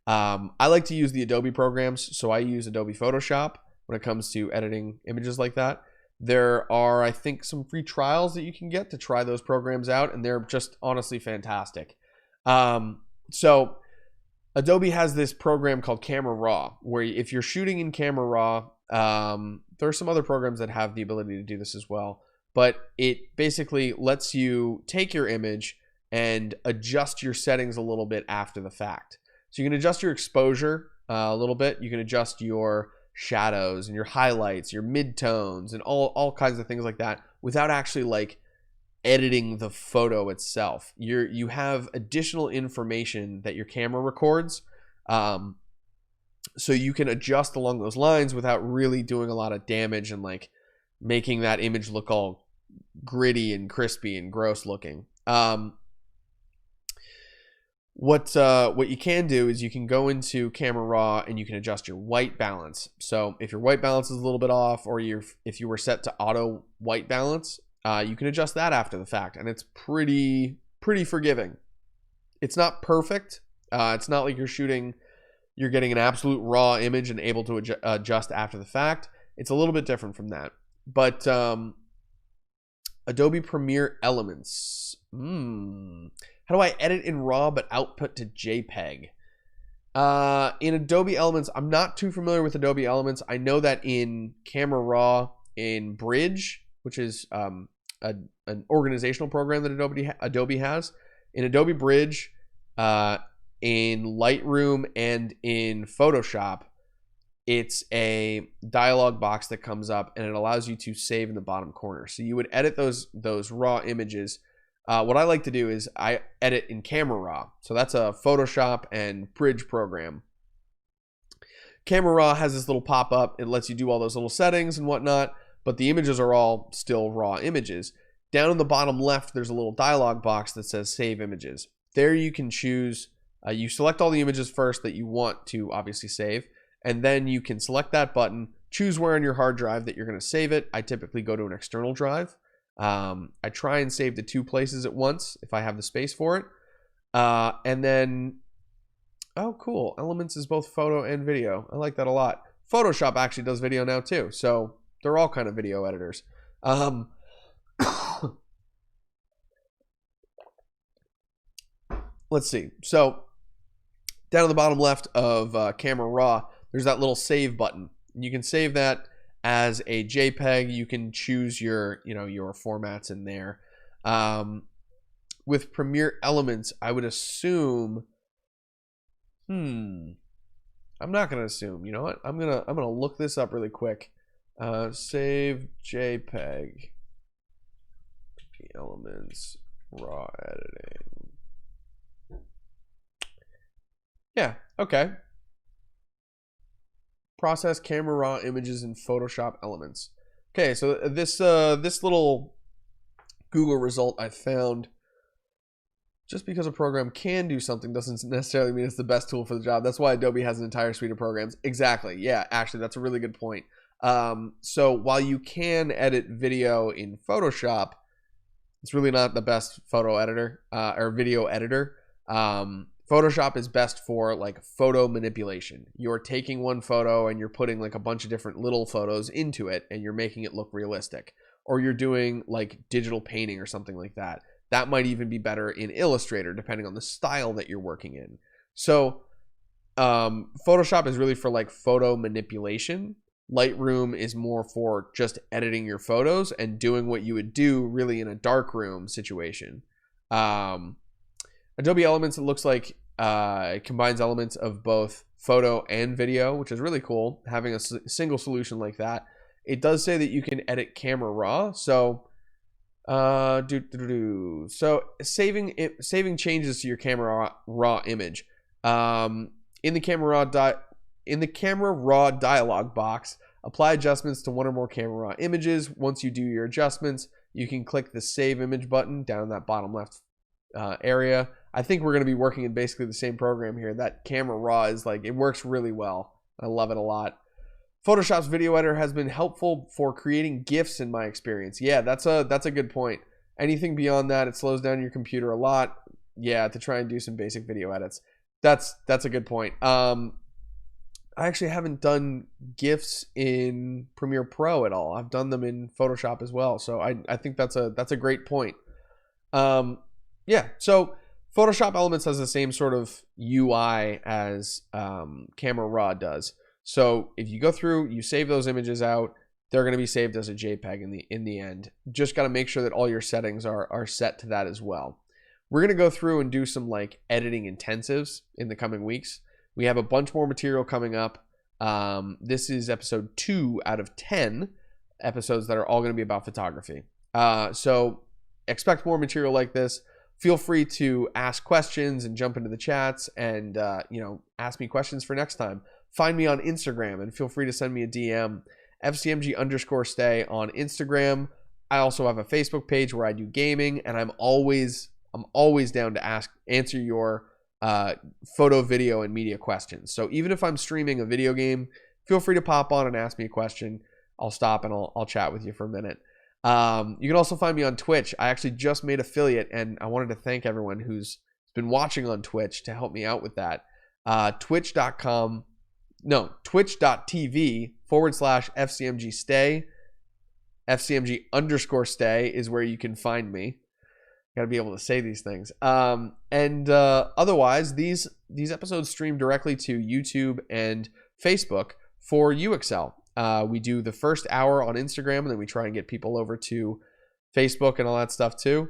I like to use the Adobe programs, so I use Adobe Photoshop when it comes to editing images like that. There are, I think, some free trials that you can get to try those programs out, and they're just honestly fantastic. So Adobe has this program called Camera Raw, where if you're shooting in Camera Raw, there are some other programs that have the ability to do this as well. But it basically lets you take your image and adjust your settings a little bit after the fact. So you can adjust your exposure a little bit. You can adjust your shadows and your highlights, your midtones, and all kinds of things like that without actually like editing the photo itself. You have additional information that your camera records. So you can adjust along those lines without really doing a lot of damage and like making that image look all gritty and crispy and gross looking. What you can do is you can go into Camera Raw and you can adjust your white balance. So if your white balance is a little bit off, or if you were set to auto white balance, you can adjust that after the fact, and it's pretty forgiving. It's not perfect. It's not like you're getting an absolute raw image and able to adjust after the fact. It's a little bit different from that. But Adobe Premiere Elements. How do I edit in RAW but output to JPEG? In Adobe Elements, I'm not too familiar with Adobe Elements. I know that in Camera Raw, in Bridge, which is an organizational program that Adobe has, in Adobe Bridge, in Lightroom, and in Photoshop, it's a dialog box that comes up and it allows you to save in the bottom corner. So you would edit those raw images. What I like to do is I edit in Camera Raw. So that's a Photoshop and Bridge program. Camera Raw has this little pop-up. It lets you do all those little settings and whatnot, but the images are all still raw images. Down in the bottom left, there's a little dialog box that says Save Images. There you can choose, you select all the images first that you want to obviously save, and then you can select that button, choose where on your hard drive that you're going to save it. I typically go to an external drive. I try and save to 2 places at once if I have the space for it. And then, oh cool, Elements is both photo and video. I like that a lot. Photoshop actually does video now too, so they're all kind of video editors. Let's see. So down at the bottom left of Camera Raw, there's that little save button. You can save that as a JPEG. You can choose your formats in there. With Premiere Elements, I would assume. I'm not gonna assume. You know what? I'm gonna look this up really quick. Save JPEG. Elements raw editing. Yeah. Okay. Process camera raw images in Photoshop Elements. Okay, so this little Google result I found. Just because a program can do something doesn't necessarily mean it's the best tool for the job. That's why Adobe has an entire suite of programs. Exactly. Yeah, actually, that's a really good point. So while you can edit video in Photoshop, it's really not the best photo editor or video editor. Photoshop is best for like photo manipulation. You're taking one photo and you're putting like a bunch of different little photos into it and you're making it look realistic. Or you're doing like digital painting or something like that. That might even be better in Illustrator, depending on the style that you're working in. So Photoshop is really for like photo manipulation. Lightroom is more for just editing your photos and doing what you would do really in a darkroom situation. Adobe Elements, it looks like it combines elements of both photo and video, which is really cool, having a single solution like that. It does say that you can edit camera raw. So so saving changes to your camera raw image. In the camera raw dialog box, apply adjustments to one or more camera raw images. Once you do your adjustments, you can click the save image button down in that bottom left area. I think we're going to be working in basically the same program here. That camera raw is like, it works really well. I love it a lot. Photoshop's video editor has been helpful for creating GIFs in my experience. Yeah, that's a good point. Anything beyond that, it slows down your computer a lot. Yeah, to try and do some basic video edits. That's a good point. I actually haven't done GIFs in Premiere Pro at all. I've done them in Photoshop as well. So I think that's a great point. Yeah, so Photoshop Elements has the same sort of UI as Camera Raw does. So if you go through, you save those images out, they're going to be saved as a JPEG in the end. Just got to make sure that all your settings are set to that as well. We're going to go through and do some like editing intensives in the coming weeks. We have a bunch more material coming up. This is episode 2 out of 10 episodes that are all going to be about photography. So expect more material like this. Feel free to ask questions and jump into the chats and ask me questions for next time. Find me on Instagram and feel free to send me a DM, FCMG_stay on Instagram. I also have a Facebook page where I do gaming, and I'm always down to answer your photo, video, and media questions. So even if I'm streaming a video game, feel free to pop on and ask me a question. I'll stop and I'll chat with you for a minute. You can also find me on Twitch. I actually just made affiliate, and I wanted to thank everyone who's been watching on Twitch to help me out with that. Twitch.tv/FCMG_stay. FCMG_stay is where you can find me. Got to be able to say these things. Otherwise, these episodes stream directly to YouTube and Facebook for UXL. We do the first hour on Instagram, and then we try and get people over to Facebook and all that stuff too.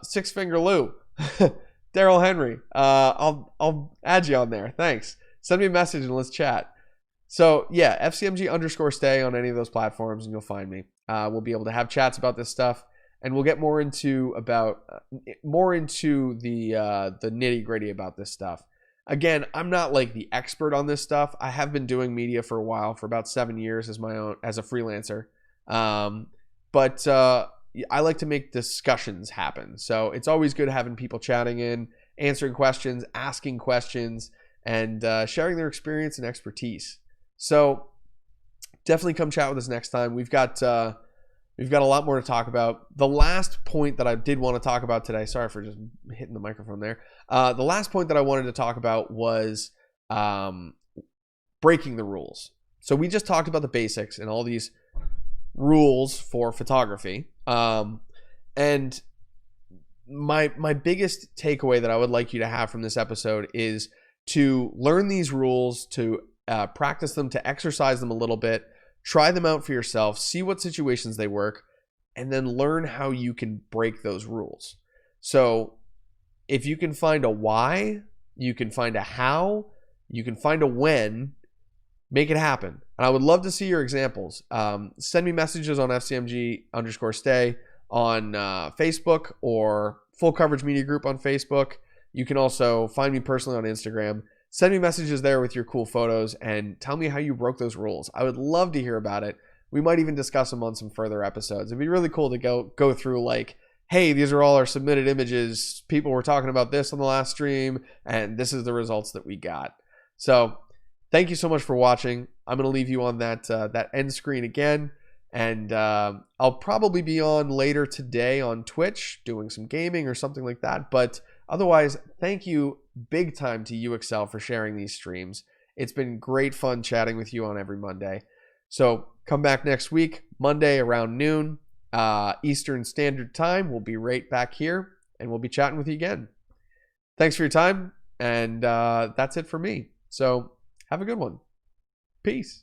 Six Finger Lou, Daryl Henry. I'll add you on there. Thanks. Send me a message and let's chat. So yeah, FCMG_stay on any of those platforms, and you'll find me. We'll be able to have chats about this stuff, and we'll get more into the nitty gritty about this stuff. Again, I'm not like the expert on this stuff. I have been doing media for a while, for about 7 years as a freelancer. But I like to make discussions happen. So it's always good having people chatting in, answering questions, asking questions, and sharing their experience and expertise. So definitely come chat with us next time. We've got a lot more to talk about. The last point that I did want to talk about today, sorry for just hitting the microphone there. The last point that I wanted to talk about was breaking the rules. So we just talked about the basics and all these rules for photography. And my biggest takeaway that I would like you to have from this episode is to learn these rules, to practice them, to exercise them a little bit, try them out for yourself, see what situations they work, and then learn how you can break those rules. So if you can find a why, you can find a how, you can find a when, make it happen. And I would love to see your examples. Send me messages on FCMG_stay on Facebook or Full Coverage Media Group on Facebook. You can also find me personally on Instagram. send me messages there with your cool photos and tell me how you broke those rules. I would love to hear about it. We might even discuss them on some further episodes. It'd be really cool to go through like, hey, these are all our submitted images. People were talking about this on the last stream, and this is the results that we got. So thank you so much for watching. I'm going to leave you on that end screen again. And I'll probably be on later today on Twitch doing some gaming or something like that. But otherwise, thank you big time to UXL for sharing these streams. It's been great fun chatting with you on every Monday. So come back next week, Monday around noon, Eastern Standard Time. We'll be right back here and we'll be chatting with you again. Thanks for your time. And that's it for me. So have a good one. Peace.